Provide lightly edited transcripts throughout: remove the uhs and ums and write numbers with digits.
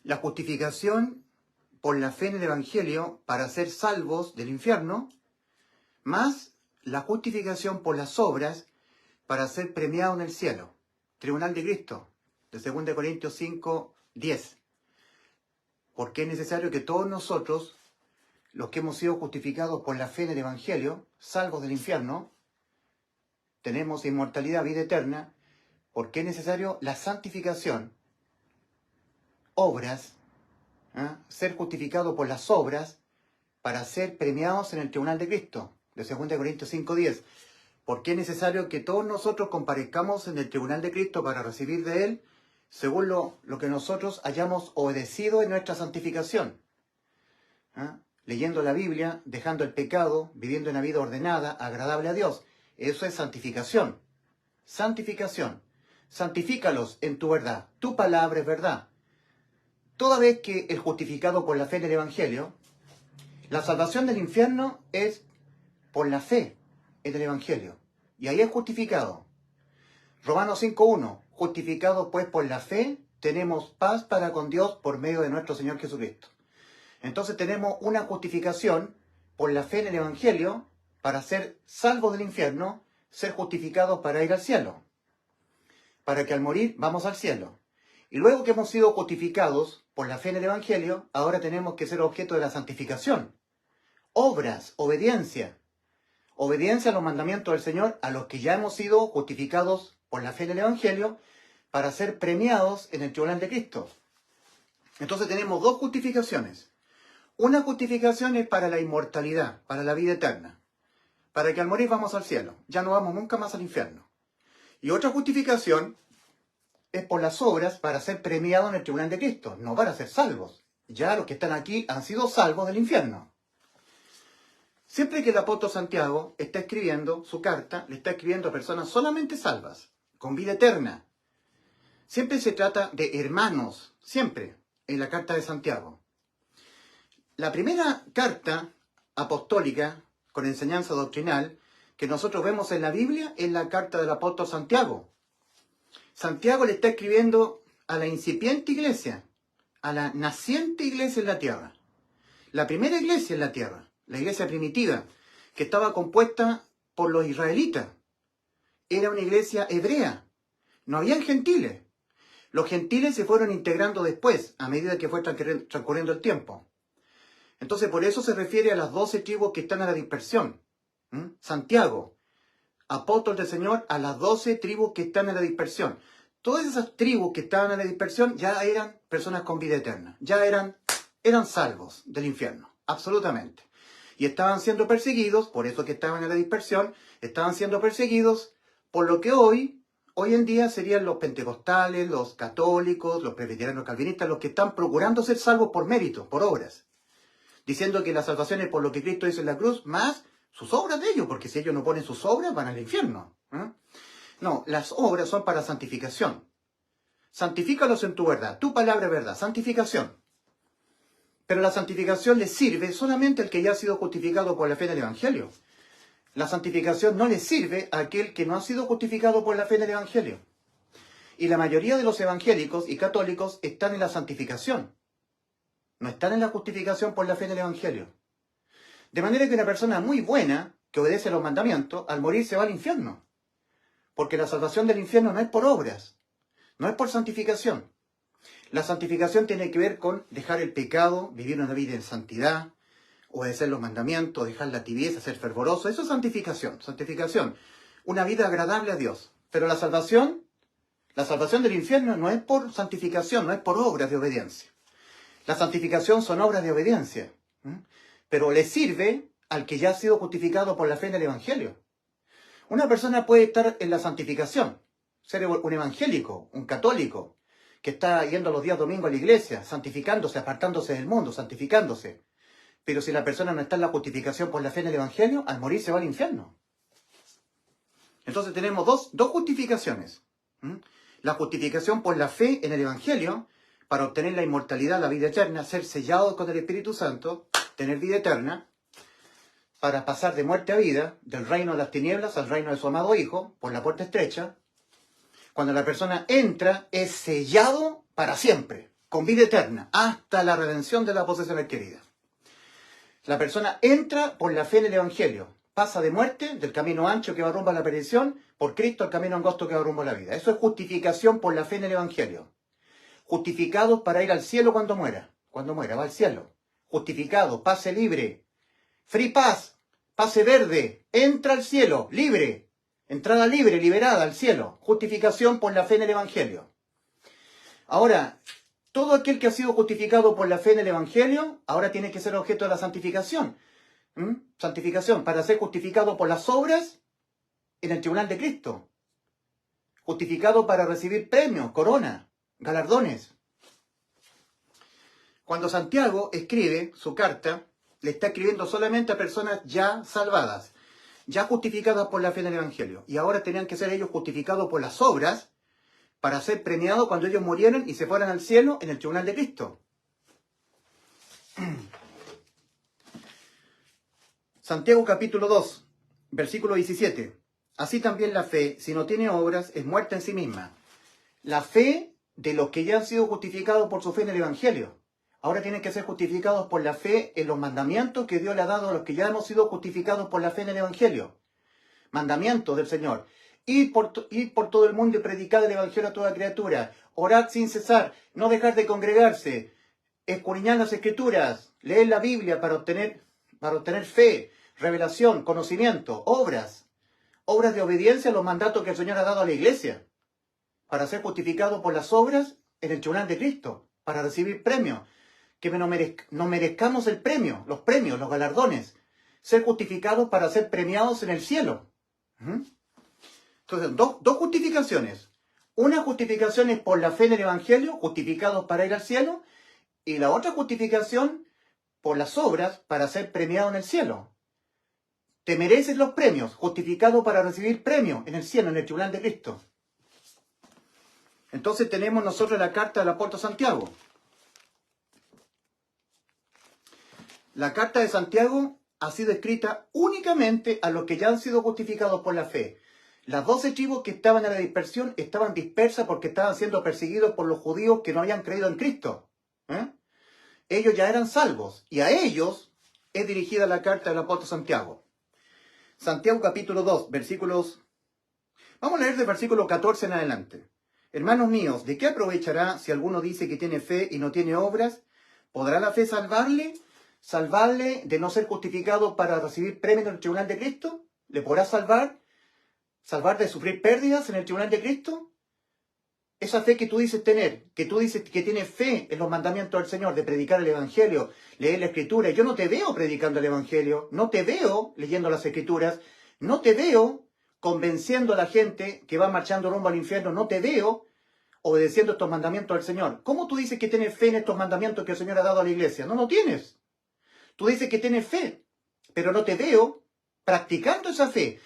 La justificación por la fe en el Evangelio para ser salvos del infierno, más la justificación por las obras para ser premiado en el cielo. Tribunal de Cristo, de 2 Corintios 5, 10. Porque es necesario que todos nosotros, los que hemos sido justificados por la fe en el Evangelio, salvos del infierno, tenemos inmortalidad, vida eterna, porque es necesario la santificación, obras, ser justificado por las obras para ser premiados en el tribunal de Cristo, de 2 Corintios 5:10. Porque es necesario que todos nosotros comparezcamos en el tribunal de Cristo para recibir de Él según lo que nosotros hayamos obedecido en nuestra santificación. Leyendo la Biblia, dejando el pecado, viviendo una vida ordenada, agradable a Dios. Eso es santificación. Santificación. Santifícalos en tu verdad. Tu palabra es verdad. Toda vez que el justificado por la fe en el Evangelio, la salvación del infierno es por la fe en el Evangelio. Y ahí es justificado. Romanos 5:1. Justificado pues por la fe, tenemos paz para con Dios por medio de nuestro Señor Jesucristo. Entonces tenemos una justificación por la fe en el Evangelio para ser salvos del infierno, ser justificados para ir al cielo. Para que al morir vamos al cielo. Y luego que hemos sido justificados por la fe en el Evangelio, ahora tenemos que ser objeto de la santificación. Obras, obediencia. Obediencia a los mandamientos del Señor, a los que ya hemos sido justificados por la fe en el Evangelio, para ser premiados en el tribunal de Cristo. Entonces tenemos dos justificaciones. Una justificación es para la inmortalidad, para la vida eterna. Para que al morir vamos al cielo. Ya no vamos nunca más al infierno. Y otra justificación es por las obras para ser premiados en el tribunal de Cristo, no para ser salvos. Ya los que están aquí han sido salvos del infierno. Siempre que el apóstol Santiago está escribiendo su carta, le está escribiendo a personas solamente salvas, con vida eterna. Siempre se trata de hermanos, siempre, en la carta de Santiago. La primera carta apostólica con enseñanza doctrinal que nosotros vemos en la Biblia es la carta del apóstol Santiago. Santiago le está escribiendo a la incipiente iglesia, a la naciente iglesia en la tierra. La primera iglesia en la tierra, la iglesia primitiva, que estaba compuesta por los israelitas. Era una iglesia hebrea. No habían gentiles. Los gentiles se fueron integrando después, a medida que fue transcurriendo el tiempo. Entonces, por eso se refiere a las 12 tribus que están a la dispersión. Santiago, apóstol del Señor, a las 12 tribus que están en la dispersión. Todas esas tribus que estaban en la dispersión ya eran personas con vida eterna. Ya eran salvos del infierno, absolutamente. Y estaban siendo perseguidos, por eso que estaban en la dispersión, estaban siendo perseguidos por lo que hoy en día serían los pentecostales, los católicos, los presbiterianos calvinistas, los que están procurando ser salvos por mérito, por obras. Diciendo que la salvación es por lo que Cristo hizo en la cruz, más sus obras de ellos, porque si ellos no ponen sus obras, van al infierno. No, las obras son para santificación. Santifícalos en tu verdad, tu palabra es verdad, santificación. Pero la santificación le sirve solamente al que ya ha sido justificado por la fe en el Evangelio. La santificación no le sirve a aquel que no ha sido justificado por la fe en el Evangelio. Y la mayoría de los evangélicos y católicos están en la santificación. No están en la justificación por la fe en el Evangelio. De manera que una persona muy buena, que obedece los mandamientos, al morir se va al infierno. Porque la salvación del infierno no es por obras, no es por santificación. La santificación tiene que ver con dejar el pecado, vivir una vida en santidad, obedecer los mandamientos, dejar la tibieza, ser fervoroso. Eso es santificación. Santificación, una vida agradable a Dios. Pero la salvación del infierno no es por santificación, no es por obras de obediencia. La santificación son obras de obediencia, pero le sirve al que ya ha sido justificado por la fe en el Evangelio. Una persona puede estar en la santificación, ser un evangélico, un católico, que está yendo los días domingos a la iglesia, santificándose, apartándose del mundo, santificándose. Pero si la persona no está en la justificación por la fe en el Evangelio, al morir se va al infierno. Entonces tenemos dos justificaciones. La justificación por la fe en el Evangelio, para obtener la inmortalidad, la vida eterna, ser sellado con el Espíritu Santo, tener vida eterna, para pasar de muerte a vida, del reino de las tinieblas al reino de su amado Hijo, por la puerta estrecha. Cuando la persona entra, es sellado para siempre. con vida eterna, hasta la redención de la posesión adquirida. La persona entra por la fe en el Evangelio, pasa de muerte, del camino ancho que va rumbo a la perdición, por Cristo al camino angosto que va rumbo a la vida. Eso es justificación por la fe en el Evangelio. Justificados para ir al cielo cuando muera va al cielo. Justificado, pase libre, free pass, pase verde, entra al cielo, libre, entrada libre, liberada al cielo. Justificación por la fe en el Evangelio. Ahora, todo aquel que ha sido justificado por la fe en el Evangelio, ahora tiene que ser objeto de la santificación. Santificación, para ser justificado por las obras en el tribunal de Cristo. Justificado para recibir premios, corona, galardones. Cuando Santiago escribe su carta, le está escribiendo solamente a personas ya salvadas, ya justificadas por la fe en el Evangelio. Y ahora tenían que ser ellos justificados por las obras para ser premiados cuando ellos murieran y se fueran al cielo en el tribunal de Cristo. Santiago capítulo 2, versículo 17. Así también la fe, si no tiene obras, es muerta en sí misma. La fe de los que ya han sido justificados por su fe en el Evangelio. Ahora tienen que ser justificados por la fe en los mandamientos que Dios le ha dado a los que ya hemos sido justificados por la fe en el Evangelio. Mandamientos del Señor. Ir por todo el mundo y predicar el Evangelio a toda criatura. Orad sin cesar. No dejar de congregarse. Escudriñar las Escrituras. Leer la Biblia para obtener fe, revelación, conocimiento, obras. Obras de obediencia a los mandatos que el Señor ha dado a la iglesia. Para ser justificado por las obras en el tribunal de Cristo. Para recibir premios. Que no merezcamos el premio, los galardones. Ser justificados para ser premiados en el cielo. Entonces, dos justificaciones. Una justificación es por la fe en el Evangelio, justificados para ir al cielo. Y la otra justificación por las obras para ser premiado en el cielo. Te mereces los premios, justificado para recibir premio en el cielo, en el tribunal de Cristo. Entonces tenemos nosotros la carta del apóstol Santiago. La carta de Santiago ha sido escrita únicamente a los que ya han sido justificados por la fe. Las 12 tribus que estaban en la dispersión estaban dispersas porque estaban siendo perseguidos por los judíos que no habían creído en Cristo. Ellos ya eran salvos y a ellos es dirigida la carta del apóstol Santiago. Santiago capítulo 2, versículos... Vamos a leer del versículo 14 en adelante. Hermanos míos, ¿de qué aprovechará si alguno dice que tiene fe y no tiene obras? ¿Podrá la fe salvarle? ¿Salvarle de no ser justificado para recibir premios en el tribunal de Cristo? ¿Le podrá salvar? ¿Salvar de sufrir pérdidas en el tribunal de Cristo? Esa fe que tú dices tener, que tú dices que tienes fe en los mandamientos del Señor, de predicar el Evangelio, leer la Escritura. Yo no te veo predicando el Evangelio, no te veo leyendo las Escrituras, no te veo convenciendo a la gente que va marchando rumbo al infierno, no te veo obedeciendo estos mandamientos del Señor. ¿Cómo tú dices que tienes fe en estos mandamientos que el Señor ha dado a la iglesia? No lo tienes. Tú dices que tienes fe, pero no te veo practicando esa fe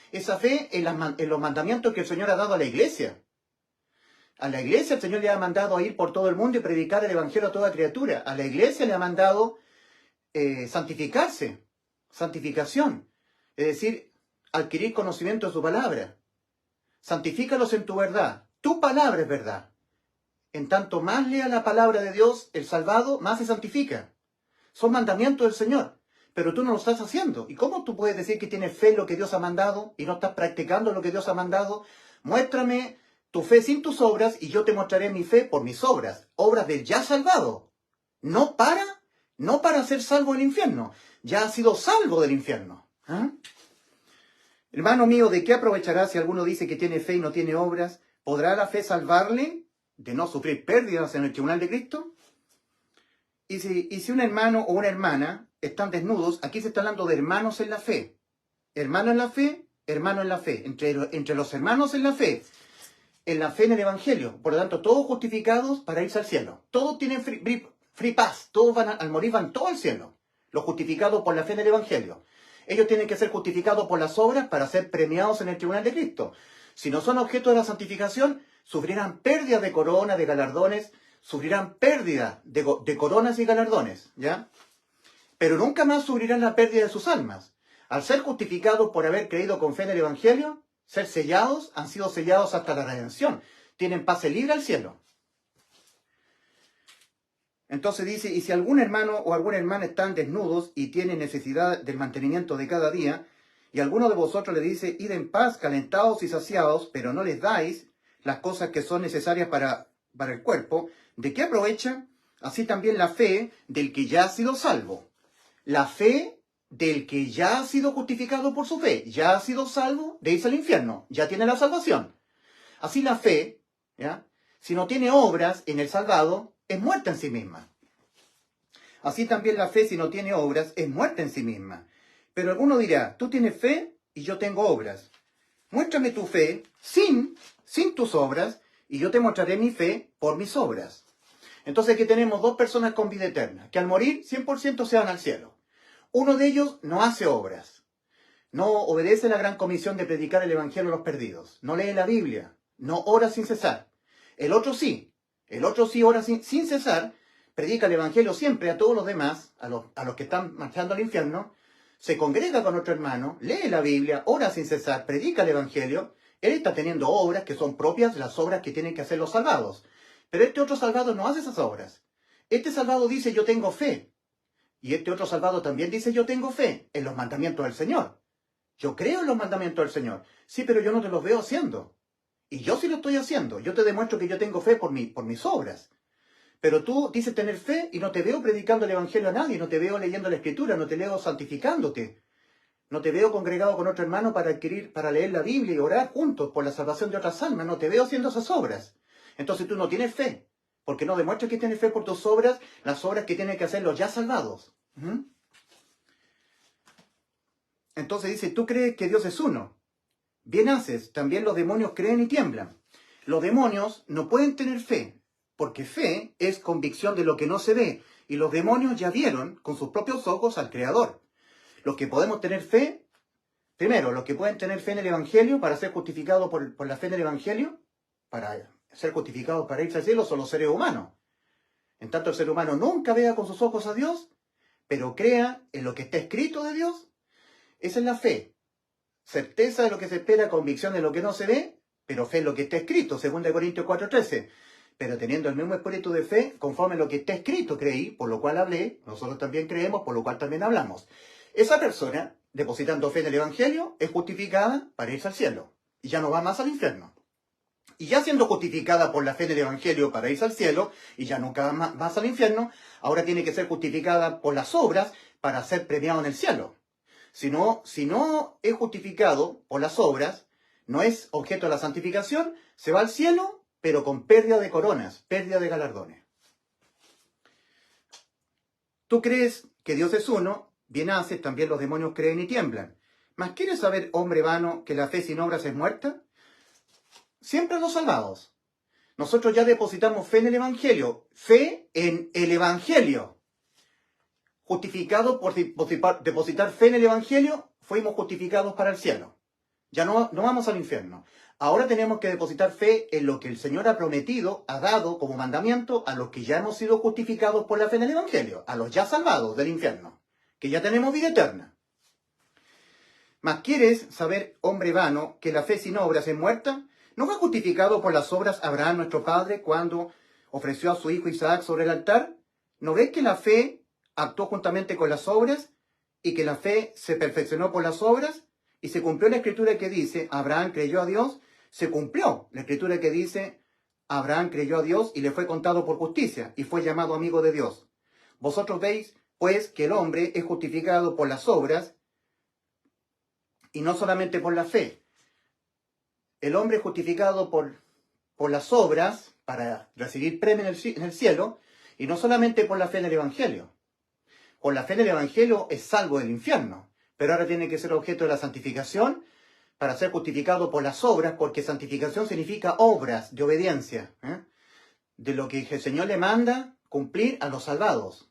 en los mandamientos que el Señor ha dado a la iglesia. A la iglesia el Señor le ha mandado a ir por todo el mundo y predicar el Evangelio a toda criatura. A la iglesia le ha mandado santificarse, santificación, es decir, adquirir conocimiento de su palabra. Santifícalos en tu verdad. Tu palabra es verdad. En tanto más lea la palabra de Dios, el salvado más se santifica. Son mandamientos del Señor, pero tú no lo estás haciendo. ¿Y cómo tú puedes decir que tienes fe en lo que Dios ha mandado y no estás practicando lo que Dios ha mandado? Muéstrame tu fe sin tus obras y yo te mostraré mi fe por mis obras. Obras del ya salvado. No para ser salvo del infierno. Ya ha sido salvo del infierno. Hermano mío, ¿de qué aprovechará si alguno dice que tiene fe y no tiene obras? ¿Podrá la fe salvarle de no sufrir pérdidas en el tribunal de Cristo? Y si un hermano o una hermana están desnudos, aquí se está hablando de hermanos en la fe. Hermano en la fe, hermano en la fe. Entre los hermanos en la fe en el Evangelio. Por lo tanto, todos justificados para irse al cielo. Todos tienen free pass. Todos al morir van todos al cielo. Los justificados por la fe en el Evangelio. Ellos tienen que ser justificados por las obras para ser premiados en el tribunal de Cristo. Si no son objeto de la santificación, sufrirán pérdida de corona, de galardones, sufrirán pérdida de coronas y galardones, ¿ya? Pero nunca más sufrirán la pérdida de sus almas. Al ser justificados por haber creído con fe en el Evangelio, ser sellados, han sido sellados hasta la redención. Tienen pase libre al cielo. Entonces dice, y si algún hermano o alguna hermana están desnudos y tienen necesidad del mantenimiento de cada día, y alguno de vosotros le dice, id en paz, calentados y saciados, pero no les dais las cosas que son necesarias para el cuerpo, ¿de qué aprovecha? Así también la fe del que ya ha sido salvo. La fe del que ya ha sido justificado por su fe, ya ha sido salvo de irse al infierno, ya tiene la salvación. Así la fe, ¿ya?, si no tiene obras en el salvado, es muerta en sí misma. Así también la fe, si no tiene obras, es muerta en sí misma. Pero alguno dirá, tú tienes fe y yo tengo obras. Muéstrame tu fe sin tus obras, y yo te mostraré mi fe por mis obras. Entonces aquí tenemos dos personas con vida eterna, que al morir 100% se van al cielo. Uno de ellos no hace obras, no obedece la gran comisión de predicar el evangelio a los perdidos, no lee la Biblia, no ora sin cesar. El otro sí ora sin cesar, predica el evangelio siempre a todos los demás, a los que están marchando al infierno, se congrega con otro hermano, lee la Biblia, ora sin cesar, predica el evangelio. Él está teniendo obras que son propias de las obras que tienen que hacer los salvados. Pero este otro salvado no hace esas obras. Este salvado dice, yo tengo fe. Y este otro salvado también dice, yo tengo fe en los mandamientos del Señor. Yo creo en los mandamientos del Señor. Sí, pero yo no te los veo haciendo. Y yo sí lo estoy haciendo. Yo te demuestro que yo tengo fe por mis obras. Pero tú dices tener fe y no te veo predicando el evangelio a nadie, no te veo leyendo la escritura, no te veo santificándote. No te veo congregado con otro hermano para leer la Biblia y orar juntos por la salvación de otras almas. No te veo haciendo esas obras. Entonces tú no tienes fe, porque no demuestras que tienes fe por tus obras, las obras que tienen que hacer los ya salvados. Entonces dice, tú crees que Dios es uno. Bien haces, también los demonios creen y tiemblan. Los demonios no pueden tener fe, porque fe es convicción de lo que no se ve, y los demonios ya vieron con sus propios ojos al Creador. Los que podemos tener fe, primero, los que pueden tener fe en el Evangelio para ser justificados por la fe en el Evangelio, para ser justificados para irse al cielo, son los seres humanos. En tanto el ser humano nunca vea con sus ojos a Dios, pero crea en lo que está escrito de Dios. Esa es la fe. Certeza de lo que se espera, convicción de lo que no se ve, pero fe en lo que está escrito, 2 Corintios 4:13. Pero teniendo el mismo espíritu de fe, conforme a lo que está escrito creí, por lo cual hablé, nosotros también creemos, por lo cual también hablamos. Esa persona, depositando fe en el Evangelio, es justificada para irse al cielo, y ya no va más al infierno. Y ya siendo justificada por la fe en el Evangelio para irse al cielo, y ya nunca más al infierno, ahora tiene que ser justificada por las obras para ser premiado en el cielo. Si no es justificado por las obras, no es objeto de la santificación, se va al cielo, pero con pérdida de coronas, pérdida de galardones. Tú crees que Dios es uno, bien haces, también los demonios creen y tiemblan. ¿Mas quieres saber, hombre vano, que la fe sin obras es muerta? Siempre los salvados. Nosotros ya depositamos fe en el Evangelio, fe en el Evangelio. Justificado por depositar fe en el Evangelio, fuimos justificados para el cielo. Ya no vamos al infierno. Ahora tenemos que depositar fe en lo que el Señor ha prometido, ha dado como mandamiento a los que ya hemos sido justificados por la fe en el Evangelio, a los ya salvados del infierno, que ya tenemos vida eterna. ¿Mas quieres saber, hombre vano, que la fe sin obras es muerta? ¿No fue justificado por las obras Abraham, nuestro padre, cuando ofreció a su hijo Isaac sobre el altar? ¿No ves que la fe actuó juntamente con las obras y que la fe se perfeccionó por las obras? Y se cumplió la escritura que dice, Abraham creyó a Dios. Se cumplió la escritura que dice, Abraham creyó a Dios y le fue contado por justicia y fue llamado amigo de Dios. Vosotros veis, pues, que el hombre es justificado por las obras y no solamente por la fe. El hombre es justificado por las obras para recibir premio en el cielo y no solamente por la fe en el Evangelio. Por la fe en el Evangelio es salvo del infierno, pero ahora tiene que ser objeto de la santificación para ser justificado por las obras, porque santificación significa obras de obediencia, de lo que el Señor le manda cumplir a los salvados.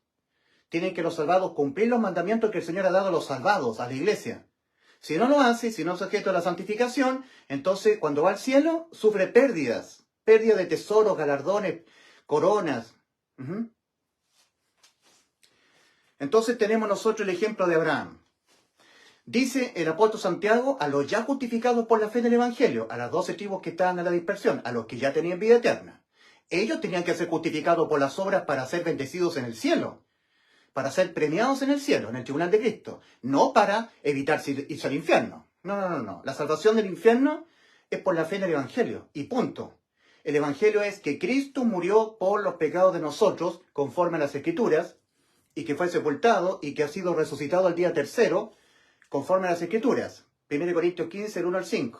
Tienen que los salvados cumplir los mandamientos que el Señor ha dado a los salvados, a la iglesia. Si no lo hace, si no es objeto de la santificación, entonces cuando va al cielo sufre pérdidas, pérdida de tesoros, galardones, coronas. Entonces tenemos nosotros el ejemplo de Abraham. Dice el apóstol Santiago a los ya justificados por la fe en el Evangelio, a las 12 tribus que estaban en la dispersión, a los que ya tenían vida eterna. Ellos tenían que ser justificados por las obras para ser bendecidos en el cielo, para ser premiados en el cielo, en el tribunal de Cristo, no para evitar irse al infierno. No. La salvación del infierno es por la fe en el Evangelio, y punto. El Evangelio es que Cristo murió por los pecados de nosotros, conforme a las Escrituras, y que fue sepultado y que ha sido resucitado al día tercero, conforme a las Escrituras. 1 Corintios 15, del 1 al 5,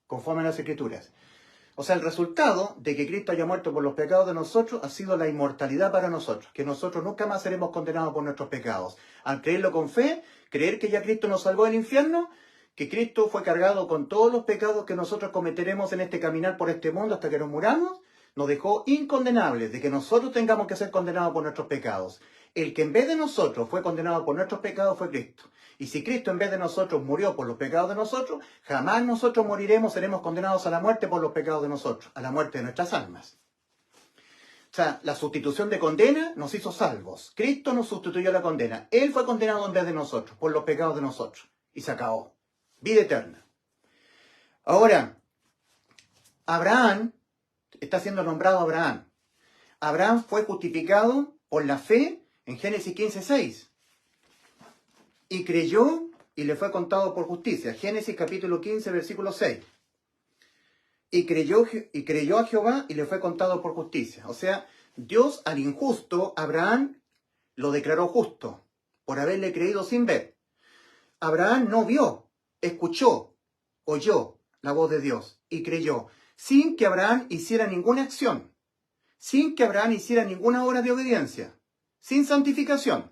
conforme a las Escrituras. O sea, el resultado de que Cristo haya muerto por los pecados de nosotros ha sido la inmortalidad para nosotros, que nosotros nunca más seremos condenados por nuestros pecados. Al creerlo con fe, creer que ya Cristo nos salvó del infierno, que Cristo fue cargado con todos los pecados que nosotros cometeremos en este caminar por este mundo hasta que nos muramos, nos dejó incondenables de que nosotros tengamos que ser condenados por nuestros pecados. El que en vez de nosotros fue condenado por nuestros pecados fue Cristo. Y si Cristo en vez de nosotros murió por los pecados de nosotros, jamás nosotros moriremos, seremos condenados a la muerte por los pecados de nosotros, a la muerte de nuestras almas. O sea, la sustitución de condena nos hizo salvos. Cristo nos sustituyó la condena. Él fue condenado en vez de nosotros, por los pecados de nosotros. Y se acabó. Vida eterna. Ahora, Abraham, está siendo nombrado Abraham. Abraham fue justificado por la fe en Génesis 15:6. Y creyó y le fue contado por justicia. Génesis capítulo 15, versículo 6. Y creyó a Jehová y le fue contado por justicia. O sea, Dios al injusto, Abraham, lo declaró justo por haberle creído sin ver. Abraham no vio, escuchó, oyó la voz de Dios y creyó, sin que Abraham hiciera ninguna acción, sin que Abraham hiciera ninguna obra de obediencia, sin santificación.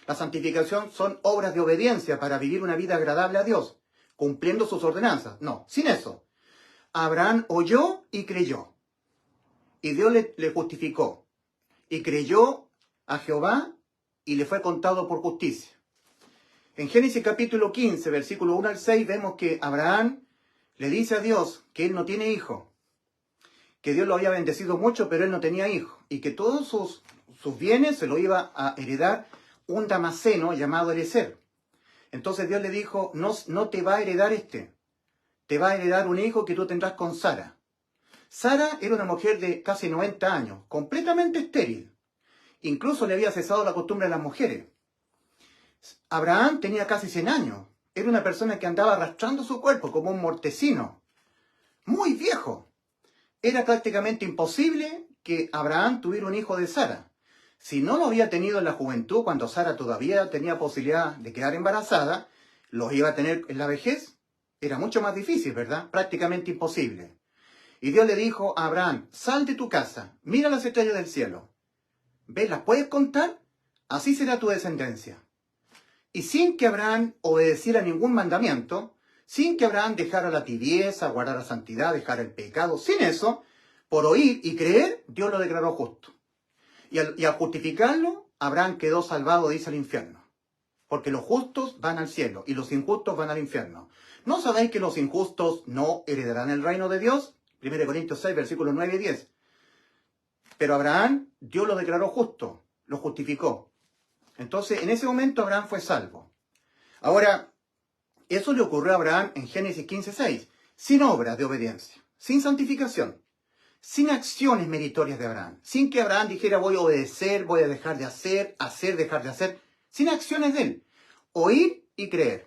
La santificación son obras de obediencia para vivir una vida agradable a Dios, cumpliendo sus ordenanzas. No, sin eso. Abraham oyó y creyó. Y Dios le justificó. Y creyó a Jehová y le fue contado por justicia. En Génesis capítulo 15, versículo 1 al 6, vemos que Abraham le dice a Dios que él no tiene hijo. Que Dios lo había bendecido mucho, pero él no tenía hijo. Y que todos sus bienes se lo iba a heredar un damaseno llamado Eliezer. Entonces Dios le dijo, no te va a heredar te va a heredar un hijo que tú tendrás con Sara. Sara era una mujer de casi 90 años, completamente estéril. Incluso le había cesado la costumbre de las mujeres. Abraham tenía casi 100 años. Era una persona que andaba arrastrando su cuerpo como un mortecino. Muy viejo. Era prácticamente imposible que Abraham tuviera un hijo de Sara. Si no lo había tenido en la juventud, cuando Sara todavía tenía posibilidad de quedar embarazada, lo iba a tener en la vejez. Era mucho más difícil, ¿verdad? Prácticamente imposible. Y Dios le dijo a Abraham, sal de tu casa, mira las estrellas del cielo. ¿Ves? ¿Las puedes contar? Así será tu descendencia. Y sin que Abraham obedeciera ningún mandamiento, sin que Abraham dejara la tibieza, guardara santidad, dejara el pecado, sin eso, por oír y creer, Dios lo declaró justo. Y al justificarlo, Abraham quedó salvado, dice, al infierno. Porque los justos van al cielo y los injustos van al infierno. ¿No sabéis que los injustos no heredarán el reino de Dios? 1 Corintios 6, versículos 9 y 10. Pero Abraham, Dios lo declaró justo, lo justificó. Entonces, en ese momento Abraham fue salvo. Ahora, eso le ocurrió a Abraham en Génesis 15:6, sin obras de obediencia, sin santificación, sin acciones meritorias de Abraham, sin que Abraham dijera voy a obedecer, voy a dejar de hacer, dejar de hacer, sin acciones de él, oír y creer.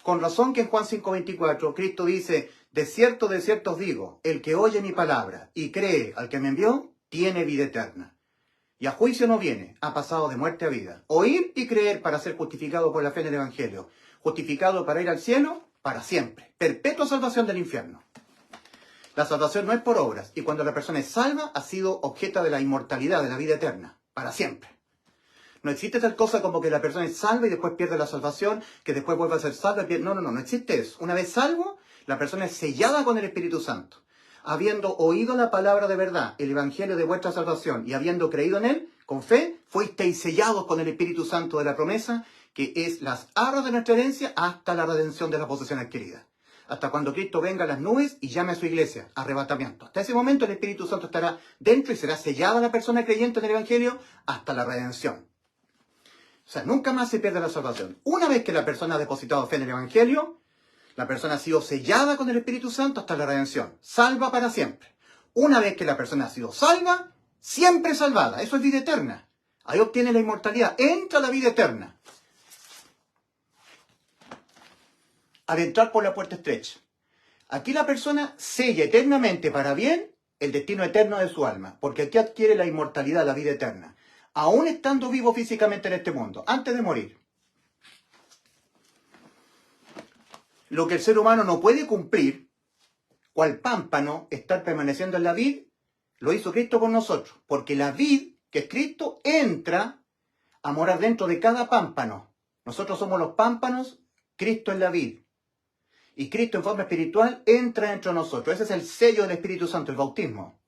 Con razón que en Juan 5:24 Cristo dice, de cierto os digo, el que oye mi palabra y cree al que me envió, tiene vida eterna. Y a juicio no viene, ha pasado de muerte a vida. Oír y creer para ser justificado por la fe en el Evangelio. Justificado para ir al cielo, para siempre. Perpetua salvación del infierno. La salvación no es por obras. Y cuando la persona es salva, ha sido objeto de la inmortalidad, de la vida eterna. Para siempre. No existe tal cosa como que la persona es salva y después pierde la salvación, que después vuelve a ser salva. No existe eso. Una vez salvo, la persona es sellada con el Espíritu Santo. Habiendo oído la palabra de verdad, el evangelio de vuestra salvación, y habiendo creído en él, con fe, fuisteis sellados con el Espíritu Santo de la promesa, que es las arras de nuestra herencia hasta la redención de la posesión adquirida. Hasta cuando Cristo venga a las nubes y llame a su iglesia, arrebatamiento. Hasta ese momento el Espíritu Santo estará dentro y será sellada la persona creyente en el evangelio hasta la redención. O sea, nunca más se pierde la salvación. Una vez que la persona ha depositado fe en el evangelio, la persona ha sido sellada con el Espíritu Santo hasta la redención. Salva para siempre. Una vez que la persona ha sido salva, siempre salvada. Eso es vida eterna. Ahí obtiene la inmortalidad. Entra a la vida eterna. Al entrar por la puerta estrecha. Aquí la persona sella eternamente para bien el destino eterno de su alma. Porque aquí adquiere la inmortalidad, la vida eterna. Aún estando vivo físicamente en este mundo. Antes de morir. Lo que el ser humano no puede cumplir, cual pámpano, estar permaneciendo en la vid, lo hizo Cristo por nosotros. Porque la vid, que es Cristo, entra a morar dentro de cada pámpano. Nosotros somos los pámpanos, Cristo es la vid. Y Cristo en forma espiritual entra dentro de nosotros. Ese es el sello del Espíritu Santo, el bautismo.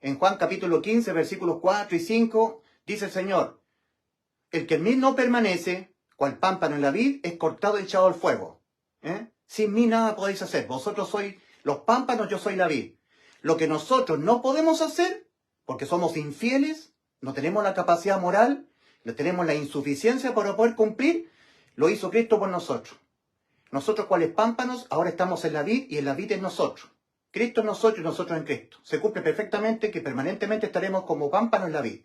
En Juan capítulo 15, versículos 4 y 5, dice el Señor, el que en mí no permanece, cual pámpano en la vid, es cortado y echado al fuego. Sin mí nada podéis hacer. Vosotros sois los pámpanos, yo soy la vid. Lo que nosotros no podemos hacer, porque somos infieles, no tenemos la capacidad moral, no tenemos la insuficiencia para poder cumplir, lo hizo Cristo por nosotros. Nosotros, cuales pámpanos, ahora estamos en la vid y en la vid en nosotros. Cristo en nosotros y nosotros en Cristo. Se cumple perfectamente que permanentemente estaremos como pámpanos en la vid.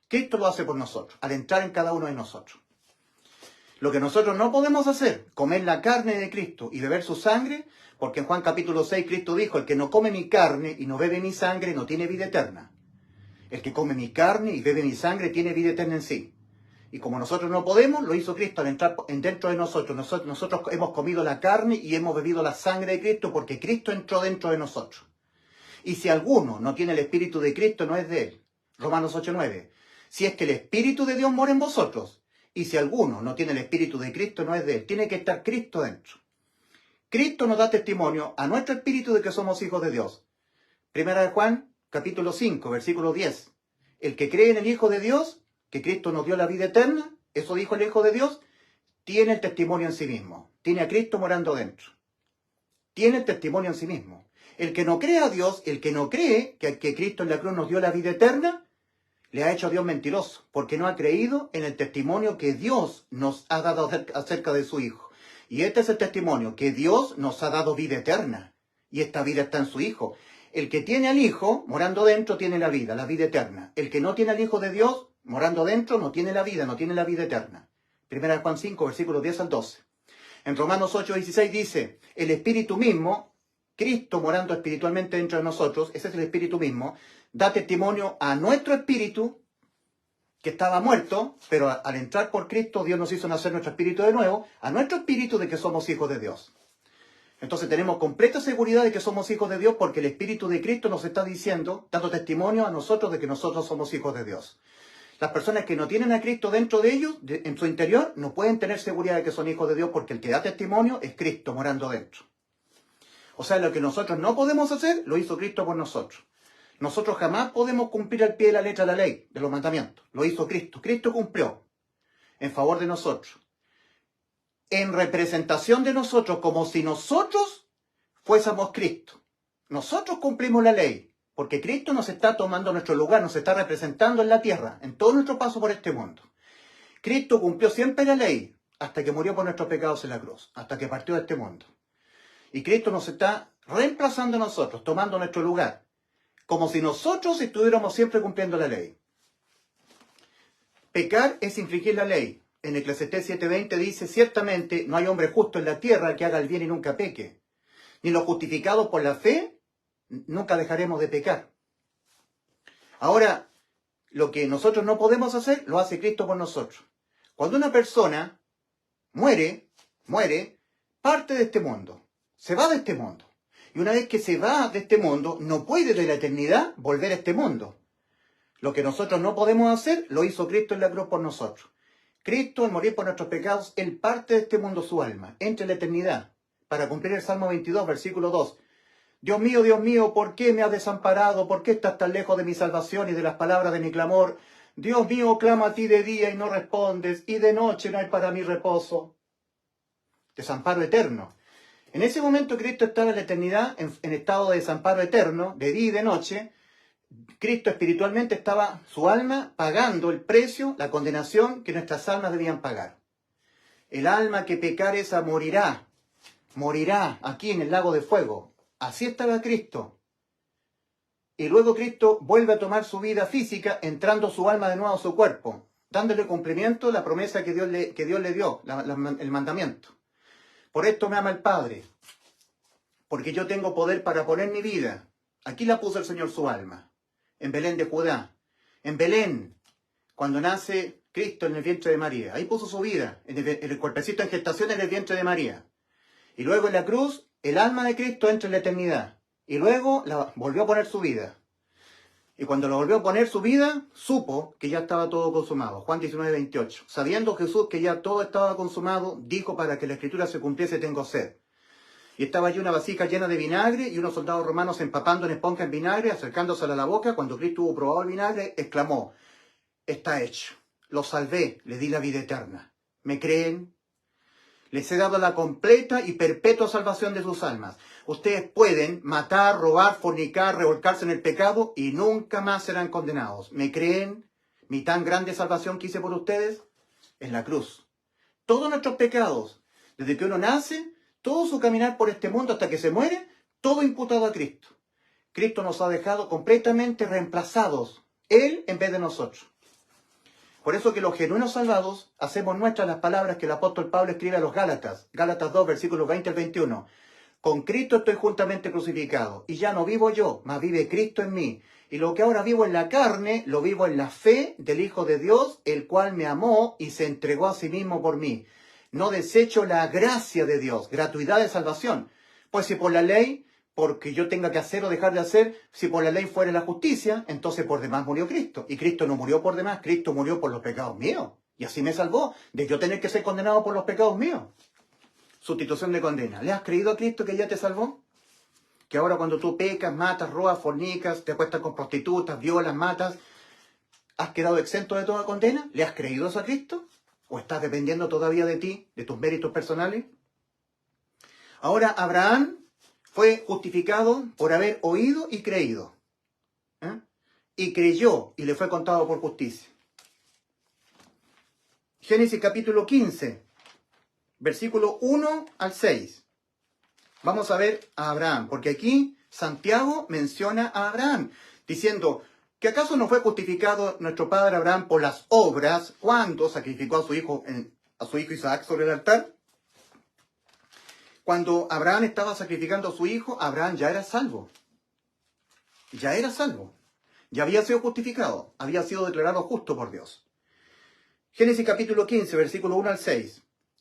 Cristo lo hace por nosotros, al entrar en cada uno de nosotros. Lo que nosotros no podemos hacer, comer la carne de Cristo y beber su sangre, porque en Juan capítulo 6 Cristo dijo, el que no come mi carne y no bebe mi sangre no tiene vida eterna. El que come mi carne y bebe mi sangre tiene vida eterna en sí. Y como nosotros no podemos, lo hizo Cristo al entrar dentro de nosotros. Nosotros hemos comido la carne y hemos bebido la sangre de Cristo porque Cristo entró dentro de nosotros. Y si alguno no tiene el Espíritu de Cristo, no es de él. Romanos 8:9. Si es que el Espíritu de Dios mora en vosotros, y si alguno no tiene el Espíritu de Cristo, no es de él. Tiene que estar Cristo dentro. Cristo nos da testimonio a nuestro espíritu de que somos hijos de Dios. Primera de Juan, capítulo 5, versículo 10. El que cree en el Hijo de Dios, que Cristo nos dio la vida eterna, eso dijo el Hijo de Dios, tiene el testimonio en sí mismo. Tiene a Cristo morando dentro. Tiene el testimonio en sí mismo. El que no cree a Dios, el que no cree que Cristo en la cruz nos dio la vida eterna, le ha hecho a Dios mentiroso, porque no ha creído en el testimonio que Dios nos ha dado acerca de su Hijo. Y este es el testimonio, que Dios nos ha dado vida eterna. Y esta vida está en su Hijo. El que tiene al Hijo, morando dentro, tiene la vida eterna. El que no tiene al Hijo de Dios, morando dentro, no tiene la vida eterna. Primera de Juan 5, versículos 10 al 12. En Romanos 8, 16 dice, el Espíritu mismo, Cristo morando espiritualmente dentro de nosotros, ese es el Espíritu mismo, da testimonio a nuestro espíritu, que estaba muerto, pero al entrar por Cristo, Dios nos hizo nacer nuestro espíritu de nuevo, a nuestro espíritu de que somos hijos de Dios. Entonces tenemos completa seguridad de que somos hijos de Dios porque el Espíritu de Cristo nos está diciendo, dando testimonio a nosotros de que nosotros somos hijos de Dios. Las personas que no tienen a Cristo dentro de ellos, en su interior, no pueden tener seguridad de que son hijos de Dios porque el que da testimonio es Cristo morando dentro. O sea, lo que nosotros no podemos hacer, lo hizo Cristo por nosotros. Nosotros jamás podemos cumplir al pie de la letra la ley, de los mandamientos. Lo hizo Cristo. Cristo cumplió en favor de nosotros. En representación de nosotros, como si nosotros fuésemos Cristo. Nosotros cumplimos la ley, porque Cristo nos está tomando nuestro lugar, nos está representando en la tierra, en todo nuestro paso por este mundo. Cristo cumplió siempre la ley, hasta que murió por nuestros pecados en la cruz, hasta que partió de este mundo. Y Cristo nos está reemplazando a nosotros, tomando nuestro lugar, como si nosotros estuviéramos siempre cumpliendo la ley. Pecar es infringir la ley. En Eclesiastés 7:20 dice, ciertamente no hay hombre justo en la tierra que haga el bien y nunca peque. Ni los justificados por la fe, nunca dejaremos de pecar. Ahora, lo que nosotros no podemos hacer, lo hace Cristo por nosotros. Cuando una persona muere, parte de este mundo, se va de este mundo. Y una vez que se va de este mundo, no puede de la eternidad volver a este mundo. Lo que nosotros no podemos hacer, lo hizo Cristo en la cruz por nosotros. Cristo, al morir por nuestros pecados, Él parte de este mundo su alma, entra en la eternidad, para cumplir el Salmo 22, versículo 2. Dios mío, ¿por qué me has desamparado? ¿Por qué estás tan lejos de mi salvación y de las palabras de mi clamor? Dios mío, clamo a ti de día y no respondes, y de noche no hay para mí reposo. Desamparo eterno. En ese momento Cristo estaba en la eternidad, en estado de desamparo eterno, de día y de noche. Cristo espiritualmente estaba, su alma, pagando el precio, la condenación que nuestras almas debían pagar. El alma que pecare esa morirá aquí en el lago de fuego. Así estaba Cristo. Y luego Cristo vuelve a tomar su vida física, entrando su alma de nuevo a su cuerpo, dándole cumplimiento a la promesa que Dios le dio, el mandamiento. Por esto me ama el Padre, porque yo tengo poder para poner mi vida. Aquí la puso el Señor su alma, en Belén de Judá. En Belén, cuando nace Cristo en el vientre de María. Ahí puso su vida, en el cuerpecito en gestación en el vientre de María. Y luego en la cruz, el alma de Cristo entra en la eternidad. Y luego volvió a poner su vida. Y cuando lo volvió a poner su vida, supo que ya estaba todo consumado. Juan 19:28. Sabiendo Jesús que ya todo estaba consumado, dijo: para que la escritura se cumpliese, tengo sed. Y estaba allí una vasija llena de vinagre y unos soldados romanos empapando en esponja en vinagre, acercándosela a la boca. Cuando Cristo hubo probado el vinagre, exclamó: está hecho. Lo salvé, le di la vida eterna. ¿Me creen? Les he dado la completa y perpetua salvación de sus almas. Ustedes pueden matar, robar, fornicar, revolcarse en el pecado y nunca más serán condenados. ¿Me creen? Mi tan grande salvación que hice por ustedes en la cruz. Todos nuestros pecados, desde que uno nace, todo su caminar por este mundo hasta que se muere, todo imputado a Cristo. Cristo nos ha dejado completamente reemplazados, Él en vez de nosotros. Por eso que los genuinos salvados hacemos nuestras las palabras que el apóstol Pablo escribe a los Gálatas. Gálatas 2, versículos 20 al 21. Con Cristo estoy juntamente crucificado, y ya no vivo yo, mas vive Cristo en mí. Y lo que ahora vivo en la carne, lo vivo en la fe del Hijo de Dios, el cual me amó y se entregó a sí mismo por mí. No desecho la gracia de Dios, gratuidad de salvación. Pues si por la ley, porque yo tenga que hacer o dejar de hacer, si por la ley fuera la justicia, entonces por demás murió Cristo. Y Cristo no murió por demás, Cristo murió por los pecados míos. Y así me salvó de yo tener que ser condenado por los pecados míos. Sustitución de condena. ¿Le has creído a Cristo que ya te salvó? Que ahora cuando tú pecas, matas, robas, fornicas, te acuestas con prostitutas, violas, matas, ¿has quedado exento de toda condena? ¿Le has creído eso a Cristo? ¿O estás dependiendo todavía de ti, de tus méritos personales? Ahora Abraham fue justificado por haber oído y creído. Y creyó y le fue contado por justicia. Génesis capítulo 15. Versículo 1 al 6. Vamos a ver a Abraham, porque aquí Santiago menciona a Abraham, diciendo que acaso no fue justificado nuestro padre Abraham por las obras cuando sacrificó a su hijo Isaac sobre el altar. Cuando Abraham estaba sacrificando a su hijo, Abraham ya era salvo. Ya era salvo. Ya había sido justificado, había sido declarado justo por Dios. Génesis capítulo 15, versículo 1 al 6.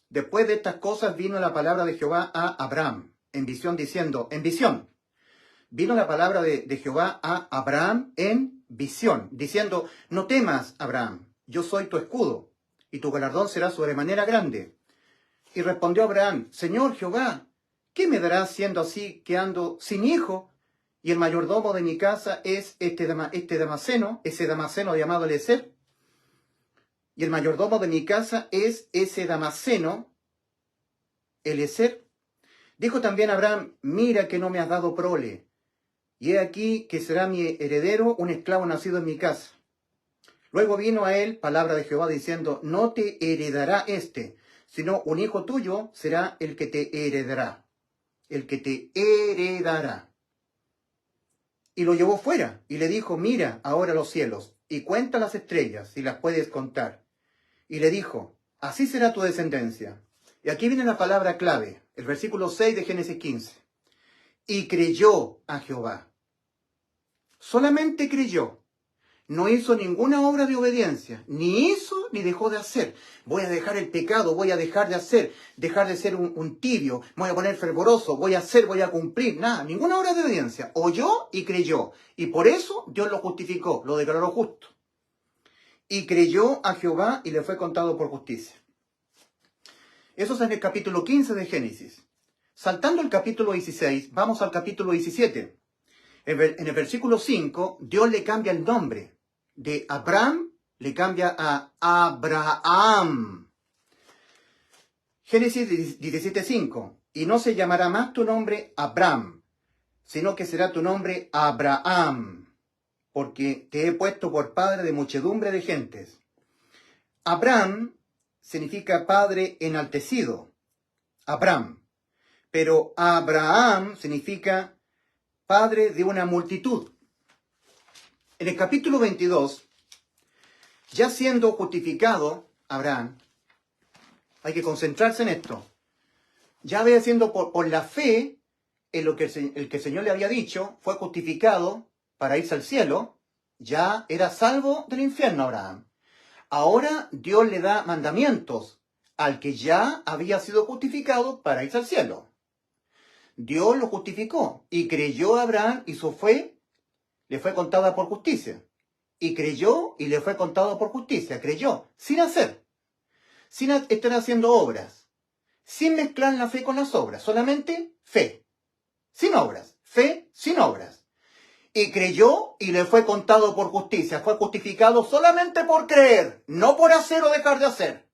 Después de estas cosas vino la palabra de Jehová a Abraham, en visión, diciendo, en visión. Vino la palabra de Jehová a Abraham en visión, diciendo, no temas, Abraham, yo soy tu escudo, y tu galardón será sobremanera grande. Y respondió Abraham, Señor Jehová, ¿qué me darás siendo así que ando sin hijo? Y el mayordomo de mi casa es ese Damaseno llamado Eliezer. Y el mayordomo de mi casa es ese Damaseno, Eliezer. Dijo también Abraham, mira que no me has dado prole, y he aquí que será mi heredero un esclavo nacido en mi casa. Luego vino a él palabra de Jehová diciendo, no te heredará sino un hijo tuyo será el que te heredará. El que te heredará. Y lo llevó fuera y le dijo, mira ahora los cielos y cuenta las estrellas si las puedes contar. Y le dijo, así será tu descendencia. Y aquí viene la palabra clave, el versículo 6 de Génesis 15. Y creyó a Jehová. Solamente creyó. No hizo ninguna obra de obediencia. Ni hizo ni dejó de hacer. Voy a dejar el pecado, voy a dejar de hacer. Dejar de ser un tibio. Me voy a poner fervoroso. Voy a cumplir. Nada, ninguna obra de obediencia. Oyó y creyó. Y por eso Dios lo justificó, lo declaró justo. Y creyó a Jehová y le fue contado por justicia. Eso es en el capítulo 15 de Génesis. Saltando el capítulo 16, vamos al capítulo 17. En el versículo 5, Dios le cambia el nombre. De Abraham le cambia a Abraham. Génesis 17:5. Y no se llamará más tu nombre Abraham, sino que será tu nombre Abraham, porque te he puesto por padre de muchedumbre de gentes. Abraham significa padre enaltecido. Abraham. Pero Abraham significa padre de una multitud. En el capítulo 22, ya siendo justificado Abraham, hay que concentrarse en esto, ya había siendo por la fe en lo que el que el Señor le había dicho, fue justificado para irse al cielo, ya era salvo del infierno Abraham. Ahora Dios le da mandamientos al que ya había sido justificado para irse al cielo. Dios lo justificó y creyó a Abraham y su fe le fue contada por justicia. Y creyó y le fue contado por justicia. Creyó, sin hacer, sin estar haciendo obras, sin mezclar la fe con las obras, solamente fe, sin obras, fe sin obras. Y creyó y le fue contado por justicia. Fue justificado solamente por creer, no por hacer o dejar de hacer.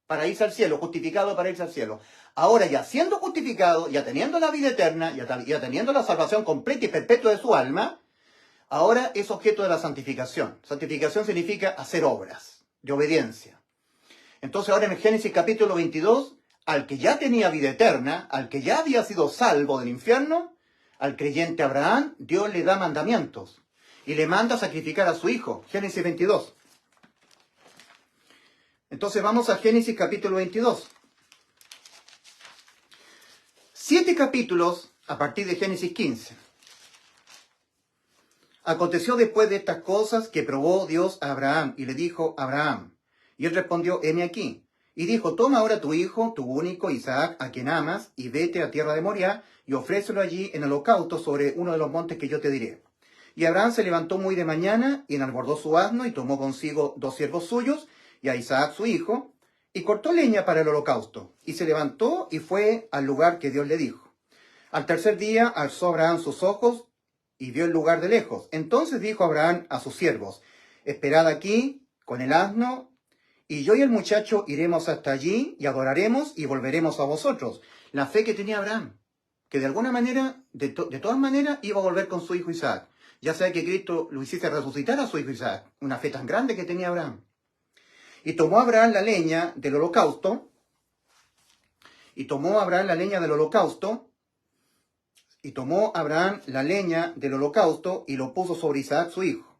Para irse al cielo, justificado para irse al cielo. Ahora ya siendo justificado, ya teniendo la vida eterna, ya teniendo la salvación completa y perpetua de su alma, ahora es objeto de la santificación. Santificación significa hacer obras de obediencia. Entonces ahora en el Génesis capítulo 22, al que ya tenía vida eterna, al que ya había sido salvo del infierno, al creyente Abraham, Dios le da mandamientos y le manda sacrificar a su hijo. Génesis 22. Entonces vamos a Génesis capítulo 22. 7 capítulos a partir de Génesis 15. Aconteció después de estas cosas que probó Dios a Abraham y le dijo a Abraham, y él respondió, heme aquí. Y dijo, toma ahora tu hijo, tu único Isaac, a quien amas, y vete a tierra de Moriah, y ofrécelo allí en holocausto sobre uno de los montes que yo te diré. Y Abraham se levantó muy de mañana, y enalbordó su asno, y tomó consigo 2 siervos suyos, y a Isaac su hijo, y cortó leña para el holocausto, y se levantó y fue al lugar que Dios le dijo. Al tercer día alzó Abraham sus ojos, y vio el lugar de lejos. Entonces dijo Abraham a sus siervos, esperad aquí con el asno, y yo y el muchacho iremos hasta allí, y adoraremos, y volveremos a vosotros. La fe que tenía Abraham, que de alguna manera, de todas maneras, iba a volver con su hijo Isaac. Ya sea que Cristo lo hiciese resucitar a su hijo Isaac, una fe tan grande que tenía Abraham. Y tomó Abraham la leña del holocausto, y tomó Abraham la leña del holocausto, y lo puso sobre Isaac su hijo.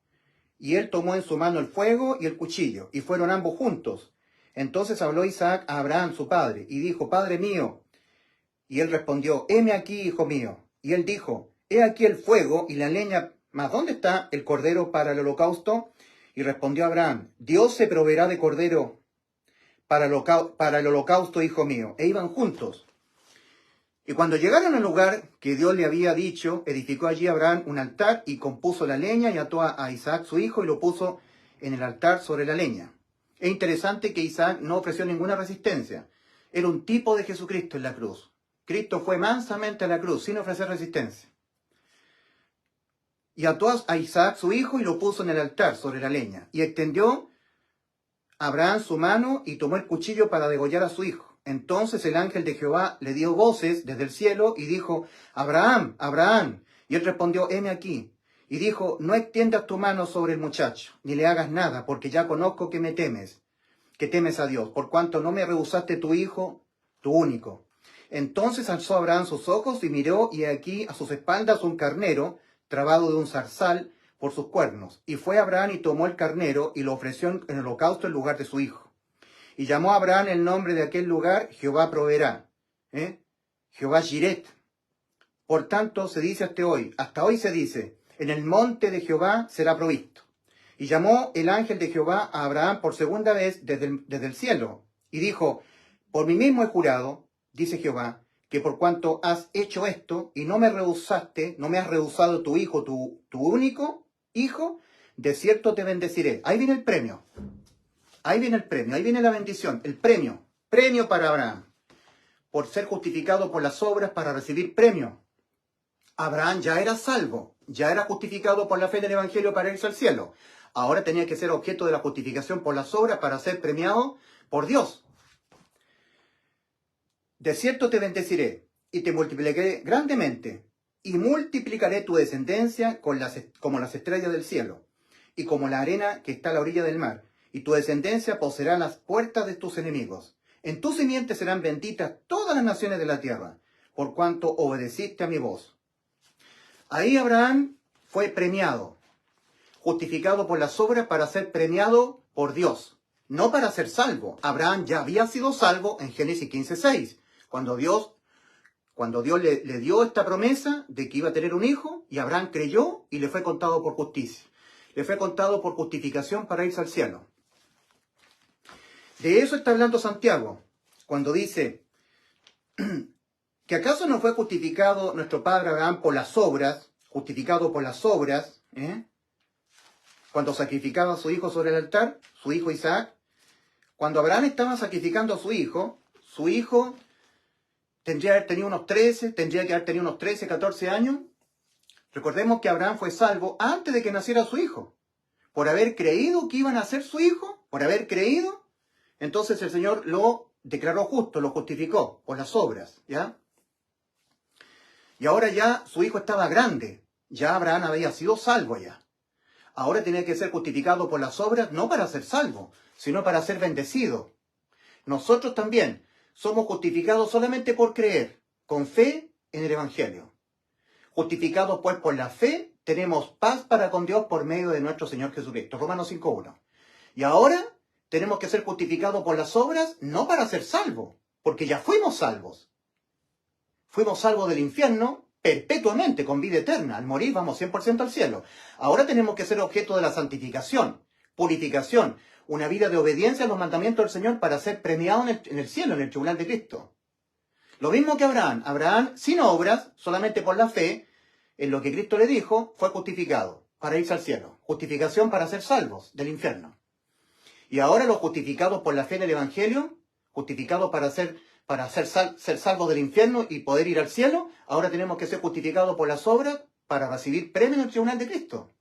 Y él tomó en su mano el fuego y el cuchillo, y fueron ambos juntos. Entonces habló Isaac a Abraham su padre, y dijo, Padre mío. Y él respondió, heme aquí, hijo mío. Y él dijo, he aquí el fuego y la leña, mas ¿dónde está el cordero para el holocausto? Y respondió Abraham, Dios se proveerá de cordero para el holocausto, hijo mío. E iban juntos. Y cuando llegaron al lugar que Dios le había dicho, edificó allí Abraham un altar y compuso la leña y ató a Isaac su hijo y lo puso en el altar sobre la leña. Es interesante que Isaac no ofreció ninguna resistencia. Era un tipo de Jesucristo en la cruz. Cristo fue mansamente a la cruz sin ofrecer resistencia. Y ató a Isaac su hijo y lo puso en el altar sobre la leña. Y extendió Abraham su mano y tomó el cuchillo para degollar a su hijo. Entonces el ángel de Jehová le dio voces desde el cielo y dijo, Abraham, Abraham. Y él respondió, heme aquí. Y dijo, no extiendas tu mano sobre el muchacho, ni le hagas nada, porque ya conozco que que temes a Dios, por cuanto no me rehusaste tu hijo, tu único. Entonces alzó Abraham sus ojos y miró, y aquí a sus espaldas un carnero, trabado de un zarzal por sus cuernos. Y fue Abraham y tomó el carnero y lo ofreció en holocausto en lugar de su hijo. Y llamó a Abraham el nombre de aquel lugar, Jehová proveerá. Jehová Jiret. Por tanto, se dice hasta hoy se dice, en el monte de Jehová será provisto. Y llamó el ángel de Jehová a Abraham por segunda vez desde el cielo. Y dijo, por mí mismo he jurado, dice Jehová, que por cuanto has hecho esto y no me has rehusado tu hijo, tu único hijo, de cierto te bendeciré. Ahí viene el premio. Ahí viene el premio, ahí viene la bendición, el premio para Abraham, por ser justificado por las obras para recibir premio. Abraham ya era salvo, ya era justificado por la fe del Evangelio para irse al cielo. Ahora tenía que ser objeto de la justificación por las obras para ser premiado por Dios. De cierto te bendeciré y te multiplicaré grandemente y multiplicaré tu descendencia como las estrellas del cielo y como la arena que está a la orilla del mar. Y tu descendencia poseerá las puertas de tus enemigos. En tu simiente serán benditas todas las naciones de la tierra, por cuanto obedeciste a mi voz. Ahí Abraham fue premiado. justificado por las obras para ser premiado por Dios, no para ser salvo. Abraham ya había sido salvo en Génesis 15:6, cuando Dios le dio esta promesa de que iba a tener un hijo, y Abraham creyó y le fue contado por justicia. Le fue contado por justificación para irse al cielo. De eso está hablando Santiago, cuando dice que acaso no fue justificado nuestro padre Abraham por las obras, justificado por las obras, cuando sacrificaba a su hijo sobre el altar, su hijo Isaac. Cuando Abraham estaba sacrificando a su hijo tendría que haber tenido unos 13, 14 años. Recordemos que Abraham fue salvo antes de que naciera su hijo. Por haber creído que iba a nacer su hijo, por haber creído, entonces el Señor lo declaró justo, lo justificó por las obras, ¿ya? Y ahora ya su hijo estaba grande, ya Abraham había sido salvo ya. Ahora tenía que ser justificado por las obras, no para ser salvo, sino para ser bendecido. Nosotros también somos justificados solamente por creer, con fe en el Evangelio. Justificados pues por la fe, tenemos paz para con Dios por medio de nuestro Señor Jesucristo. Romanos 5:1. Y ahora tenemos que ser justificados por las obras, no para ser salvos, porque ya fuimos salvos. Fuimos salvos del infierno perpetuamente, con vida eterna. Al morir vamos 100% al cielo. Ahora tenemos que ser objeto de la santificación, purificación, una vida de obediencia a los mandamientos del Señor para ser premiado en el cielo, en el tribunal de Cristo. Lo mismo que Abraham. Abraham, sin obras, solamente por la fe, en lo que Cristo le dijo, fue justificado para irse al cielo. Justificación para ser salvos del infierno. Y ahora los justificados por la fe en el Evangelio, justificados para ser salvos del infierno y poder ir al cielo, ahora tenemos que ser justificados por las obras para recibir premio en el tribunal de Cristo.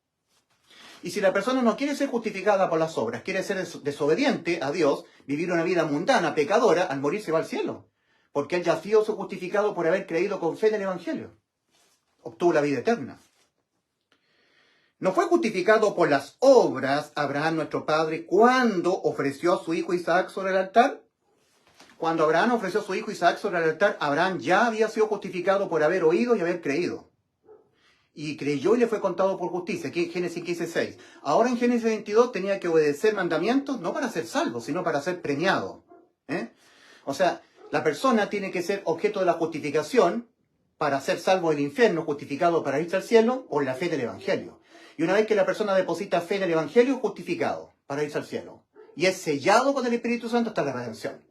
Y si la persona no quiere ser justificada por las obras, quiere ser desobediente a Dios, vivir una vida mundana, pecadora, al morir se va al cielo. Porque él ya ha sido justificado por haber creído con fe en el Evangelio. Obtuvo la vida eterna. No fue justificado por las obras Abraham nuestro padre cuando ofreció a su hijo Isaac sobre el altar. Cuando Abraham ofreció a su hijo Isaac sobre el altar, Abraham ya había sido justificado por haber oído y haber creído. Y creyó y le fue contado por justicia. Aquí en Génesis 15:6. Ahora en Génesis 22 tenía que obedecer mandamientos, no para ser salvo, sino para ser premiado. O sea, la persona tiene que ser objeto de la justificación para ser salvo del infierno, justificado para irse al cielo, por la fe del Evangelio. Y una vez que la persona deposita fe en el Evangelio, justificado para irse al cielo. Y es sellado con el Espíritu Santo hasta la redención.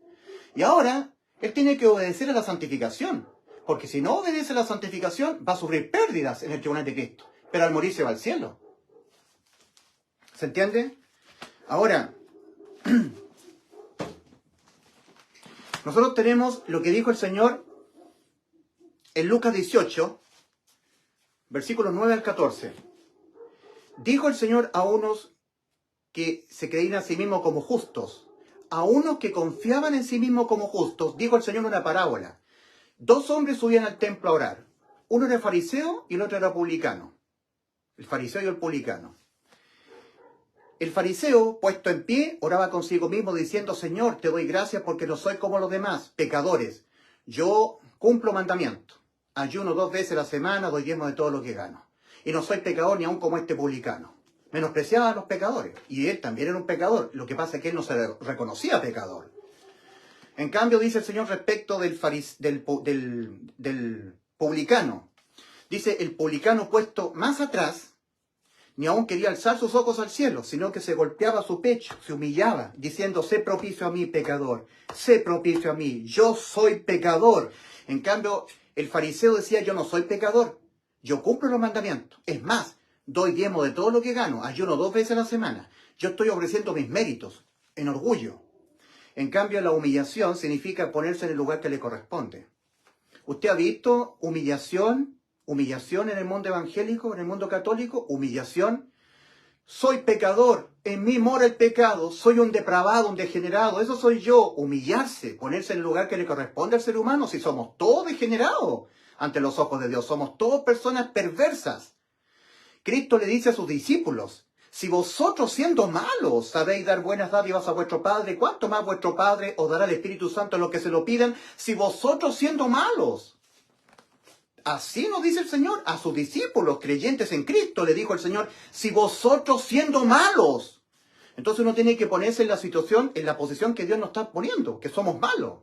Y ahora, él tiene que obedecer a la santificación. Porque si no obedece a la santificación, va a sufrir pérdidas en el tribunal de Cristo. Pero al morir se va al cielo. ¿Se entiende? Ahora, nosotros tenemos lo que dijo el Señor en Lucas 18, versículos 9 al 14. Dijo el Señor a unos que se creían a sí mismos como justos, a unos que confiaban en sí mismos como justos, dijo el Señor una parábola. 2 hombres subían al templo a orar. Uno era fariseo y el otro era publicano. El fariseo y el publicano. El fariseo, puesto en pie, oraba consigo mismo diciendo: Señor, te doy gracias porque no soy como los demás, pecadores. Yo cumplo mandamientos. Ayuno 2 veces a la semana, doy diezmo de todo lo que gano. Y no soy pecador ni aun como este publicano. Menospreciaba a los pecadores. Y él también era un pecador. Lo que pasa es que él no se reconocía pecador. En cambio, dice el Señor respecto del publicano. Dice, el publicano puesto más atrás, ni aún quería alzar sus ojos al cielo, sino que se golpeaba su pecho, se humillaba, diciendo: sé propicio a mí, pecador, sé propicio a mí, yo soy pecador. En cambio, el fariseo decía: yo no soy pecador, yo cumplo los mandamientos. Es más, doy diezmo de todo lo que gano, ayuno 2 veces a la semana. Yo estoy ofreciendo mis méritos, en orgullo. En cambio, la humillación significa ponerse en el lugar que le corresponde. ¿Usted ha visto humillación en el mundo evangélico, en el mundo católico? Humillación. Soy pecador, en mí mora el pecado, soy un depravado, un degenerado, eso soy yo. Humillarse, ponerse en el lugar que le corresponde al ser humano, si somos todos degenerados ante los ojos de Dios, somos todos personas perversas. Cristo le dice a sus discípulos: si vosotros siendo malos sabéis dar buenas dádivas a vuestro Padre, ¿cuánto más vuestro Padre os dará el Espíritu Santo en lo que se lo pidan? Si vosotros siendo malos. Así nos dice el Señor a sus discípulos, creyentes en Cristo, le dijo el Señor, si vosotros siendo malos. Entonces uno tiene que ponerse en la situación, en la posición que Dios nos está poniendo, que somos malos.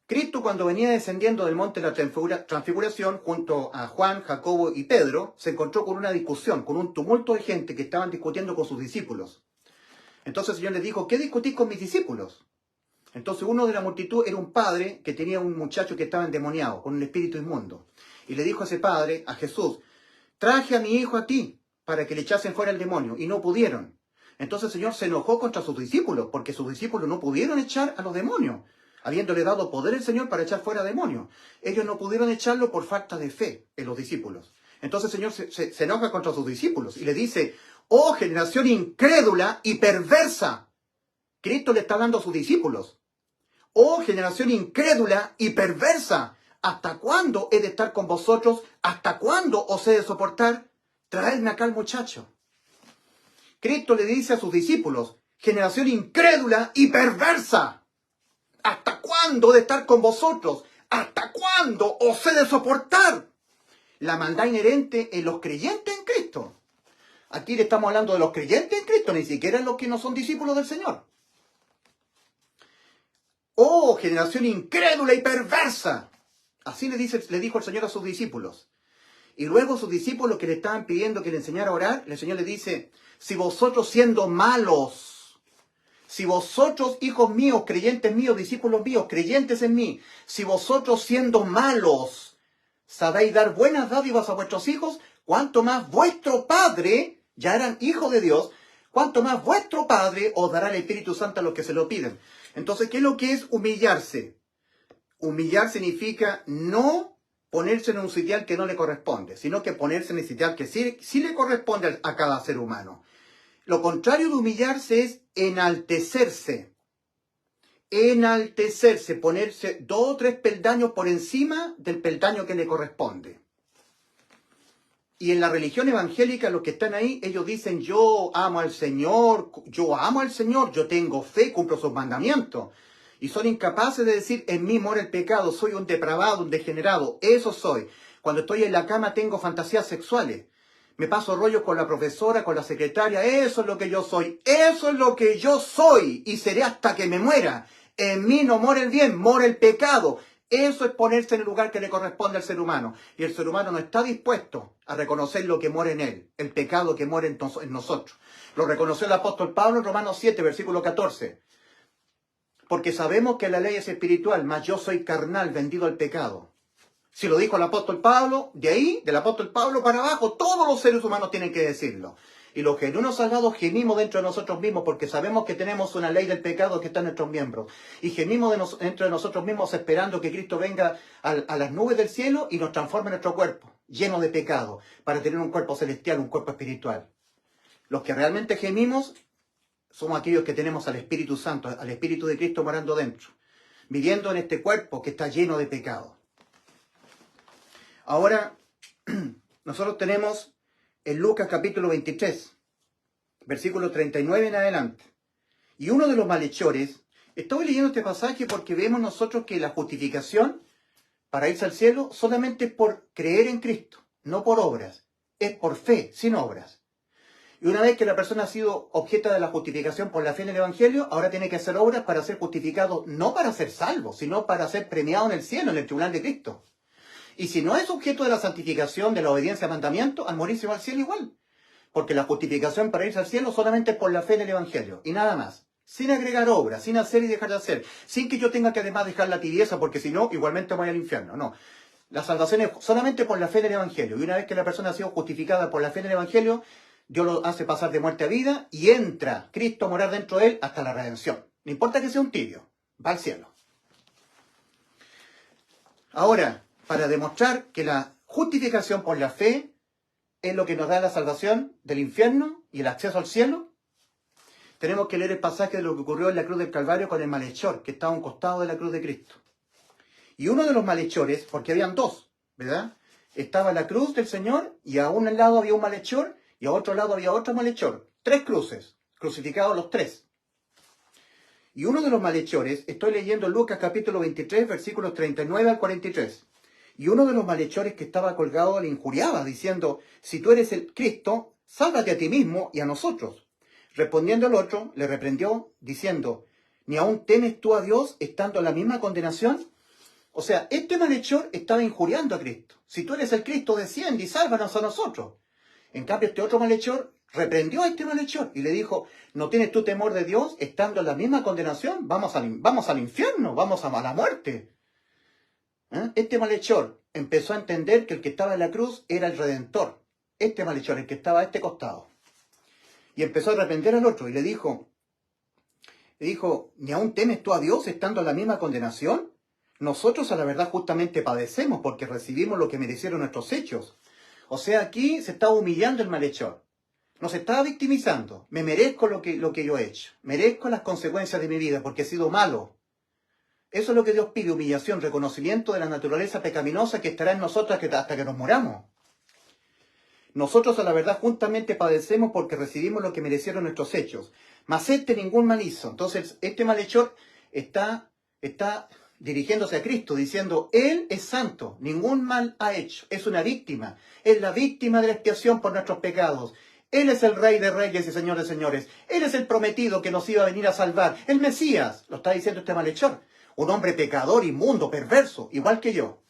Cristo, cuando venía descendiendo del monte de la transfiguración, junto a Juan, Jacobo y Pedro, se encontró con una discusión, con un tumulto de gente que estaban discutiendo con sus discípulos. Entonces el Señor les dijo, ¿qué discutís con mis discípulos? Entonces uno de la multitud era un padre que tenía un muchacho que estaba endemoniado, con un espíritu inmundo. Y le dijo a ese padre, a Jesús, traje a mi hijo a ti, para que le echasen fuera el demonio, y no pudieron. Entonces el Señor se enojó contra sus discípulos, porque sus discípulos no pudieron echar a los demonios, habiéndole dado poder el Señor para echar fuera demonios. Ellos no pudieron echarlo por falta de fe en los discípulos. Entonces el Señor se enoja contra sus discípulos y le dice, oh generación incrédula y perversa. Cristo le está hablando a sus discípulos. Oh generación incrédula y perversa. ¿Hasta cuándo he de estar con vosotros? ¿Hasta cuándo os he de soportar? Traedme acá al muchacho. Cristo le dice a sus discípulos, generación incrédula y perversa. ¿Hasta cuándo he de estar con vosotros? ¿Hasta cuándo os he de soportar? La maldad inherente en los creyentes en Cristo. Aquí le estamos hablando de los creyentes en Cristo, ni siquiera en los que no son discípulos del Señor. ¡Oh, generación incrédula y perversa! Así le dijo el Señor a sus discípulos. Y luego sus discípulos que le estaban pidiendo que le enseñara a orar, el Señor le dice, si vosotros siendo malos, si vosotros, hijos míos, creyentes míos, discípulos míos, creyentes en mí, si vosotros siendo malos, sabéis dar buenas dádivas a vuestros hijos, cuanto más vuestro Padre, ya eran hijos de Dios, cuanto más vuestro Padre os dará el Espíritu Santo a los que se lo piden. Entonces, ¿qué es lo que es humillarse? Humillar significa no ponerse en un sitial que no le corresponde, sino que ponerse en el sitial que sí le corresponde a cada ser humano. Lo contrario de humillarse es enaltecerse. Enaltecerse, ponerse 2 o 3 peldaños por encima del peldaño que le corresponde. Y en la religión evangélica, los que están ahí, ellos dicen, yo amo al Señor, yo tengo fe, cumplo sus mandamientos. Y son incapaces de decir, en mí mora el pecado, soy un depravado, un degenerado, eso soy. Cuando estoy en la cama tengo fantasías sexuales. Me paso rollos con la profesora, con la secretaria, eso es lo que yo soy, eso es lo que yo soy, y seré hasta que me muera. En mí no mora el bien, mora el pecado. Eso es ponerse en el lugar que le corresponde al ser humano. Y el ser humano no está dispuesto a reconocer lo que mora en él, el pecado que mora en nosotros. Lo reconoció el apóstol Pablo en Romanos 7, versículo 14. Porque sabemos que la ley es espiritual, mas yo soy carnal, vendido al pecado. Si lo dijo el apóstol Pablo, de ahí, del apóstol Pablo para abajo, todos los seres humanos tienen que decirlo. Y los genuinos salvados gemimos dentro de nosotros mismos porque sabemos que tenemos una ley del pecado que está en nuestros miembros. Y gemimos dentro de nosotros mismos esperando que Cristo venga a las nubes del cielo y nos transforme nuestro cuerpo, lleno de pecado, para tener un cuerpo celestial, un cuerpo espiritual. Los que realmente gemimos somos aquellos que tenemos al Espíritu Santo, al Espíritu de Cristo morando dentro, viviendo en este cuerpo que está lleno de pecado. Ahora, nosotros tenemos en Lucas capítulo 23, versículo 39 en adelante. Y uno de los malhechores, estoy leyendo este pasaje porque vemos nosotros que la justificación para irse al cielo solamente es por creer en Cristo, no por obras, es por fe, sin obras. Y una vez que la persona ha sido objeto de la justificación por la fe en el Evangelio, ahora tiene que hacer obras para ser justificado, no para ser salvo, sino para ser premiado en el cielo, en el tribunal de Cristo. Y si no es objeto de la santificación, de la obediencia al mandamiento, al morir se va al cielo igual. Porque la justificación para irse al cielo solamente es por la fe en el Evangelio, y nada más. Sin agregar obras, sin hacer y dejar de hacer. Sin que yo tenga que además dejar la tibieza, porque si no, igualmente voy al infierno. No. La salvación es solamente por la fe en el Evangelio. Y una vez que la persona ha sido justificada por la fe en el Evangelio, Dios lo hace pasar de muerte a vida y entra Cristo a morar dentro de él hasta la redención. No importa que sea un tibio, va al cielo. Ahora, para demostrar que la justificación por la fe es lo que nos da la salvación del infierno y el acceso al cielo, tenemos que leer el pasaje de lo que ocurrió en la cruz del Calvario con el malhechor, que estaba a un costado de la cruz de Cristo. Y uno de los malhechores, porque habían 2, ¿verdad? Estaba la cruz del Señor y a un lado había un malhechor y a otro lado había otro malhechor. 3 cruces, crucificados los 3. Y uno de los malhechores, estoy leyendo Lucas capítulo 23, versículos 39 al 43. Y uno de los malhechores que estaba colgado le injuriaba, diciendo, si tú eres el Cristo, sálvate a ti mismo y a nosotros. Respondiendo el otro, le reprendió, diciendo, ¿ni aún temes tú a Dios estando en la misma condenación? O sea, este malhechor estaba injuriando a Cristo. Si tú eres el Cristo, desciende y sálvanos a nosotros. En cambio, este otro malhechor reprendió a este malhechor y le dijo, ¿no tienes tú temor de Dios estando en la misma condenación? Vamos al infierno, vamos a la muerte. Este malhechor empezó a entender que el que estaba en la cruz era el Redentor. Este malhechor, el que estaba a este costado. Y empezó a reprender al otro y le dijo, ¿ni aún temes tú a Dios estando en la misma condenación? Nosotros a la verdad justamente padecemos porque recibimos lo que merecieron nuestros hechos. O sea, aquí se estaba humillando el malhechor. No se estaba victimizando. Me merezco lo que yo he hecho. Merezco las consecuencias de mi vida porque he sido malo. Eso es lo que Dios pide, humillación, reconocimiento de la naturaleza pecaminosa que estará en nosotros hasta que nos muramos. Nosotros a la verdad juntamente padecemos porque recibimos lo que merecieron nuestros hechos. Mas ningún mal hizo. Entonces, este malhechor está dirigiéndose a Cristo, diciendo, Él es santo, ningún mal ha hecho. Es una víctima. Es la víctima de la expiación por nuestros pecados. Él es el Rey de Reyes y Señor de Señores. Él es el prometido que nos iba a venir a salvar. El Mesías, lo está diciendo este malhechor. Un hombre pecador, inmundo, perverso, igual que yo.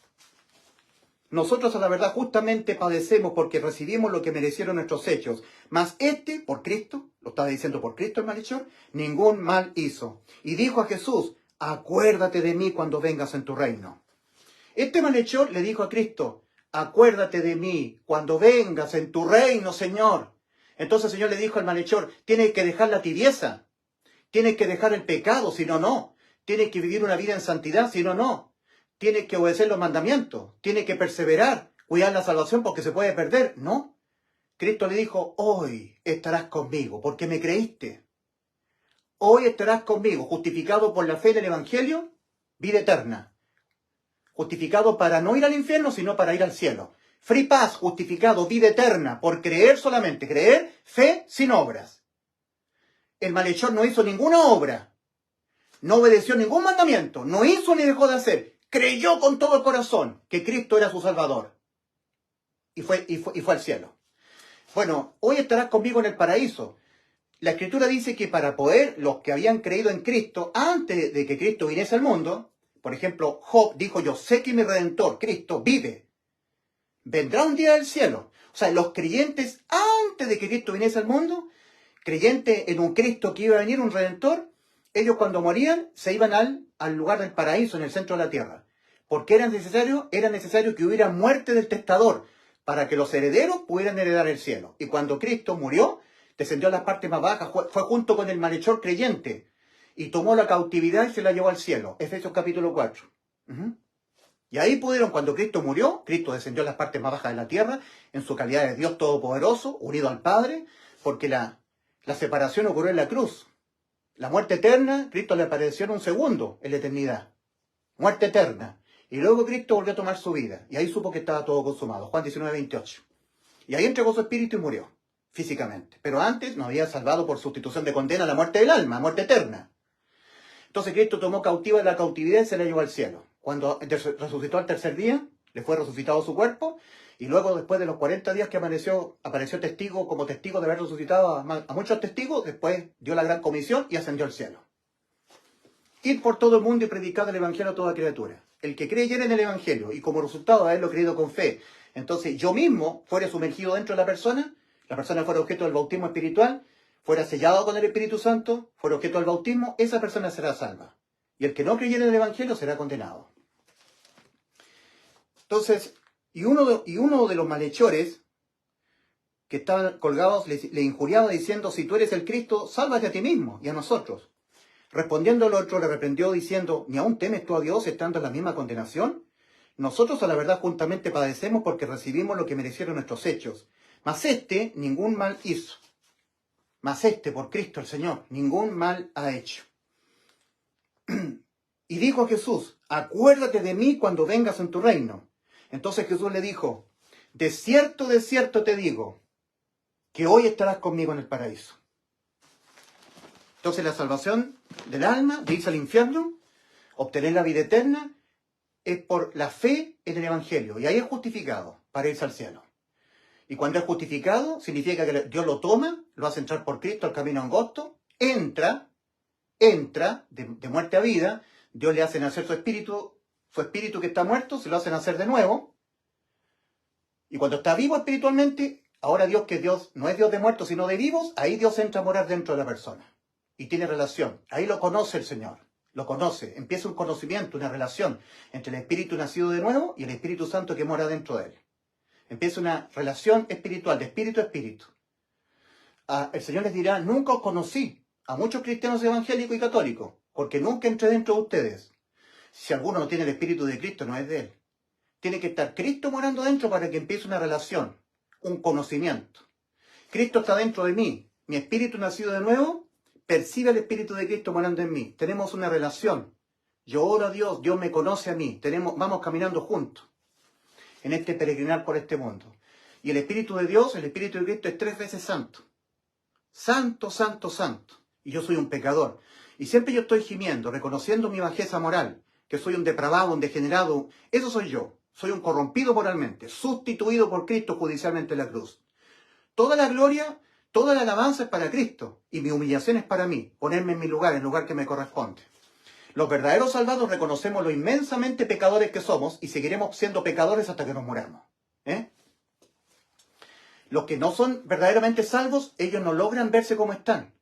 Nosotros a la verdad justamente padecemos porque recibimos lo que merecieron nuestros hechos. Mas por Cristo, lo estaba diciendo por Cristo el malhechor, ningún mal hizo. Y dijo a Jesús, acuérdate de mí cuando vengas en tu reino. Este malhechor le dijo a Cristo, acuérdate de mí cuando vengas en tu reino, Señor. Entonces el Señor le dijo al malhechor, tienes que dejar la tibieza, tienes que dejar el pecado, si no, no. Tienes que vivir una vida en santidad, si no, no. Tienes que obedecer los mandamientos, tienes que perseverar, cuidar la salvación porque se puede perder, ¿no? Cristo le dijo, hoy estarás conmigo, porque me creíste. Hoy estarás conmigo, justificado por la fe del Evangelio, vida eterna. Justificado para no ir al infierno, sino para ir al cielo. Free pass, justificado, vida eterna, por creer solamente, creer, fe sin obras. El malhechor no hizo ninguna obra, no obedeció ningún mandamiento, no hizo ni dejó de hacer. Creyó con todo el corazón que Cristo era su Salvador. Y fue al cielo. Bueno, hoy estarás conmigo en el paraíso. La Escritura dice que para poder, los que habían creído en Cristo, antes de que Cristo viniese al mundo, por ejemplo, Job dijo, yo sé que mi Redentor, Cristo, vive. Vendrá un día del cielo. O sea, los creyentes, antes de que Cristo viniese al mundo, creyentes en un Cristo que iba a venir, un Redentor, ellos cuando morían se iban al lugar del paraíso, en el centro de la tierra. Porque era necesario que hubiera muerte del testador para que los herederos pudieran heredar el cielo. Y cuando Cristo murió, descendió a las partes más bajas, fue junto con el malhechor creyente y tomó la cautividad y se la llevó al cielo. Efesios capítulo 4. Y ahí cuando Cristo murió, Cristo descendió a las partes más bajas de la tierra en su calidad de Dios Todopoderoso, unido al Padre, porque la separación ocurrió en la cruz. La muerte eterna, Cristo le apareció en un segundo en la eternidad. Muerte eterna. Y luego Cristo volvió a tomar su vida. Y ahí supo que estaba todo consumado. Juan 19:28. Y ahí entregó su espíritu y murió, físicamente. Pero antes nos había salvado por sustitución de condena a la muerte del alma, muerte eterna. Entonces Cristo tomó cautiva de la cautividad y se la llevó al cielo. Cuando resucitó al tercer día, le fue resucitado su cuerpo. Y luego, después de los 40 días que apareció testigo, como testigo de haber resucitado a muchos testigos, después dio la gran comisión y ascendió al cielo. Ir por todo el mundo y predicar el Evangelio a toda criatura. El que creyera en el Evangelio y como resultado de haberlo creído con fe, entonces yo mismo fuera sumergido dentro de la persona fuera objeto del bautismo espiritual, fuera sellado con el Espíritu Santo, fuera objeto del bautismo, esa persona será salva. Y el que no creyera en el Evangelio será condenado. Entonces, y uno de los malhechores que estaban colgados le injuriaba diciendo, si tú eres el Cristo, sálvate a ti mismo y a nosotros. Respondiendo el otro, le reprendió diciendo, ¿ni aún temes tú a Dios estando en la misma condenación? Nosotros a la verdad juntamente padecemos porque recibimos lo que merecieron nuestros hechos. Mas ningún mal hizo. Mas por Cristo el Señor, ningún mal ha hecho. Y dijo a Jesús, acuérdate de mí cuando vengas en tu reino. Entonces Jesús le dijo, de cierto te digo, que hoy estarás conmigo en el paraíso. Entonces la salvación del alma, de irse al infierno, obtener la vida eterna, es por la fe en el Evangelio. Y ahí es justificado para irse al cielo. Y cuando es justificado, significa que Dios lo toma, lo hace entrar por Cristo al camino angosto, entra de muerte a vida, Dios le hace nacer su espíritu que está muerto, se lo hace nacer de nuevo. Y cuando está vivo espiritualmente, ahora Dios, que Dios no es Dios de muertos, sino de vivos, ahí Dios entra a morar dentro de la persona. Y tiene relación. Ahí lo conoce el Señor. Lo conoce. Empieza un conocimiento, una relación entre el Espíritu nacido de nuevo y el Espíritu Santo que mora dentro de él. Empieza una relación espiritual, de espíritu a espíritu. El Señor les dirá, nunca os conocí, a muchos cristianos evangélicos y católicos, porque nunca entré dentro de ustedes. Si alguno no tiene el Espíritu de Cristo, no es de él. Tiene que estar Cristo morando dentro para que empiece una relación, un conocimiento. Cristo está dentro de mí. Mi espíritu nacido de nuevo percibe el Espíritu de Cristo morando en mí. Tenemos una relación. Yo oro a Dios, Dios me conoce a mí. Vamos caminando juntos en este peregrinar por este mundo. Y el Espíritu de Dios, el Espíritu de Cristo es 3 veces santo. Santo, santo, santo. Y yo soy un pecador. Y siempre yo estoy gimiendo, reconociendo mi bajeza moral, que soy un depravado, un degenerado. Eso soy yo. Soy un corrompido moralmente, sustituido por Cristo judicialmente en la cruz. Toda la gloria, toda la alabanza es para Cristo. Y mi humillación es para mí, ponerme en mi lugar, en el lugar que me corresponde. Los verdaderos salvados reconocemos lo inmensamente pecadores que somos y seguiremos siendo pecadores hasta que nos muramos. Los que no son verdaderamente salvos, ellos no logran verse como están.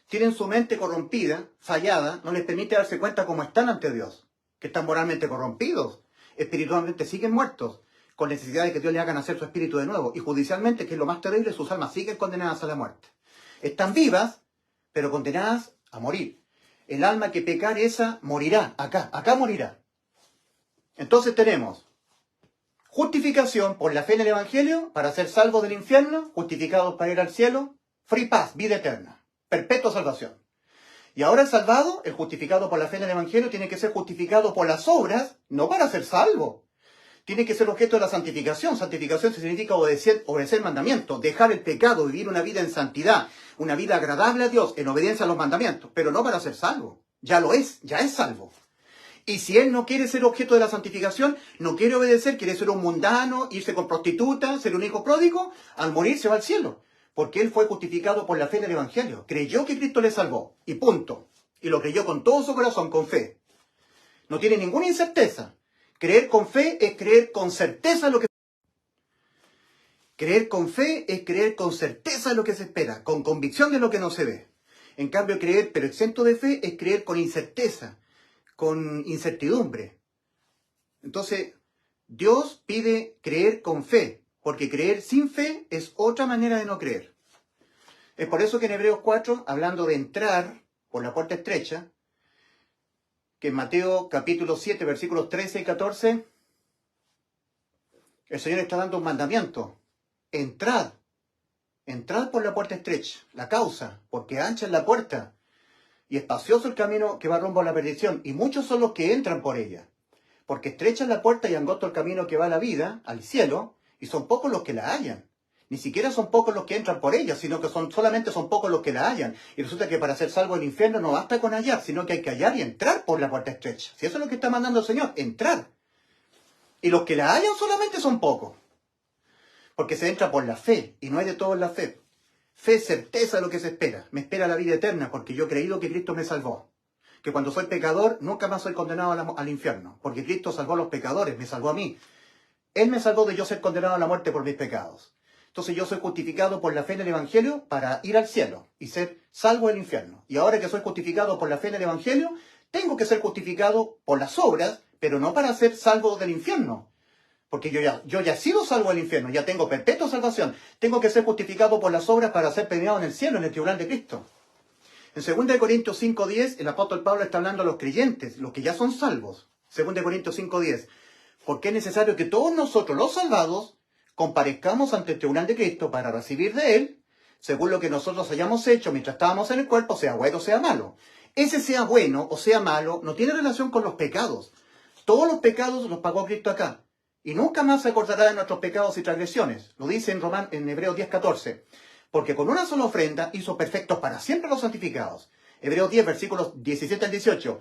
Tienen su mente corrompida, fallada, no les permite darse cuenta cómo están ante Dios. Que están moralmente corrompidos, espiritualmente siguen muertos, con necesidad de que Dios le haga nacer su espíritu de nuevo. Y judicialmente, que es lo más terrible, sus almas siguen condenadas a la muerte. Están vivas, pero condenadas a morir. El alma que pecare esa morirá, acá morirá. Entonces tenemos justificación por la fe en el Evangelio, para ser salvos del infierno, justificados para ir al cielo, free pass, vida eterna, perpetua salvación. Y ahora el salvado, el justificado por la fe en el Evangelio, tiene que ser justificado por las obras, no para ser salvo. Tiene que ser objeto de la santificación. Santificación significa obedecer mandamientos, dejar el pecado, vivir una vida en santidad, una vida agradable a Dios, en obediencia a los mandamientos, pero no para ser salvo. Ya lo es, ya es salvo. Y si él no quiere ser objeto de la santificación, no quiere obedecer, quiere ser un mundano, irse con prostitutas, ser un hijo pródigo, al morir se va al cielo. Porque él fue justificado por la fe en el Evangelio. Creyó que Cristo le salvó. Y punto. Y lo creyó con todo su corazón, con fe. No tiene ninguna incerteza. Creer con fe es creer con certeza lo que... Creer con fe es creer con certeza lo que se espera, con convicción de lo que no se ve. En cambio, creer, pero exento de fe, es creer con incerteza, con incertidumbre. Entonces, Dios pide creer con fe, porque creer sin fe es otra manera de no creer. Es por eso que en Hebreos 4, hablando de entrar por la puerta estrecha, que en Mateo capítulo 7, versículos 13 y 14, el Señor está dando un mandamiento. Entrad por la puerta estrecha, la causa, porque ancha es la puerta y espacioso el camino que va rumbo a la perdición, y muchos son los que entran por ella. Porque estrecha es la puerta y angosto el camino que va a la vida, al cielo, y son pocos los que la hallan. Ni siquiera son pocos los que entran por ella, sino que solamente son pocos los que la hallan. Y resulta que para ser salvo del infierno no basta con hallar, sino que hay que hallar y entrar por la puerta estrecha. Si eso es lo que está mandando el Señor, entrar. Y los que la hallan solamente son pocos. Porque se entra por la fe, y no hay de todo en la fe. Fe es certeza de lo que se espera. Me espera la vida eterna, porque yo he creído que Cristo me salvó. Que cuando soy pecador, nunca más soy condenado al infierno. Porque Cristo salvó a los pecadores, me salvó a mí. Él me salvó de yo ser condenado a la muerte por mis pecados. Entonces yo soy justificado por la fe en el Evangelio para ir al cielo y ser salvo del infierno. Y ahora que soy justificado por la fe en el Evangelio, tengo que ser justificado por las obras, pero no para ser salvo del infierno. Porque yo ya he sido salvo del infierno, ya tengo perpetua salvación. Tengo que ser justificado por las obras para ser premiado en el cielo, en el tribunal de Cristo. En 2 Corintios 5:10, el apóstol Pablo está hablando a los creyentes, los que ya son salvos. 2 Corintios 5:10. Porque es necesario que todos nosotros, los salvados, comparezcamos ante el tribunal de Cristo para recibir de Él, según lo que nosotros hayamos hecho mientras estábamos en el cuerpo, sea bueno o sea malo. Ese sea bueno o sea malo no tiene relación con los pecados. Todos los pecados los pagó Cristo acá. Y nunca más se acordará de nuestros pecados y transgresiones. Lo dice en Hebreos 10:14. Porque con una sola ofrenda hizo perfectos para siempre los santificados. Hebreos 10, versículos 17 al 18.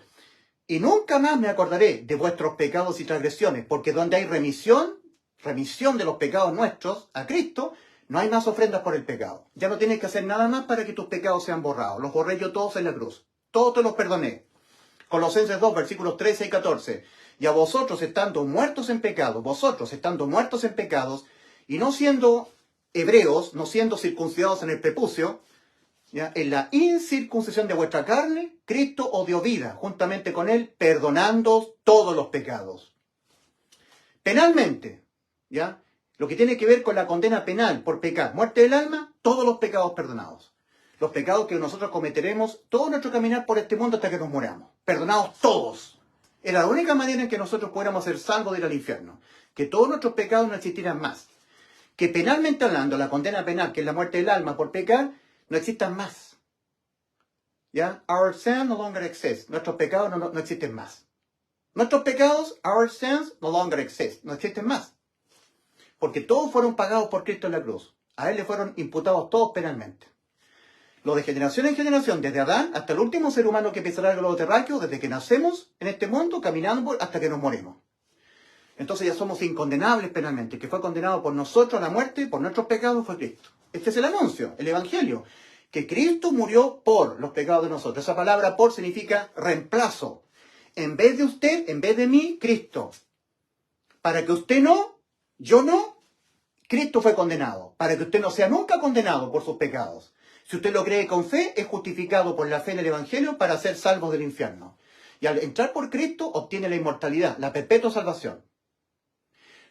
Y nunca más me acordaré de vuestros pecados y transgresiones, porque donde hay remisión de los pecados nuestros a Cristo, no hay más ofrendas por el pecado. Ya no tienes que hacer nada más para que tus pecados sean borrados. Los borré yo todos en la cruz. Todos te los perdoné. Colosenses 2, versículos 13 y 14. Y a vosotros estando muertos en pecados, y no siendo hebreos, no siendo circuncidados en el prepucio, ¿ya? En la incircuncisión de vuestra carne, Cristo os dio vida, juntamente con Él, perdonando todos los pecados. Penalmente, ¿ya? Lo que tiene que ver con la condena penal por pecar, muerte del alma, todos los pecados perdonados. Los pecados que nosotros cometeremos todo nuestro caminar por este mundo hasta que nos moramos. Perdonados todos. Era la única manera en que nosotros pudiéramos ser salvos de ir al infierno. Que todos nuestros pecados no existieran más. Que penalmente hablando, la condena penal, que es la muerte del alma por pecar, no existan más. ¿Ya? Our sin no longer exists. Nuestros pecados no existen más. Nuestros pecados, our sins, no longer exist. No existen más. Porque todos fueron pagados por Cristo en la cruz. A Él le fueron imputados todos penalmente. Lo de generación en generación, desde Adán hasta el último ser humano que pisará el globo terráqueo, desde que nacemos en este mundo, caminando hasta que nos moremos. Entonces ya somos incondenables penalmente. El que fue condenado por nosotros a la muerte, por nuestros pecados, fue Cristo. Este es el anuncio, el evangelio. Que Cristo murió por los pecados de nosotros. Esa palabra por significa reemplazo. En vez de usted, en vez de mí, Cristo. Para que usted no, yo no, Cristo fue condenado. Para que usted no sea nunca condenado por sus pecados. Si usted lo cree con fe, es justificado por la fe en el evangelio para ser salvo del infierno. Y al entrar por Cristo, obtiene la inmortalidad, la perpetua salvación.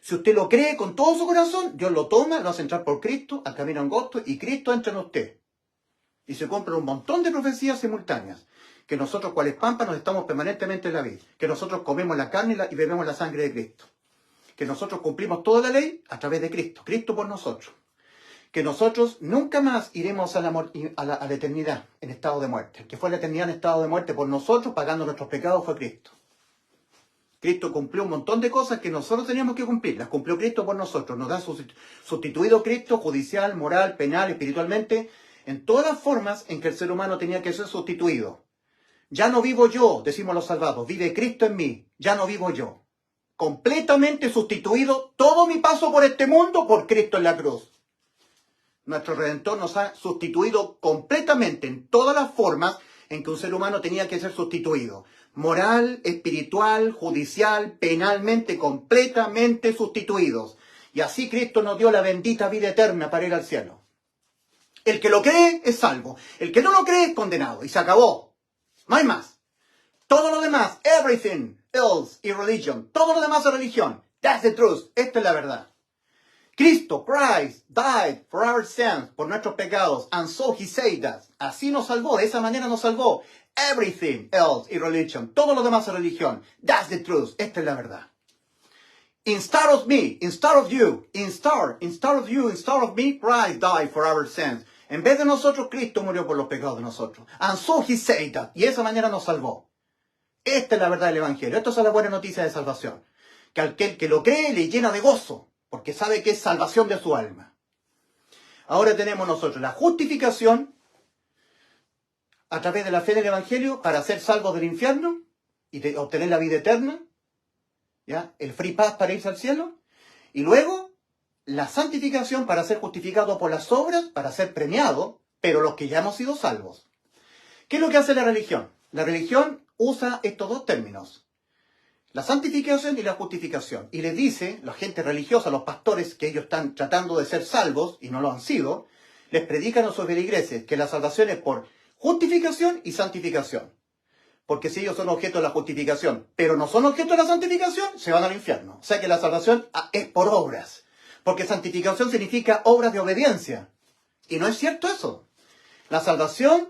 Si usted lo cree con todo su corazón, Dios lo toma, lo hace entrar por Cristo, al camino angosto, y Cristo entra en usted. Y se cumplen un montón de profecías simultáneas. Que nosotros, cuales pámpanos, estamos permanentemente en la vid. Que nosotros comemos la carne y bebemos la sangre de Cristo. Que nosotros cumplimos toda la ley a través de Cristo. Cristo por nosotros. Que nosotros nunca más iremos a la eternidad en estado de muerte. El que fue a la eternidad en estado de muerte por nosotros, pagando nuestros pecados, fue Cristo. Cristo cumplió un montón de cosas que nosotros teníamos que cumplir. Las cumplió Cristo por nosotros. Nos da sustituido Cristo, judicial, moral, penal, espiritualmente, en todas las formas en que el ser humano tenía que ser sustituido. Ya no vivo yo, decimos los salvados, vive Cristo en mí. Ya no vivo yo. Completamente sustituido todo mi paso por este mundo por Cristo en la cruz. Nuestro Redentor nos ha sustituido completamente en todas las formas en que un ser humano tenía que ser sustituido. Moral, espiritual, judicial, penalmente, completamente sustituidos. Y así Cristo nos dio la bendita vida eterna para ir al cielo. El que lo cree es salvo. El que no lo cree es condenado. Y se acabó. No hay más. Todo lo demás, everything else is religion. Todo lo demás es religión. That's the truth. Esta es la verdad. Cristo, Christ, died for our sins, por nuestros pecados, and so he saved us. Así nos salvó, de esa manera nos salvó. Everything else is religion. Todo lo demás es religión. That's the truth. Esta es la verdad. Instead of me, instead of you, instead of you, instead of me, Christ died for our sins. En vez de nosotros, Cristo murió por los pecados de nosotros. And so he saved us. Y de esa manera nos salvó. Esta es la verdad del Evangelio. Esta es la buena noticia de salvación. Que aquel que lo cree le llena de gozo. Porque sabe que es salvación de su alma. Ahora tenemos nosotros la justificación a través de la fe del Evangelio para ser salvos del infierno y de obtener la vida eterna. ¿Ya? El free pass para irse al cielo. Y luego la santificación para ser justificado por las obras, para ser premiado, pero los que ya hemos sido salvos. ¿Qué es lo que hace la religión? La religión usa estos dos términos. La santificación y la justificación. Y les dice, la gente religiosa, los pastores, que ellos están tratando de ser salvos, y no lo han sido, les predican a sus feligreses que la salvación es por justificación y santificación. Porque si ellos son objeto de la justificación, pero no son objeto de la santificación, se van al infierno. O sea que la salvación es por obras. Porque santificación significa obras de obediencia. Y no es cierto eso. La salvación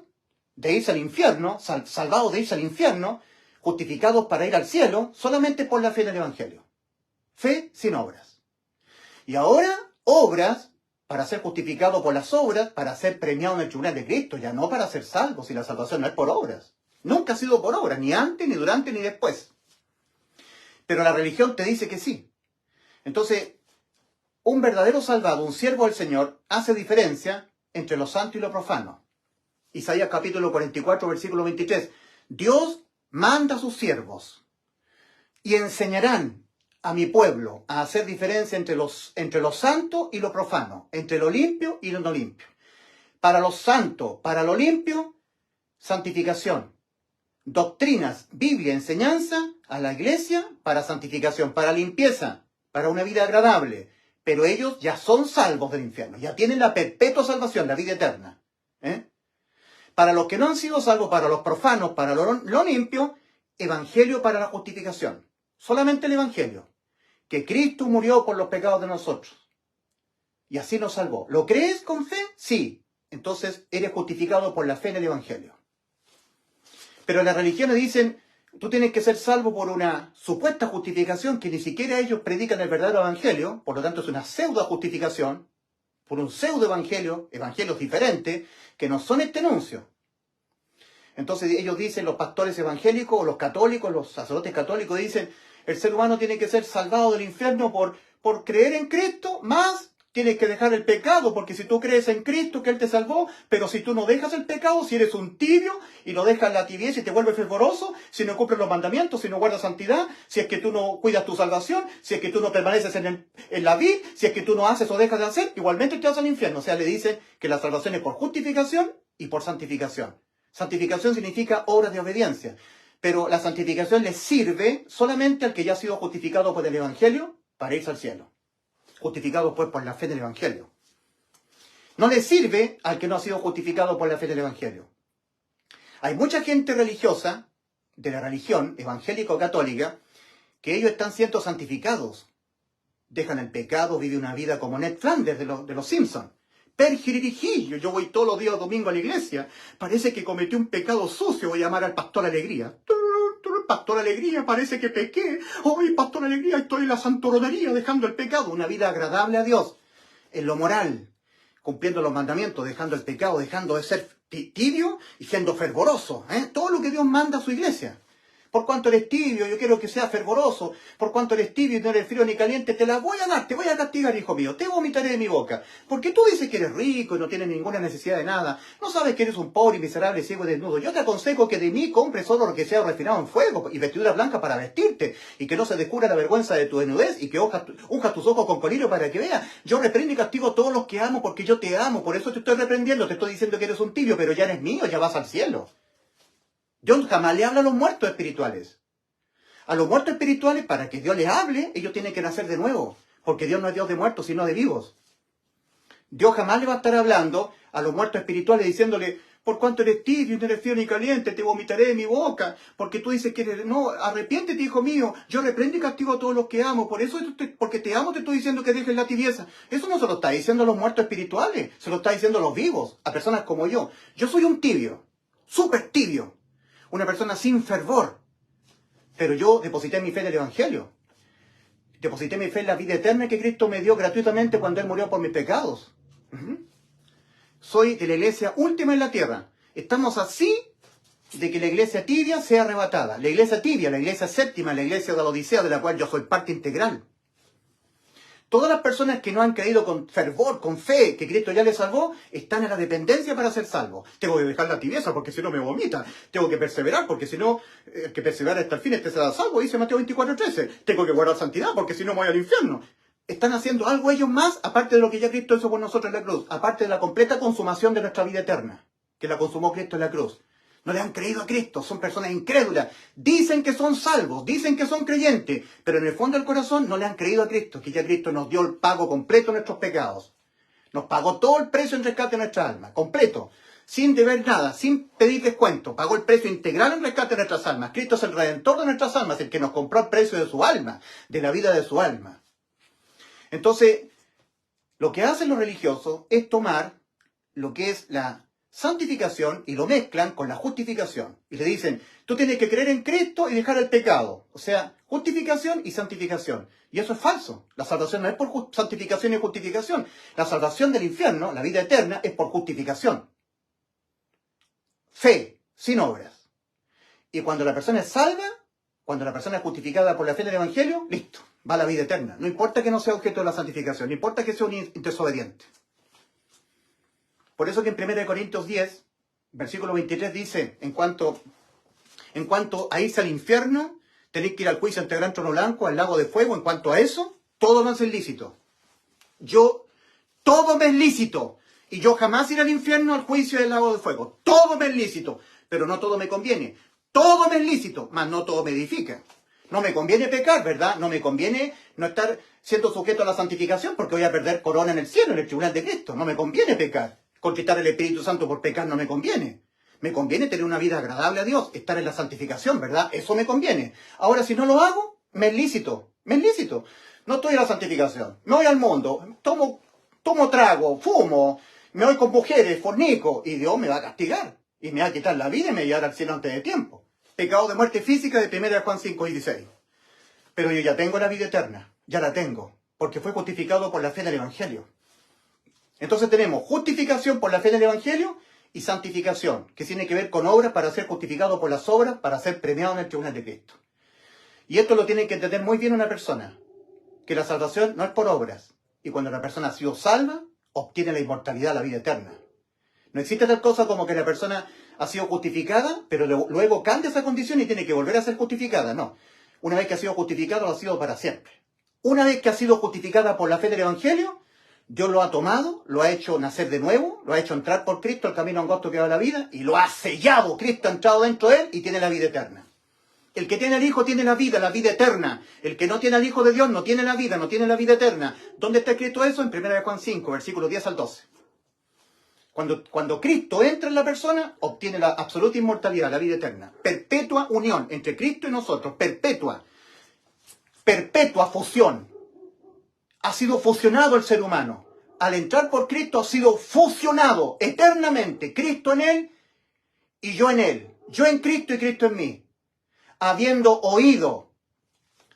de irse al infierno, salvados de irse al infierno, justificados para ir al cielo, solamente por la fe en el Evangelio. Fe sin obras. Y ahora, obras para ser justificado por las obras, para ser premiado en el tribunal de Cristo, ya no para ser salvo, si la salvación no es por obras. Nunca ha sido por obras, ni antes, ni durante, ni después. Pero la religión te dice que sí. Entonces, un verdadero salvado, un siervo del Señor, hace diferencia entre lo santo y lo profano. Isaías capítulo 44, versículo 23. Dios manda a sus siervos y enseñarán a mi pueblo a hacer diferencia entre lo santo y lo profano, entre lo limpio y lo no limpio. Para lo santo, para lo limpio, santificación. Doctrinas, Biblia, enseñanza a la iglesia para santificación, para limpieza, para una vida agradable. Pero ellos ya son salvos del infierno, ya tienen la perpetua salvación, la vida eterna. Para los que no han sido salvos, para los profanos, para lo limpio, evangelio para la justificación. Solamente el evangelio. Que Cristo murió por los pecados de nosotros. Y así nos salvó. ¿Lo crees con fe? Sí. Entonces eres justificado por la fe en el evangelio. Pero las religiones dicen, tú tienes que ser salvo por una supuesta justificación que ni siquiera ellos predican el verdadero evangelio, por lo tanto es una pseudo justificación, por un pseudo evangelio, evangelios diferentes, que no son este anuncio. Entonces ellos dicen, los pastores evangélicos, o los católicos, los sacerdotes católicos dicen, el ser humano tiene que ser salvado del infierno por creer en Cristo, más tienes que dejar el pecado, porque si tú crees en Cristo, que Él te salvó, pero si tú no dejas el pecado, si eres un tibio y lo dejas en la tibieza y te vuelves fervoroso, si no cumples los mandamientos, si no guardas santidad, si es que tú no cuidas tu salvación, si es que tú no permaneces en la vid, si es que tú no haces o dejas de hacer, igualmente te vas al infierno. O sea, le dicen que la salvación es por justificación y por santificación. Santificación significa obras de obediencia, pero la santificación le sirve solamente al que ya ha sido justificado por el Evangelio para irse al cielo. Justificado pues por la fe del Evangelio. No le sirve al que no ha sido justificado por la fe del Evangelio. Hay mucha gente religiosa, de la religión evangélica o católica, que ellos están siendo santificados. Dejan el pecado, viven una vida como Ned Flanders de los Simpsons. Perjiririjillo, yo voy todos los días domingo a la iglesia. Parece que cometí un pecado sucio, voy a llamar al pastor Alegría. Pastor Alegría, parece que pequé. Hoy, Pastor Alegría, estoy en la santoronería dejando el pecado. Una vida agradable a Dios, en lo moral, cumpliendo los mandamientos, dejando el pecado, dejando de ser tibio y siendo fervoroso. Todo lo que Dios manda a su iglesia. Por cuanto eres tibio, yo quiero que seas fervoroso. Por cuanto eres tibio y no eres frío ni caliente, te la voy a dar, te voy a castigar, hijo mío. Te vomitaré de mi boca. Porque tú dices que eres rico y no tienes ninguna necesidad de nada. No sabes que eres un pobre y miserable, ciego y desnudo. Yo te aconsejo que de mí compres oro que sea refinado en fuego y vestidura blanca para vestirte. Y que no se descubra la vergüenza de tu desnudez y que unjas tus ojos con colirio para que veas. Yo reprendo y castigo a todos los que amo porque yo te amo. Por eso te estoy reprendiendo, te estoy diciendo que eres un tibio, pero ya eres mío, ya vas al cielo. Dios jamás le habla a los muertos espirituales. A los muertos espirituales, para que Dios les hable, ellos tienen que nacer de nuevo. Porque Dios no es Dios de muertos, sino de vivos. Dios jamás le va a estar hablando a los muertos espirituales diciéndole, por cuanto eres tibio y no eres frío ni caliente, te vomitaré de mi boca. Porque tú dices que eres... No, arrepiéntete, hijo mío. Yo reprendo y castigo a todos los que amo. Por eso, porque te amo, te estoy diciendo que dejes la tibieza. Eso no se lo está diciendo a los muertos espirituales. Se lo está diciendo a los vivos, a personas como yo. Yo soy un tibio, súper tibio. Una persona sin fervor. Pero yo deposité mi fe en el Evangelio. Deposité mi fe en la vida eterna que Cristo me dio gratuitamente cuando Él murió por mis pecados. Soy de la iglesia última en la tierra. Estamos así de que la iglesia tibia sea arrebatada. La iglesia tibia, la iglesia séptima, la iglesia de la Odisea, de la cual yo soy parte integral. Todas las personas que no han creído con fervor, con fe, que Cristo ya les salvó, están en la dependencia para ser salvos. Tengo que dejar la tibieza porque si no me vomita. Tengo que perseverar porque si no, el que persevera hasta el fin, este será salvo, dice Mateo 24:13. Tengo que guardar santidad porque si no me voy al infierno. Están haciendo algo ellos más, aparte de lo que ya Cristo hizo por nosotros en la cruz. Aparte de la completa consumación de nuestra vida eterna, que la consumó Cristo en la cruz. No le han creído a Cristo, son personas incrédulas. Dicen que son salvos, dicen que son creyentes, pero en el fondo del corazón no le han creído a Cristo, que ya Cristo nos dio el pago completo de nuestros pecados. Nos pagó todo el precio en rescate de nuestra alma, completo, sin deber nada, sin pedir descuento. Pagó el precio integral en rescate de nuestras almas. Cristo es el redentor de nuestras almas, el que nos compró el precio de su alma, de la vida de su alma. Entonces, lo que hacen los religiosos es tomar lo que es la santificación y lo mezclan con la justificación. Y le dicen, tú tienes que creer en Cristo y dejar el pecado. O sea, justificación y santificación. Y eso es falso. La salvación no es por santificación y justificación. La salvación del infierno, la vida eterna, es por justificación. Fe, sin obras. Y cuando la persona es salva, cuando la persona es justificada por la fe del Evangelio, listo, va a la vida eterna. No importa que no sea objeto de la santificación, no importa que sea un desobediente. Por eso que en 1 Corintios 10, versículo 23 dice, en cuanto En cuanto a irse al infierno, tenéis que ir al juicio ante el gran trono blanco, al lago de fuego. En cuanto a eso, todo me es lícito. Todo me es lícito. Y yo jamás iré al infierno, al juicio del lago de fuego. Todo me es lícito. Pero no todo me conviene. Todo me es lícito, mas no todo me edifica. No me conviene pecar, ¿verdad? No me conviene no estar siendo sujeto a la santificación porque voy a perder corona en el cielo, en el tribunal de Cristo. No me conviene pecar. Conquistar el Espíritu Santo por pecar no me conviene. Me conviene tener una vida agradable a Dios, estar en la santificación, ¿verdad? Eso me conviene. Ahora, si no lo hago, me es lícito. Me es lícito. No estoy en la santificación. Me voy al mundo. Tomo trago, fumo, me voy con mujeres, fornico, y Dios me va a castigar. Y me va a quitar la vida y me va a llevar al cielo antes de tiempo. Pecado de muerte física de 1 Juan 5:16. Pero yo ya tengo la vida eterna. Ya la tengo. Porque fue justificado por la fe del Evangelio. Entonces tenemos justificación por la fe del Evangelio y santificación, que tiene que ver con obras para ser justificado por las obras, para ser premiado en el tribunal de Cristo. Y esto lo tiene que entender muy bien una persona, que la salvación no es por obras. Y cuando la persona ha sido salva, obtiene la inmortalidad, la vida eterna. No existe tal cosa como que la persona ha sido justificada, pero luego cambia esa condición y tiene que volver a ser justificada. No. Una vez que ha sido justificado, lo ha sido para siempre. Una vez que ha sido justificada por la fe del Evangelio, Dios lo ha tomado, lo ha hecho nacer de nuevo, lo ha hecho entrar por Cristo, el camino angosto que va a la vida, y lo ha sellado. Cristo ha entrado dentro de él y tiene la vida eterna. El que tiene al Hijo tiene la vida eterna. El que no tiene al Hijo de Dios no tiene la vida, no tiene la vida eterna. ¿Dónde está escrito eso? En 1 Juan 5, versículos 10 al 12. Cuando Cristo entra en la persona, obtiene la absoluta inmortalidad, la vida eterna. Perpetua unión entre Cristo y nosotros. Perpetua fusión. Ha sido fusionado el ser humano. Al entrar por Cristo ha sido fusionado eternamente. Cristo en él y yo en él. Yo en Cristo y Cristo en mí. Habiendo oído,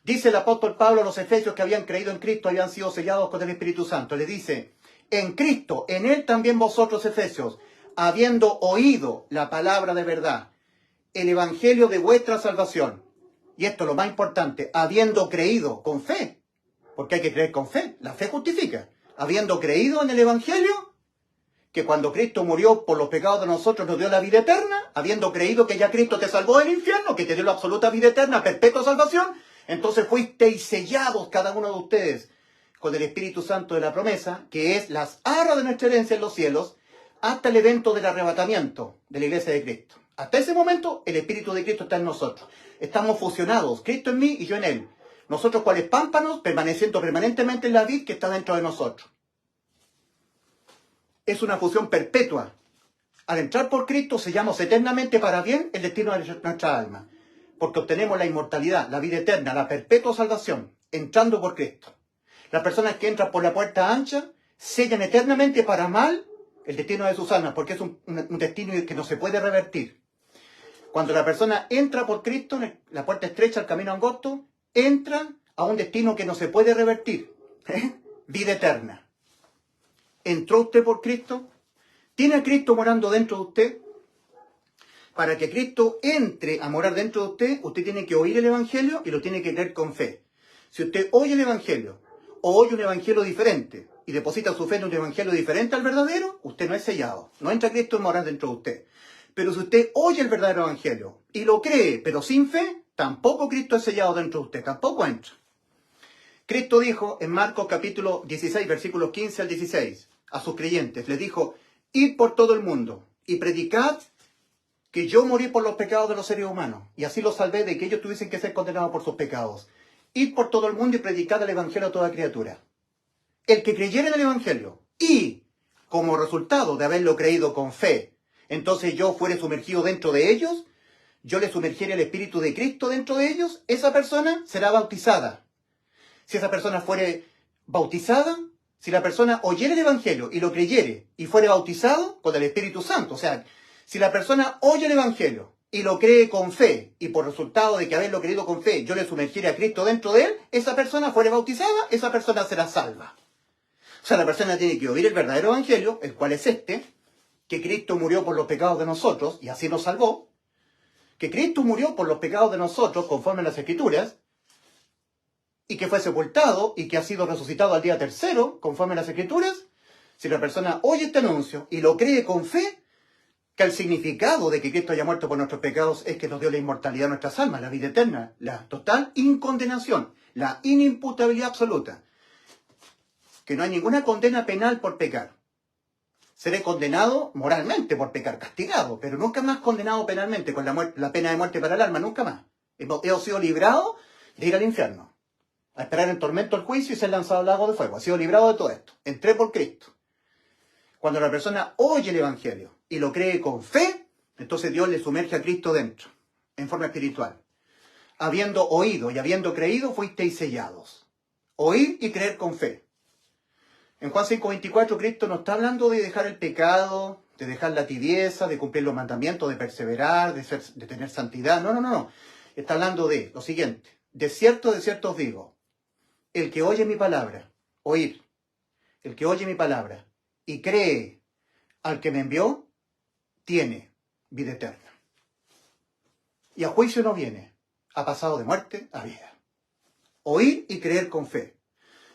dice el apóstol Pablo a los efesios que habían creído en Cristo, habían sido sellados con el Espíritu Santo. Le dice, en Cristo, en él también vosotros, efesios, habiendo oído la palabra de verdad, el evangelio de vuestra salvación. Y esto es lo más importante, habiendo creído con fe, porque hay que creer con fe, la fe justifica. Habiendo creído en el evangelio, que cuando Cristo murió por los pecados de nosotros nos dio la vida eterna, habiendo creído que ya Cristo te salvó del infierno, que te dio la absoluta vida eterna, perpetua salvación, entonces fuisteis sellados cada uno de ustedes con el Espíritu Santo de la promesa, que es las arras de nuestra herencia en los cielos, hasta el evento del arrebatamiento de la iglesia de Cristo. Hasta ese momento, el Espíritu de Cristo está en nosotros. Estamos fusionados, Cristo en mí y yo en él. Nosotros cuales pámpanos, permaneciendo permanentemente en la vid que está dentro de nosotros. Es una fusión perpetua. Al entrar por Cristo sellamos eternamente para bien el destino de nuestra alma, porque obtenemos la inmortalidad, la vida eterna, la perpetua salvación, entrando por Cristo. Las personas que entran por la puerta ancha sellan eternamente para mal el destino de sus almas, porque es un destino que no se puede revertir. Cuando la persona entra por Cristo, la puerta estrecha, el camino angosto, entra a un destino que no se puede revertir. Vida eterna. ¿Entró usted por Cristo? ¿Tiene a Cristo morando dentro de usted? Para que Cristo entre a morar dentro de usted, usted tiene que oír el Evangelio y lo tiene que creer con fe. Si usted oye el Evangelio o oye un Evangelio diferente y deposita su fe en un Evangelio diferente al verdadero, usted no es sellado. No entra Cristo a morar dentro de usted. Pero si usted oye el verdadero Evangelio y lo cree, pero sin fe, tampoco Cristo es sellado dentro de usted. Tampoco entra. Cristo dijo en Marcos capítulo 16, versículos 15 al 16, a sus creyentes, les dijo, id por todo el mundo y predicad que yo morí por los pecados de los seres humanos, y así los salvé de que ellos tuviesen que ser condenados por sus pecados. Id por todo el mundo y predicad el Evangelio a toda criatura. El que creyera en el Evangelio y, como resultado de haberlo creído con fe, entonces yo fuere sumergido dentro de ellos, yo le sumergiere el Espíritu de Cristo dentro de ellos, esa persona será bautizada. Si esa persona fuere bautizada, si la persona oyere el Evangelio y lo creyere y fuere bautizado con el Espíritu Santo, o sea, si la persona oye el Evangelio y lo cree con fe, y por resultado de que haberlo creído con fe, yo le sumergiere a Cristo dentro de él, esa persona fuere bautizada, esa persona será salva. O sea, la persona tiene que oír el verdadero Evangelio, el cual es este, que Cristo murió por los pecados de nosotros, y así nos salvó, que Cristo murió por los pecados de nosotros, conforme a las Escrituras, y que fue sepultado y que ha sido resucitado al día tercero, conforme a las Escrituras. Si la persona oye este anuncio y lo cree con fe, que el significado de que Cristo haya muerto por nuestros pecados es que nos dio la inmortalidad a nuestras almas, la vida eterna, la total incondenación, la inimputabilidad absoluta. Que no hay ninguna condena penal por pecar. Seré condenado moralmente por pecar, castigado, pero nunca más condenado penalmente con la pena de muerte para el alma, nunca más. He sido librado de ir al infierno, a esperar en tormento el juicio y ser lanzado al lago de fuego. He sido librado de todo esto. Entré por Cristo. Cuando la persona oye el Evangelio y lo cree con fe, entonces Dios le sumerge a Cristo dentro, en forma espiritual. Habiendo oído y habiendo creído, fuisteis sellados. Oír y creer con fe. En Juan 5:24, Cristo no está hablando de dejar el pecado, de dejar la tibieza, de cumplir los mandamientos, de perseverar, de tener santidad. No. Está hablando de lo siguiente. De cierto os digo, el que oye mi palabra, oír, el que oye mi palabra y cree al que me envió, tiene vida eterna. Y a juicio no viene, ha pasado de muerte a vida. Oír y creer con fe.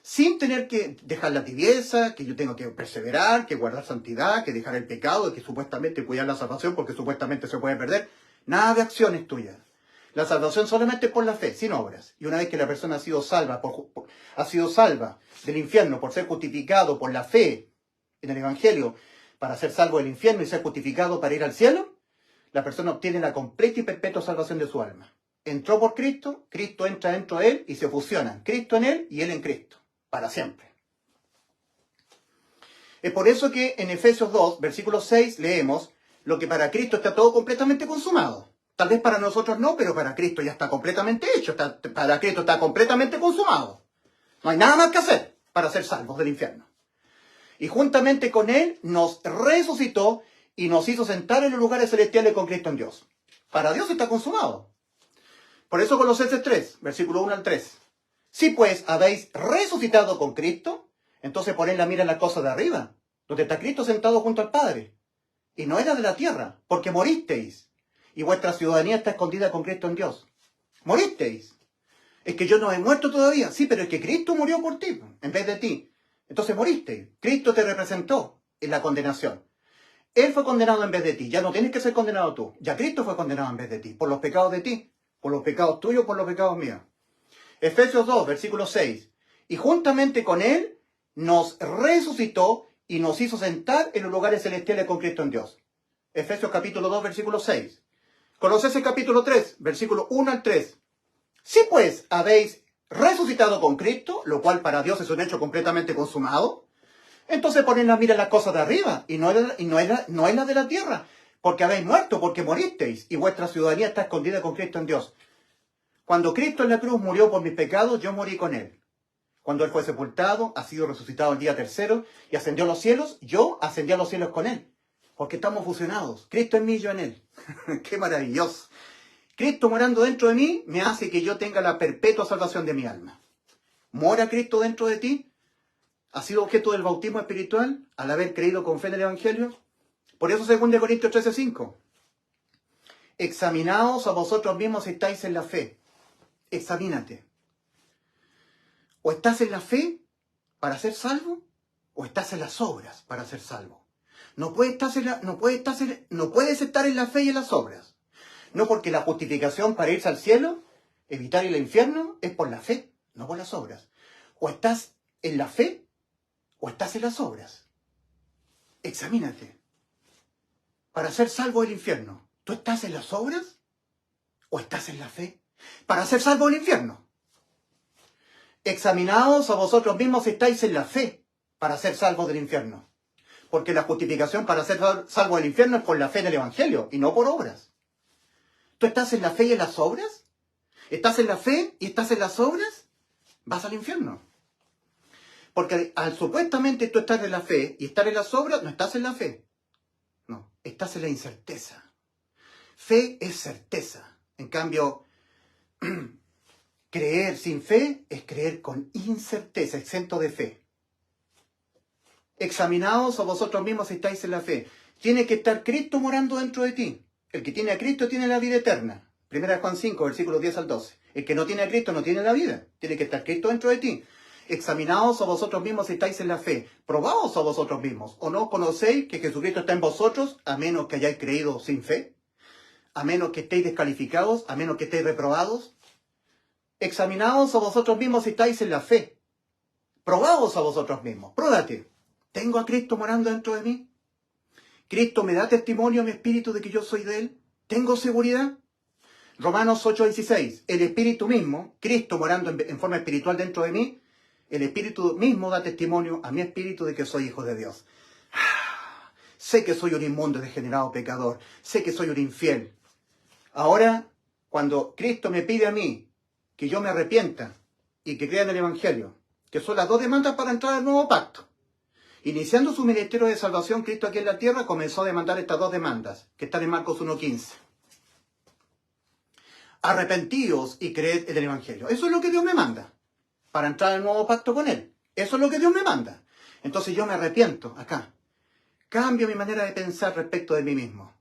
Sin tener que dejar la tibieza, que yo tengo que perseverar, que guardar santidad, que dejar el pecado, que supuestamente cuidar la salvación porque supuestamente se puede perder. Nada de acciones tuyas. La salvación solamente por la fe, sin obras. Y una vez que la persona ha sido salva, ha sido salva del infierno por ser justificado por la fe en el Evangelio, para ser salvo del infierno y ser justificado para ir al cielo, la persona obtiene la completa y perpetua salvación de su alma. Entró por Cristo, Cristo entra dentro de él y se fusionan. Cristo en él y él en Cristo. Para siempre. Es por eso que en Efesios 2, versículo 6, leemos lo que para Cristo está todo completamente consumado. Tal vez para nosotros no, pero para Cristo ya está completamente hecho. Para Cristo está completamente consumado. No hay nada más que hacer para ser salvos del infierno. Y juntamente con Él nos resucitó y nos hizo sentar en los lugares celestiales con Cristo en Dios. Para Dios está consumado. Por eso Colosenses 3, versículo 1 al 3. Si pues habéis resucitado con Cristo, entonces poned la mira en las cosas de arriba, donde está Cristo sentado junto al Padre. Y no era de la tierra, porque moristeis. Y vuestra ciudadanía está escondida con Cristo en Dios. Moristeis. Es que yo no he muerto todavía. Sí, pero es que Cristo murió por ti, en vez de ti. Entonces moristeis. Cristo te representó en la condenación. Él fue condenado en vez de ti. Ya no tienes que ser condenado tú. Ya Cristo fue condenado en vez de ti. Por los pecados de ti. Por los pecados tuyos, por los pecados míos. Efesios 2, versículo 6. Y juntamente con Él nos resucitó y nos hizo sentar en los lugares celestiales con Cristo en Dios. Efesios capítulo 2, versículo 6. Colosenses capítulo 3, versículo 1 al 3. Si pues habéis resucitado con Cristo, lo cual para Dios es un hecho completamente consumado, entonces poned la mira en las cosas de arriba y no en la de la tierra, porque habéis muerto, porque moristeis, y vuestra ciudadanía está escondida con Cristo en Dios. Cuando Cristo en la cruz murió por mis pecados, yo morí con Él. Cuando Él fue sepultado, ha sido resucitado el día tercero y ascendió a los cielos, yo ascendí a los cielos con Él. Porque estamos fusionados. Cristo en mí y yo en Él. ¡Qué maravilloso! Cristo morando dentro de mí me hace que yo tenga la perpetua salvación de mi alma. ¿Mora Cristo dentro de ti? ¿Has sido objeto del bautismo espiritual al haber creído con fe en el Evangelio? Por eso 2 Corintios 13:5. Examinaos a vosotros mismos si estáis en la fe. Examínate. O estás en la fe para ser salvo, o estás en las obras para ser salvo. No puedes estar en la fe y en las obras. No, porque la justificación para irse al cielo, evitar el infierno, es por la fe, no por las obras. O estás en la fe, o estás en las obras. Examínate. Para ser salvo del infierno, ¿tú estás en las obras o estás en la fe? Para ser salvo del infierno. Examinaos a vosotros mismos si estáis en la fe para ser salvos del infierno. Porque la justificación para ser salvo del infierno es por la fe en el Evangelio y no por obras. ¿Tú estás en la fe y en las obras? ¿Estás en la fe y estás en las obras? Vas al infierno. Porque al supuestamente tú estás en la fe y estar en las obras, no estás en la fe. No, estás en la incerteza. Fe es certeza. En cambio, creer sin fe es creer con incerteza, exento de fe. Examinaos a vosotros mismos si estáis en la fe. Tiene que estar Cristo morando dentro de ti. El que tiene a Cristo tiene la vida eterna. 1 Juan 5, versículos 10 al 12. El que no tiene a Cristo no tiene la vida. Tiene que estar Cristo dentro de ti. Examinaos a vosotros mismos si estáis en la fe. Probaos a vosotros mismos. ¿O no conocéis que Jesucristo está en vosotros, a menos que hayáis creído sin fe? A menos que estéis descalificados, a menos que estéis reprobados. Examinaos a vosotros mismos si estáis en la fe. Probaos a vosotros mismos. Pruébate. ¿Tengo a Cristo morando dentro de mí? ¿Cristo me da testimonio a mi espíritu de que yo soy de Él? ¿Tengo seguridad? Romanos 8:16. El espíritu mismo, Cristo morando en forma espiritual dentro de mí, el espíritu mismo da testimonio a mi espíritu de que soy hijo de Dios. Sé que soy un inmundo, degenerado pecador. Sé que soy un infiel. Ahora, cuando Cristo me pide a mí que yo me arrepienta y que crea en el Evangelio, que son las dos demandas para entrar al nuevo pacto. Iniciando su ministerio de salvación, Cristo aquí en la tierra comenzó a demandar estas dos demandas, que están en Marcos 1:15. Arrepentíos y creed en el Evangelio. Eso es lo que Dios me manda, para entrar al nuevo pacto con Él. Eso es lo que Dios me manda. Entonces yo me arrepiento acá. Cambio mi manera de pensar respecto de mí mismo.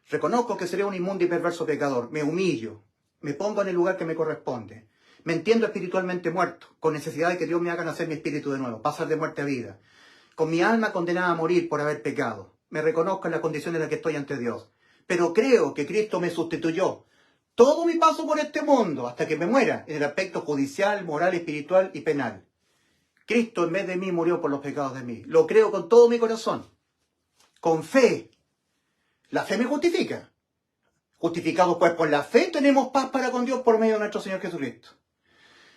Reconozco que seré un inmundo y perverso pecador. Me humillo. Me pongo en el lugar que me corresponde. Me entiendo espiritualmente muerto, con necesidad de que Dios me haga nacer mi espíritu de nuevo, pasar de muerte a vida. Con mi alma condenada a morir por haber pecado. Me reconozco en la condición en la que estoy ante Dios. Pero creo que Cristo me sustituyó. Todo mi paso por este mundo, hasta que me muera, en el aspecto judicial, moral, espiritual y penal. Cristo en vez de mí murió por los pecados de mí. Lo creo con todo mi corazón. Con fe. La fe me justifica. Justificados pues por la fe, tenemos paz para con Dios por medio de nuestro Señor Jesucristo.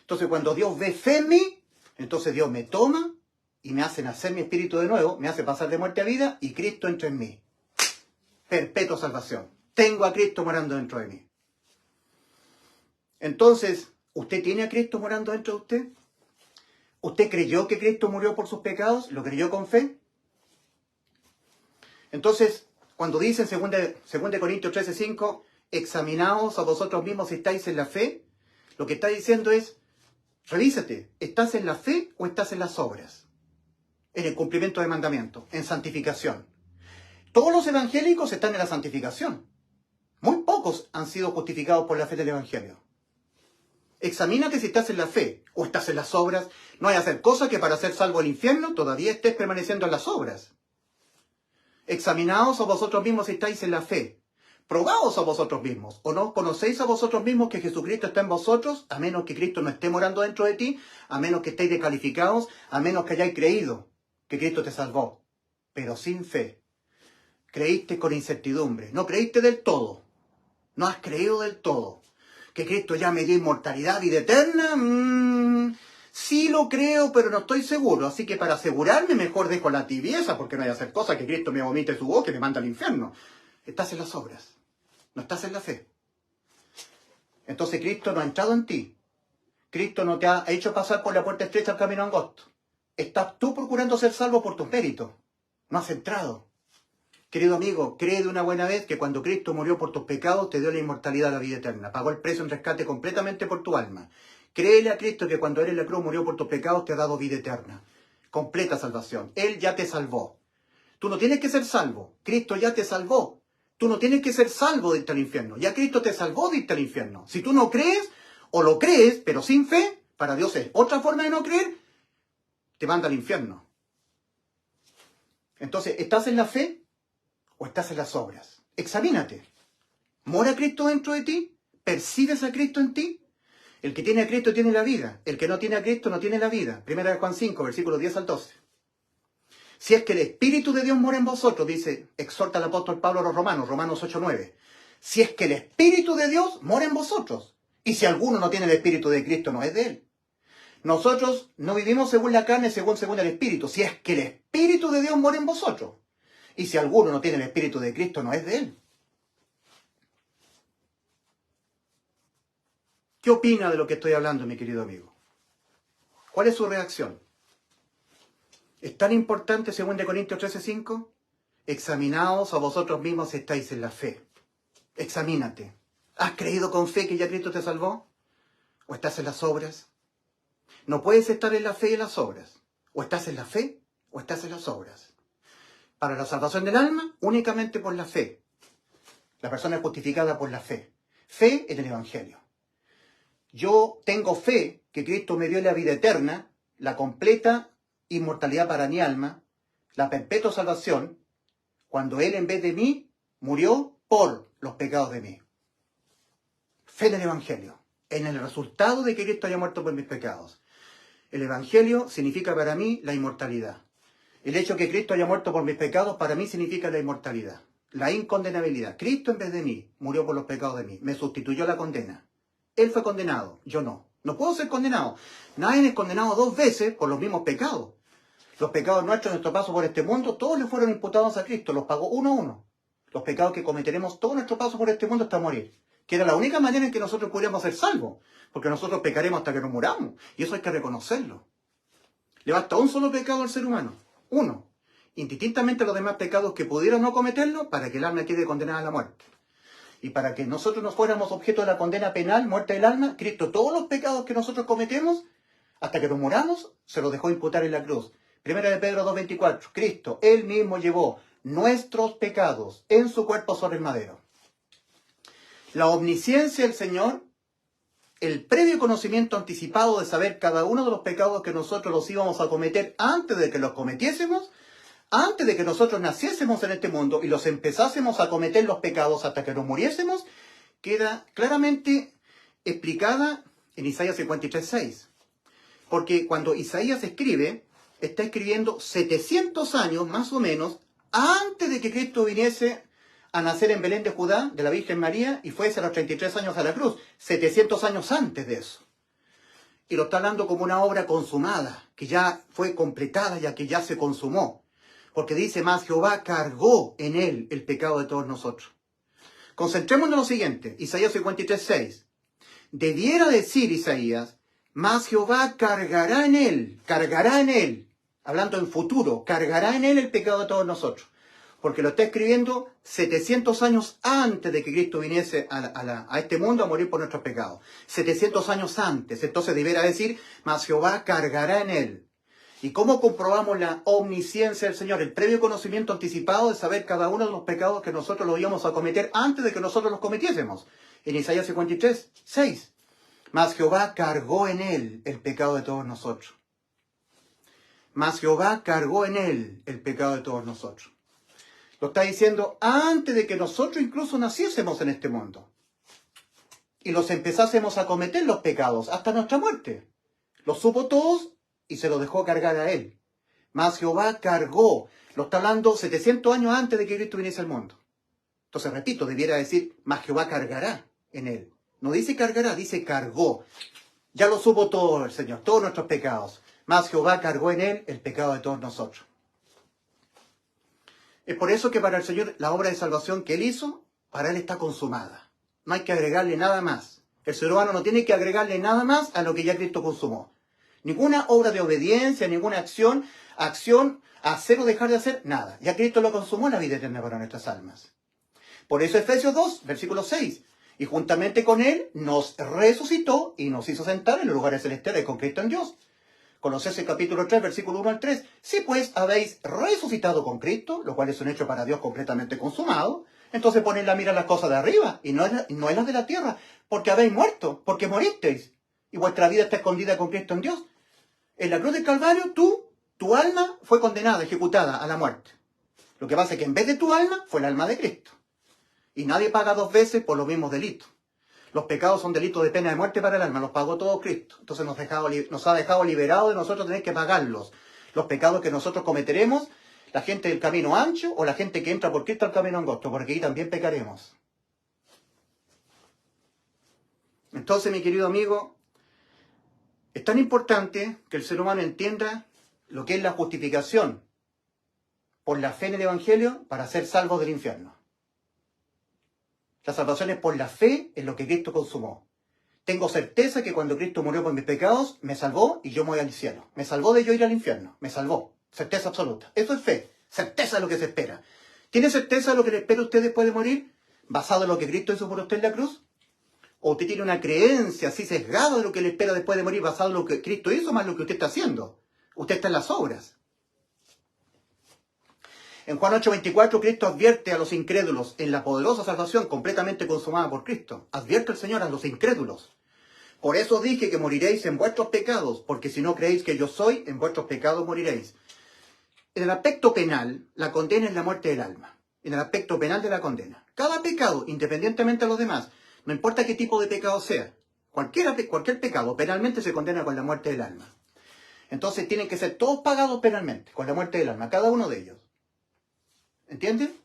Entonces cuando Dios ve fe en mí, entonces Dios me toma y me hace nacer mi espíritu de nuevo, me hace pasar de muerte a vida y Cristo entra en mí. Perpetua salvación. Tengo a Cristo morando dentro de mí. Entonces, ¿usted tiene a Cristo morando dentro de usted? ¿Usted creyó que Cristo murió por sus pecados? ¿Lo creyó con fe? Entonces, cuando dice en 2 Corintios 13:5, examinaos a vosotros mismos si estáis en la fe, lo que está diciendo es, revísate, ¿estás en la fe o estás en las obras? En el cumplimiento de mandamientos, en santificación. Todos los evangélicos están en la santificación. Muy pocos han sido justificados por la fe del evangelio. Examínate si estás en la fe o estás en las obras. No hay que hacer cosa que para ser salvo del infierno todavía estés permaneciendo en las obras. Examinaos a vosotros mismos si estáis en la fe. Probaos a vosotros mismos. ¿O no conocéis a vosotros mismos que Jesucristo está en vosotros? A menos que Cristo no esté morando dentro de ti, a menos que estéis descalificados, a menos que hayáis creído que Cristo te salvó. Pero sin fe. Creíste con incertidumbre. No creíste del todo. No has creído del todo. ¿Que Cristo ya me dio inmortalidad, vida eterna? Sí lo creo, pero no estoy seguro. Así que para asegurarme mejor dejo la tibieza, porque no hay que hacer cosas que Cristo me vomite su boca y me manda al infierno. Estás en las obras. No estás en la fe. Entonces Cristo no ha entrado en ti. Cristo no te ha hecho pasar por la puerta estrecha al camino angosto. Estás tú procurando ser salvo por tus méritos. No has entrado. Querido amigo, cree de una buena vez que cuando Cristo murió por tus pecados te dio la inmortalidad a la vida eterna. Pagó el precio en rescate completamente por tu alma. Créele a Cristo que cuando Él en la cruz murió por tus pecados te ha dado vida eterna. Completa salvación. Él ya te salvó. Tú no tienes que ser salvo. Cristo ya te salvó. Tú no tienes que ser salvo de irte al infierno. Ya Cristo te salvó de irte al infierno. Si tú no crees, o lo crees, pero sin fe, para Dios es otra forma de no creer, te manda al infierno. Entonces, ¿estás en la fe o estás en las obras? Examínate. ¿Mora Cristo dentro de ti? ¿Percibes a Cristo en ti? El que tiene a Cristo tiene la vida. El que no tiene a Cristo no tiene la vida. 1 Juan 5, versículos 10 al 12. Si es que el Espíritu de Dios mora en vosotros, dice, exhorta el apóstol Pablo a los Romanos, Romanos 8:9. Si es que el Espíritu de Dios mora en vosotros. Y si alguno no tiene el Espíritu de Cristo, no es de Él. Nosotros no vivimos según la carne, según el Espíritu. Si es que el Espíritu de Dios mora en vosotros. Y si alguno no tiene el Espíritu de Cristo, no es de Él. ¿Qué opina de lo que estoy hablando, mi querido amigo? ¿Cuál es su reacción? ¿Es tan importante, según de Corintios 13:5? Examinaos a vosotros mismos si estáis en la fe. Examínate. ¿Has creído con fe que ya Cristo te salvó? ¿O estás en las obras? No puedes estar en la fe y en las obras. O estás en la fe o estás en las obras. Para la salvación del alma, únicamente por la fe. La persona es justificada por la fe. Fe en el Evangelio. Yo tengo fe que Cristo me dio la vida eterna la completa inmortalidad para mi alma, la perpetua salvación, cuando Él en vez de mí murió por los pecados de mí. Fe en el Evangelio, en el resultado de que Cristo haya muerto por mis pecados. El Evangelio significa para mí la inmortalidad. El hecho de que Cristo haya muerto por mis pecados para mí significa la inmortalidad, la incondenabilidad. Cristo en vez de mí murió por los pecados de mí, me sustituyó la condena. Él fue condenado, yo no. No puedo ser condenado. Nadie es condenado 2 veces por los mismos pecados. Los pecados nuestros, nuestro paso por este mundo, todos le fueron imputados a Cristo, los pagó uno a uno. Los pecados que cometeremos todo nuestro paso por este mundo hasta morir. Que era la única manera en que nosotros podríamos ser salvos. Porque nosotros pecaremos hasta que nos muramos. Y eso hay que reconocerlo. Le basta un solo pecado al ser humano. Uno. Indistintamente los demás pecados que pudieran no cometerlo para que el alma quede condenada a la muerte. Y para que nosotros no fuéramos objeto de la condena penal, muerte del alma, Cristo todos los pecados que nosotros cometemos, hasta que nos muramos, se los dejó imputar en la cruz. Primera de Pedro 2:24. Cristo, Él mismo llevó nuestros pecados en su cuerpo sobre el madero. La omnisciencia del Señor, el previo conocimiento anticipado de saber cada uno de los pecados que nosotros los íbamos a cometer antes de que los cometiésemos, antes de que nosotros naciésemos en este mundo y los empezásemos a cometer los pecados hasta que nos muriésemos, queda claramente explicada en Isaías 53:6. Porque cuando Isaías escribe, está escribiendo 700 años más o menos antes de que Cristo viniese a nacer en Belén de Judá, de la Virgen María, y fuese a los 33 años a la cruz. 700 años antes de eso. Y lo está hablando como una obra consumada, que ya fue completada, ya que ya se consumó. Porque dice más, Jehová cargó en él el pecado de todos nosotros. Concentrémonos en lo siguiente, Isaías 53:6. Debiera decir Isaías, mas Jehová cargará en él, hablando en futuro, cargará en él el pecado de todos nosotros. Porque lo está escribiendo 700 años antes de que Cristo viniese a este mundo a morir por nuestros pecados. 700 años antes. Entonces debiera decir, mas Jehová cargará en él. ¿Y cómo comprobamos la omnisciencia del Señor? El previo conocimiento anticipado de saber cada uno de los pecados que nosotros los íbamos a cometer antes de que nosotros los cometiésemos. En Isaías 53:6. Mas Jehová cargó en él el pecado de todos nosotros. Mas Jehová cargó en él el pecado de todos nosotros. Lo está diciendo antes de que nosotros incluso naciésemos en este mundo. Y los empezásemos a cometer los pecados hasta nuestra muerte. Los supo todos y se los dejó cargar a él. Mas Jehová cargó. Lo está hablando 700 años antes de que Cristo viniese al mundo. Entonces, repito, debiera decir, mas Jehová cargará en él. No dice cargará, dice cargó. Ya lo supo todo el Señor, todos nuestros pecados. Mas Jehová cargó en él el pecado de todos nosotros. Es por eso que para el Señor la obra de salvación que Él hizo, para Él está consumada. No hay que agregarle nada más. El ser humano no tiene que agregarle nada más a lo que ya Cristo consumó. Ninguna obra de obediencia, ninguna acción, hacer o dejar de hacer, nada. Ya Cristo lo consumó en la vida eterna para nuestras almas. Por eso Efesios 2, versículo 6. Y juntamente con Él nos resucitó y nos hizo sentar en los lugares celestiales con Cristo en Dios. Colosenses capítulo 3, versículo 1 al 3. Si pues habéis resucitado con Cristo, lo cual es un hecho para Dios completamente consumado, entonces poned la mira en las cosas de arriba y no en las de la tierra, porque habéis muerto, porque moristeis, y vuestra vida está escondida con Cristo en Dios. En la cruz del Calvario, tu alma fue condenada, ejecutada a la muerte. Lo que pasa es que en vez de tu alma, fue el alma de Cristo. Y nadie paga 2 veces por los mismos delitos. Los pecados son delitos de pena de muerte para el alma, los pagó todo Cristo. Entonces nos ha dejado liberados de nosotros tener que pagarlos. Los pecados que nosotros cometeremos, la gente del camino ancho o la gente que entra por Cristo al camino angosto, porque ahí también pecaremos. Entonces, mi querido amigo, es tan importante que el ser humano entienda lo que es la justificación por la fe en el Evangelio para ser salvos del infierno. La salvación es por la fe en lo que Cristo consumó. Tengo certeza que cuando Cristo murió por mis pecados, me salvó y yo me voy al cielo. Me salvó de yo ir al infierno. Me salvó. Certeza absoluta. Eso es fe. Certeza de lo que se espera. ¿Tiene certeza de lo que le espera a usted después de morir? ¿Basado en lo que Cristo hizo por usted en la cruz? ¿O usted tiene una creencia así sesgada de lo que le espera después de morir basado en lo que Cristo hizo más lo que usted está haciendo? Usted está en las obras. En Juan 8:24, Cristo advierte a los incrédulos en la poderosa salvación completamente consumada por Cristo. Advierte el Señor a los incrédulos. Por eso dije que moriréis en vuestros pecados, porque si no creéis que yo soy, en vuestros pecados moriréis. En el aspecto penal, la condena es la muerte del alma. En el aspecto penal de la condena. Cada pecado, independientemente de los demás, no importa qué tipo de pecado sea, cualquier pecado penalmente se condena con la muerte del alma. Entonces tienen que ser todos pagados penalmente, con la muerte del alma, cada uno de ellos. ¿Entienden?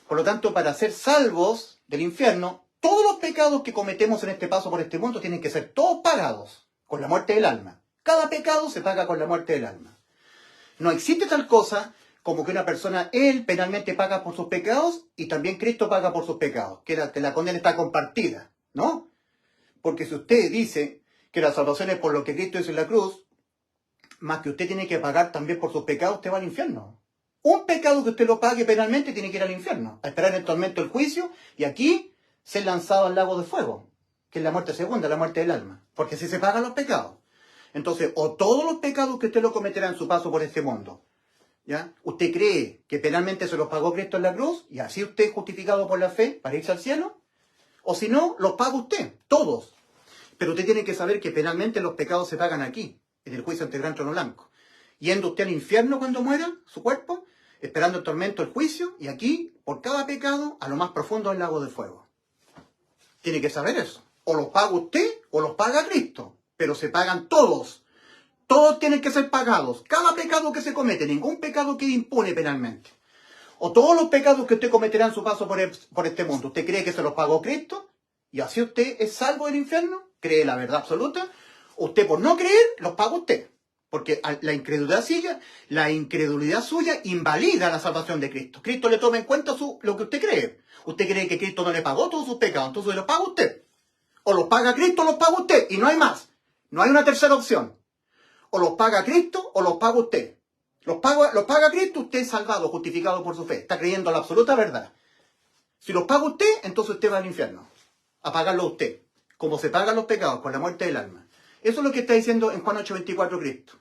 Por lo tanto, para ser salvos del infierno, todos los pecados que cometemos en este paso por este mundo tienen que ser todos pagados con la muerte del alma. Cada pecado se paga con la muerte del alma. No existe tal cosa como que una persona, él penalmente paga por sus pecados y también Cristo paga por sus pecados, que la condena está compartida, ¿no? Porque si usted dice que la salvación es por lo que Cristo hizo en la cruz, más que usted tiene que pagar también por sus pecados, usted va al infierno. Un pecado que usted lo pague penalmente tiene que ir al infierno, a esperar en el tormento el juicio y aquí ser lanzado al lago de fuego, que es la muerte segunda, la muerte del alma, porque así se pagan los pecados. Entonces, o todos los pecados que usted lo cometerá en su paso por este mundo, ¿ya? Usted cree que penalmente se los pagó Cristo en la cruz y así usted es justificado por la fe para irse al cielo, o si no, los paga usted, todos. Pero usted tiene que saber que penalmente los pecados se pagan aquí, en el juicio ante el gran trono blanco. Yendo usted al infierno cuando muera, su cuerpo, esperando el tormento, el juicio, y aquí, por cada pecado, a lo más profundo del lago de fuego. Tiene que saber eso. O los paga usted o los paga Cristo. Pero se pagan todos. Todos tienen que ser pagados. Cada pecado que se comete, ningún pecado quede impune penalmente. O todos los pecados que usted cometerá en su paso por este mundo, ¿usted cree que se los pagó Cristo? Y así usted es salvo del infierno, cree la verdad absoluta. Usted por no creer, los paga usted. Porque la incredulidad suya invalida la salvación de Cristo. Cristo le toma en cuenta lo que usted cree. Usted cree que Cristo no le pagó todos sus pecados, entonces los paga usted. O los paga Cristo o los paga usted, y no hay más. No hay una tercera opción. O los paga Cristo o los paga usted. Los paga Cristo, usted es salvado, justificado por su fe. Está creyendo la absoluta verdad. Si los paga usted, entonces usted va al infierno. A pagarlo usted. Como se pagan los pecados, con la muerte del alma. Eso es lo que está diciendo en Juan 8:24 Cristo.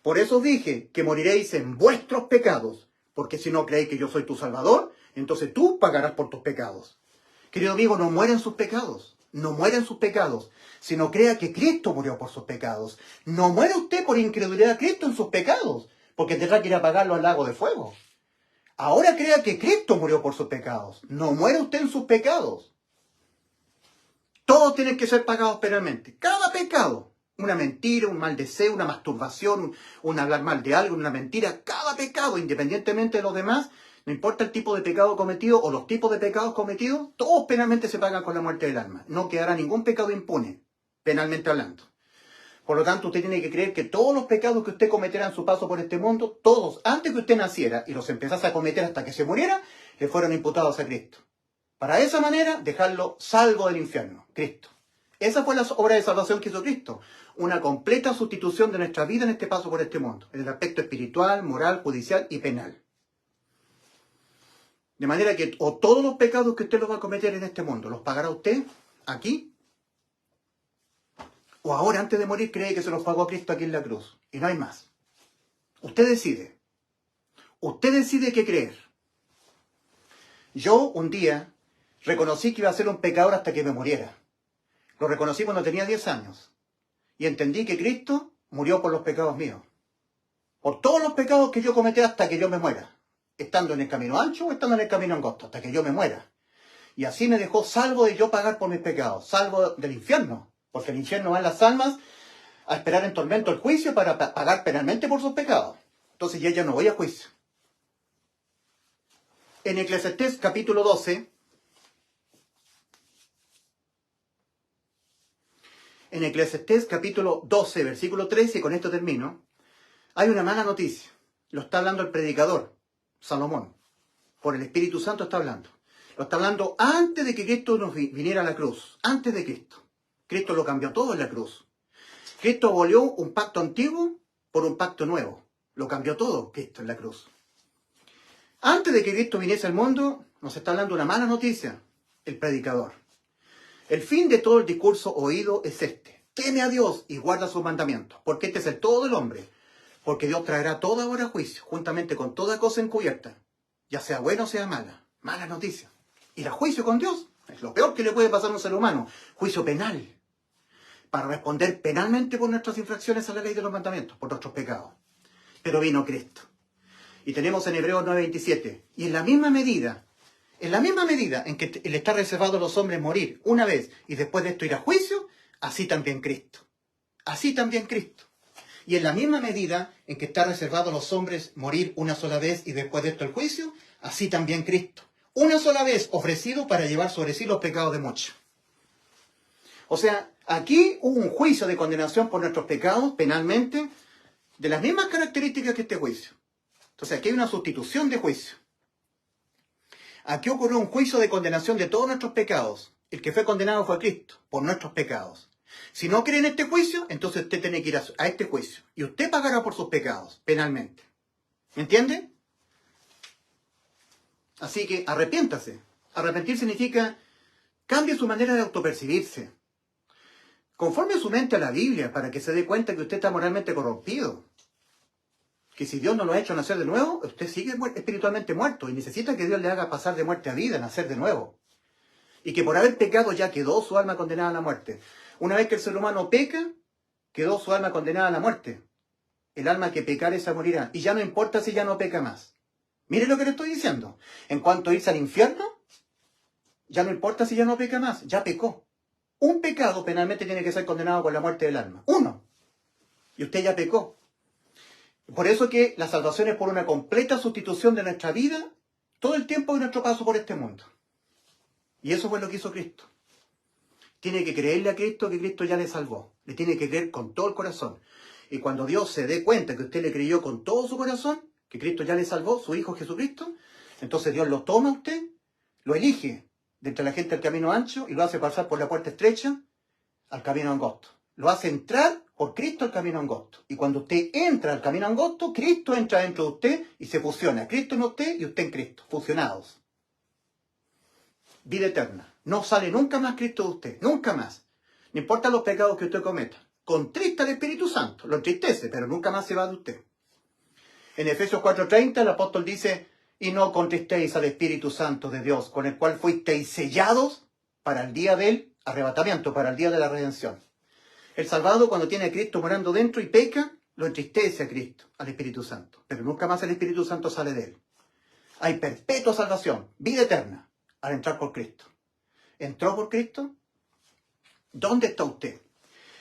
Por eso dije que moriréis en vuestros pecados. Porque si no creéis que yo soy tu Salvador, entonces tú pagarás por tus pecados. Querido amigo, no mueren sus pecados. No mueren sus pecados, sino crea que Cristo murió por sus pecados. No muere usted por incredulidad a Cristo en sus pecados, porque tendrá que ir a pagarlo al lago de fuego. Ahora crea que Cristo murió por sus pecados. No muere usted en sus pecados. Todos tienen que ser pagados penalmente. Cada pecado. Una mentira, un mal deseo, una masturbación, un hablar mal de algo, una mentira. Cada pecado, independientemente de los demás, no importa el tipo de pecado cometido o los tipos de pecados cometidos, todos penalmente se pagan con la muerte del alma. No quedará ningún pecado impune, penalmente hablando. Por lo tanto, usted tiene que creer que todos los pecados que usted cometerá en su paso por este mundo, todos, antes que usted naciera y los empezase a cometer hasta que se muriera, le fueron imputados a Cristo. Para de esa manera, dejarlo salvo del infierno, Cristo. Esa fue la obra de salvación que hizo Cristo. Una completa sustitución de nuestra vida en este paso por este mundo, en el aspecto espiritual, moral, judicial y penal. De manera que o todos los pecados que usted los va a cometer en este mundo, los pagará usted aquí, o ahora antes de morir cree que se los pagó a Cristo aquí en la cruz. Y no hay más. Usted decide. Usted decide qué creer. Yo un día reconocí que iba a ser un pecador hasta que me muriera. Lo reconocí cuando tenía 10 años. Y entendí que Cristo murió por los pecados míos. Por todos los pecados que yo cometí hasta que yo me muera. Estando en el camino ancho o estando en el camino angosto, hasta que yo me muera. Y así me dejó salvo de yo pagar por mis pecados, salvo del infierno, porque el infierno van las almas a esperar en tormento el juicio para pagar penalmente por sus pecados. Entonces ya no voy a juicio. En Eclesiastés capítulo 12, versículo 13, y con esto termino, hay una mala noticia. Lo está hablando el predicador, Salomón. Por el Espíritu Santo está hablando. Lo está hablando antes de que Cristo nos viniera a la cruz. Antes de Cristo. Cristo lo cambió todo en la cruz. Cristo abolió un pacto antiguo por un pacto nuevo. Lo cambió todo Cristo en la cruz. Antes de que Cristo viniese al mundo, nos está hablando una mala noticia, el predicador. El fin de todo el discurso oído es este. Teme a Dios y guarda sus mandamientos, porque este es el todo del hombre. Porque Dios traerá toda hora a juicio, juntamente con toda cosa encubierta, ya sea buena o sea mala. Mala noticia. Ir a juicio con Dios es lo peor que le puede pasar a un ser humano. Juicio penal. para responder penalmente por nuestras infracciones a la ley de los mandamientos, por nuestros pecados. Pero vino Cristo. Y tenemos en Hebreos 9:27, y en la misma medida en que le está reservado a los hombres morir una vez y después de esto ir a juicio, así también Cristo. Así también Cristo. Y en la misma medida en que está reservado a los hombres morir una sola vez y después de esto el juicio, así también Cristo. Una sola vez ofrecido para llevar sobre sí los pecados de muchos. O sea, aquí hubo un juicio de condenación por nuestros pecados penalmente de las mismas características que este juicio. Entonces aquí hay una sustitución de juicio. Aquí ocurrió un juicio de condenación de todos nuestros pecados. El que fue condenado fue Cristo, por nuestros pecados. Si no cree en este juicio, entonces usted tiene que ir a este juicio. Y usted pagará por sus pecados, penalmente. ¿Me entiende? Así que arrepiéntase. Arrepentir significa cambie su manera de autopercibirse. Conforme su mente a la Biblia para que se dé cuenta que usted está moralmente corrompido. Que si Dios no lo ha hecho nacer de nuevo, usted sigue espiritualmente muerto y necesita que Dios le haga pasar de muerte a vida, nacer de nuevo. Y que por haber pecado ya quedó su alma condenada a la muerte. Una vez que el ser humano peca, quedó su alma condenada a la muerte. El alma que pecare esa morirá. Y ya no importa si ya no peca más. Mire lo que le estoy diciendo. En cuanto a irse al infierno, ya no importa si ya no peca más. Ya pecó. Un pecado penalmente tiene que ser condenado con la muerte del alma. Uno. Y usted ya pecó. Por eso que la salvación es por una completa sustitución de nuestra vida todo el tiempo de nuestro paso por este mundo. Y eso fue lo que hizo Cristo. Tiene que creerle a Cristo que Cristo ya le salvó. Le tiene que creer con todo el corazón. Y cuando Dios se dé cuenta que usted le creyó con todo su corazón, que Cristo ya le salvó, su Hijo Jesucristo, entonces Dios lo toma a usted, lo elige de entre la gente al camino ancho y lo hace pasar por la puerta estrecha al camino angosto. Lo hace entrar por Cristo al camino angosto. Y cuando usted entra al camino angosto, Cristo entra dentro de usted y se fusiona. Cristo en usted y usted en Cristo, fusionados. Vida eterna. No sale nunca más Cristo de usted, nunca más. No importa los pecados que usted cometa. Contrista al Espíritu Santo, lo entristece, pero nunca más se va de usted. En Efesios 4:30 el apóstol dice, y no contristéis al Espíritu Santo de Dios, con el cual fuisteis sellados para el día del arrebatamiento, para el día de la redención. El salvado, cuando tiene a Cristo morando dentro y peca, lo entristece a Cristo, al Espíritu Santo. Pero nunca más el Espíritu Santo sale de él. Hay perpetua salvación, vida eterna, al entrar por Cristo. ¿Entró por Cristo? ¿Dónde está usted?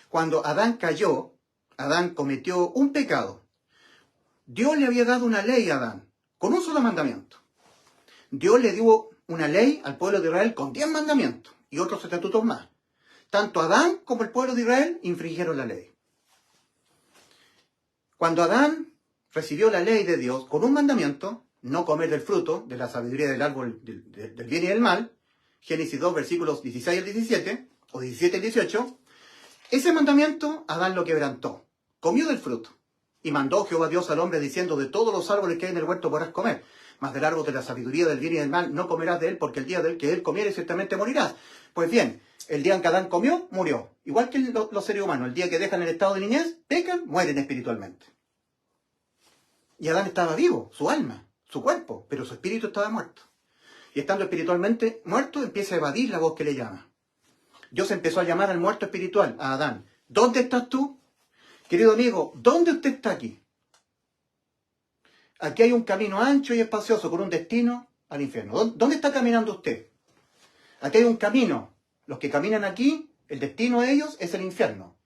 Cuando Adán cayó, Adán cometió un pecado. Dios le había dado una ley a Adán, con un solo mandamiento. Dios le dio una ley al pueblo de Israel con 10 mandamientos y otros estatutos más. Tanto Adán como el pueblo de Israel infringieron la ley. Cuando Adán recibió la ley de Dios con un mandamiento, no comer del fruto de la sabiduría del árbol del bien y del mal, Génesis 2, versículos 16 al 17, o 17 al 18, ese mandamiento Adán lo quebrantó, comió del fruto. Y mandó Jehová Dios al hombre diciendo, de todos los árboles que hay en el huerto podrás comer, mas del árbol de la sabiduría del bien y del mal no comerás de él, porque el día del que él comiere ciertamente morirás. Pues bien, el día en que Adán comió, murió. Igual que los seres humanos, el día que dejan el estado de niñez, pecan, mueren espiritualmente. Y Adán estaba vivo, su alma, su cuerpo, pero su espíritu estaba muerto. Y estando espiritualmente muerto, empieza a evadir la voz que le llama. Dios empezó a llamar al muerto espiritual, a Adán. ¿Dónde estás tú? Querido amigo, ¿dónde usted está aquí? Aquí hay un camino ancho y espacioso con un destino al infierno. ¿Dónde está caminando usted? Aquí hay un camino. Los que caminan aquí, el destino de ellos es el infierno.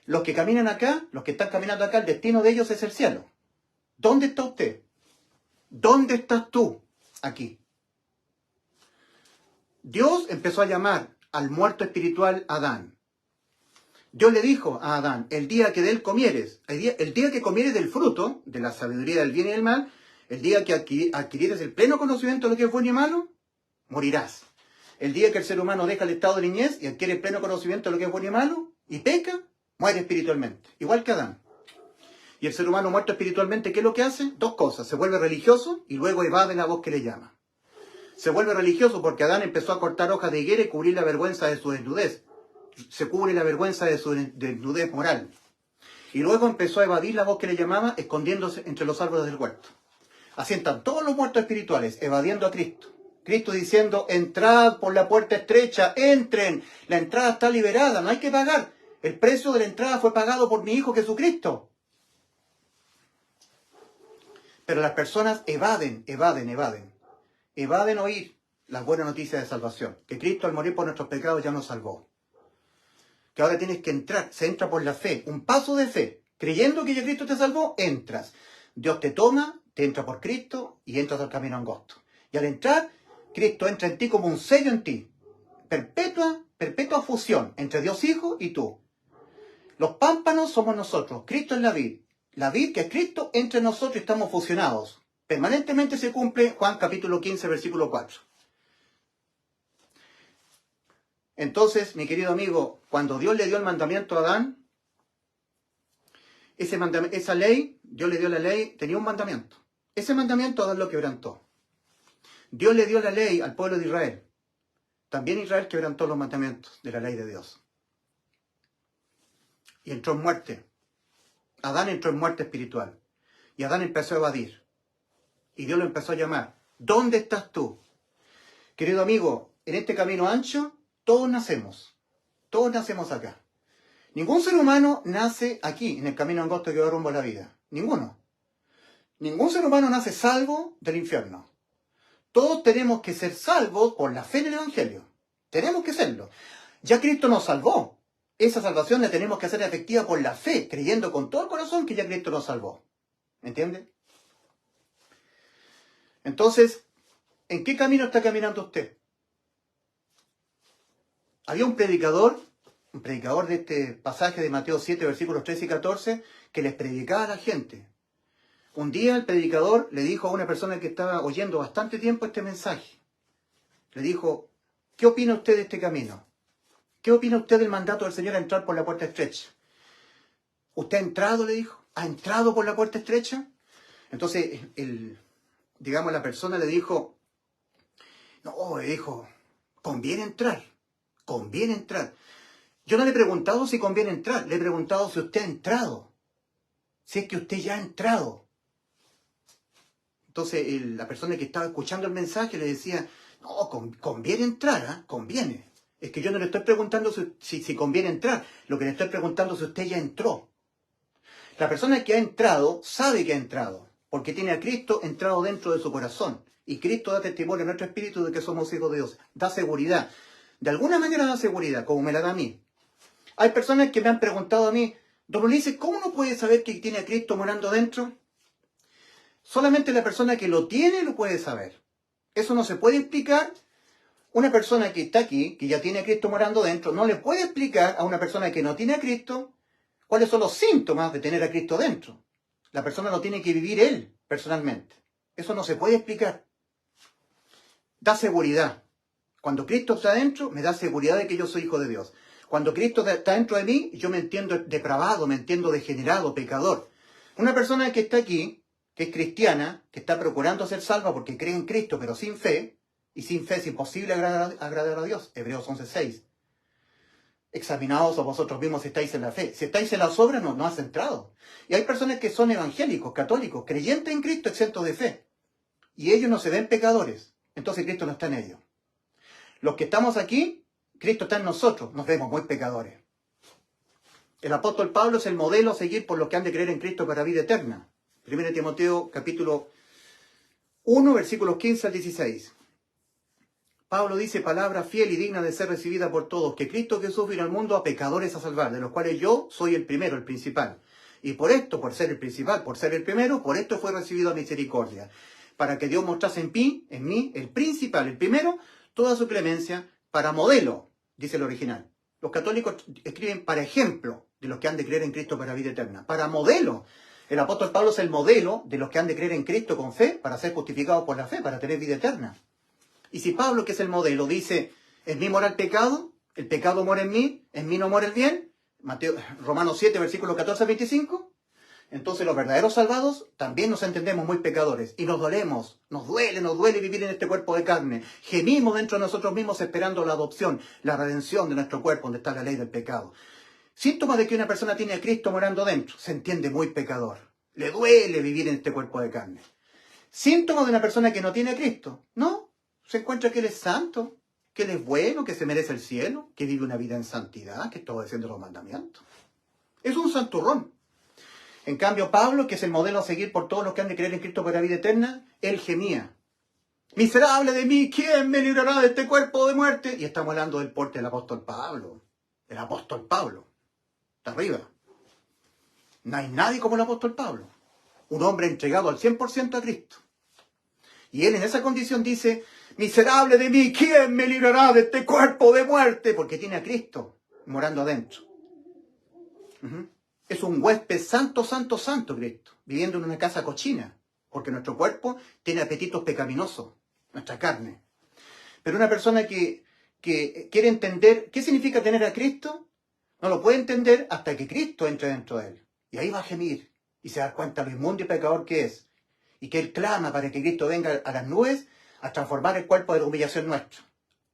Los que caminan acá, los que están caminando acá, el destino de ellos es el cielo. ¿Dónde está usted? ¿Dónde estás tú? Aquí. Dios empezó a llamar al muerto espiritual Adán. Dios le dijo a Adán, el día que de él comieres, el día que comieres del fruto, de la sabiduría del bien y del mal, el día que adquirieres el pleno conocimiento de lo que es bueno y malo, morirás. El día que el ser humano deja el estado de niñez y adquiere el pleno conocimiento de lo que es bueno y malo, y peca, muere espiritualmente, igual que Adán. Y el ser humano muerto espiritualmente, ¿qué es lo que hace? Dos cosas, se vuelve religioso y luego evade la voz que le llama. Se vuelve religioso porque Adán empezó a cortar hojas de higuera y cubrir la vergüenza de su desnudez. Se cubre la vergüenza de su desnudez moral. Y luego empezó a evadir la voz que le llamaba, escondiéndose entre los árboles del huerto. Así están todos los muertos espirituales, evadiendo a Cristo. Cristo diciendo, entrad por la puerta estrecha, entren, la entrada está liberada, no hay que pagar. El precio de la entrada fue pagado por mi Hijo Jesucristo. Pero las personas evaden oír las buenas noticias de salvación. Que Cristo al morir por nuestros pecados ya nos salvó. Que ahora tienes que entrar, se entra por la fe, un paso de fe. Creyendo que ya Cristo te salvó, entras. Dios te toma, te entra por Cristo y entras al camino angosto. Y al entrar, Cristo entra en ti como un sello en ti. Perpetua fusión entre Dios Hijo y tú. Los pámpanos somos nosotros, Cristo es la vid. La vid, que es Cristo, entre nosotros y estamos fusionados. Permanentemente se cumple Juan capítulo 15, versículo 4. Entonces, mi querido amigo, cuando Dios le dio el mandamiento a Adán, esa ley, Dios le dio la ley, tenía un mandamiento. Ese mandamiento Adán lo quebrantó. Dios le dio la ley al pueblo de Israel. También Israel quebrantó los mandamientos de la ley de Dios. Y entró en muerte. Adán entró en muerte espiritual. Y Adán empezó a evadir. Y Dios lo empezó a llamar. ¿Dónde estás tú? Querido amigo, en este camino ancho, todos nacemos. Todos nacemos acá. Ningún ser humano nace aquí, en el camino angosto que va rumbo a la vida. Ninguno. Ningún ser humano nace salvo del infierno. Todos tenemos que ser salvos por la fe en el Evangelio. Tenemos que serlo. Ya Cristo nos salvó. Esa salvación la tenemos que hacer efectiva por la fe, creyendo con todo el corazón que ya Cristo nos salvó. ¿Me entiende? Entonces, ¿en qué camino está caminando usted? Había un predicador de este pasaje de Mateo 7, versículos 13 y 14, que les predicaba a la gente. Un día el predicador le dijo a una persona que estaba oyendo bastante tiempo este mensaje, le dijo, ¿qué opina usted de este camino? ¿Qué opina usted del mandato del Señor a entrar por la puerta estrecha? ¿Usted ha entrado, le dijo? ¿Ha entrado por la puerta estrecha? Entonces, la persona le dijo, no, le dijo, conviene entrar. Yo no le he preguntado si conviene entrar, le he preguntado si usted ha entrado. Si es que usted ya ha entrado. Entonces, la persona que estaba escuchando el mensaje le decía, no, conviene entrar, ¿eh? Conviene. Es que yo no le estoy preguntando si conviene entrar, lo que le estoy preguntando es si usted ya entró. La persona que ha entrado sabe que ha entrado, porque tiene a Cristo entrado dentro de su corazón. Y Cristo da testimonio a nuestro espíritu de que somos hijos de Dios. Da seguridad. De alguna manera da seguridad, como me la da a mí. Hay personas que me han preguntado a mí, don Ulises, ¿cómo uno puede saber que tiene a Cristo morando dentro? Solamente la persona que lo tiene lo puede saber. Eso no se puede explicar. Una persona que está aquí, que ya tiene a Cristo morando dentro, no le puede explicar a una persona que no tiene a Cristo cuáles son los síntomas de tener a Cristo dentro. La persona lo tiene que vivir él, personalmente. Eso no se puede explicar. Da seguridad. Cuando Cristo está dentro, me da seguridad de que yo soy hijo de Dios. Cuando Cristo está dentro de mí, yo me entiendo depravado, me entiendo degenerado, pecador. Una persona que está aquí, que es cristiana, que está procurando ser salva porque cree en Cristo, pero sin fe, y sin fe es imposible agradar a Dios. Hebreos 11:6. Examinaos a vosotros mismos si estáis en la fe. Si estáis en las obras, no has entrado. Y hay personas que son evangélicos, católicos, creyentes en Cristo, exentos de fe. Y ellos no se ven pecadores. Entonces Cristo no está en ellos. Los que estamos aquí, Cristo está en nosotros. Nos vemos muy pecadores. El apóstol Pablo es el modelo a seguir por los que han de creer en Cristo para vida eterna. 1 Timoteo capítulo 1, versículos 15 al 16. Pablo dice, palabra fiel y digna de ser recibida por todos, que Cristo Jesús vino al mundo a pecadores a salvar, de los cuales yo soy el primero, el principal. Y por esto, por ser el principal, por ser el primero, por esto fue recibido a misericordia, para que Dios mostrase en mí, el principal, el primero, toda su clemencia, para modelo, dice el original. Los católicos escriben para ejemplo de los que han de creer en Cristo para vida eterna, para modelo. El apóstol Pablo es el modelo de los que han de creer en Cristo con fe, para ser justificados por la fe, para tener vida eterna. Y si Pablo, que es el modelo, dice, en mí mora el pecado mora en mí no mora el bien, Romanos 7, versículos 14 a 25, entonces los verdaderos salvados también nos entendemos muy pecadores y nos duele vivir en este cuerpo de carne. Gemimos dentro de nosotros mismos esperando la adopción, la redención de nuestro cuerpo, donde está la ley del pecado. Síntomas de que una persona tiene a Cristo morando dentro, se entiende muy pecador. Le duele vivir en este cuerpo de carne. Síntomas de una persona que no tiene a Cristo, ¿no? Se encuentra que él es santo, que Él es bueno, que se merece el cielo, que vive una vida en santidad, que está obedeciendo los mandamientos. Es un santurrón. En cambio, Pablo, que es el modelo a seguir por todos los que han de creer en Cristo para la vida eterna, él gemía: miserable de mí, ¿quién me librará de este cuerpo de muerte? Y estamos hablando del porte del apóstol Pablo. El apóstol Pablo. Está arriba. No hay nadie como el apóstol Pablo. Un hombre entregado al 100% a Cristo. Y él en esa condición dice: miserable de mí, ¿quién me librará de este cuerpo de muerte? Porque tiene a Cristo morando adentro. Es un huésped santo, santo, santo Cristo, viviendo en una casa cochina, porque nuestro cuerpo tiene apetitos pecaminosos, nuestra carne. Pero una persona que quiere entender qué significa tener a Cristo, no lo puede entender hasta que Cristo entre dentro de él. Y ahí va a gemir y se da cuenta de lo inmundo y pecador que es. Y que él clama para que Cristo venga a las nubes a transformar el cuerpo de la humillación nuestra.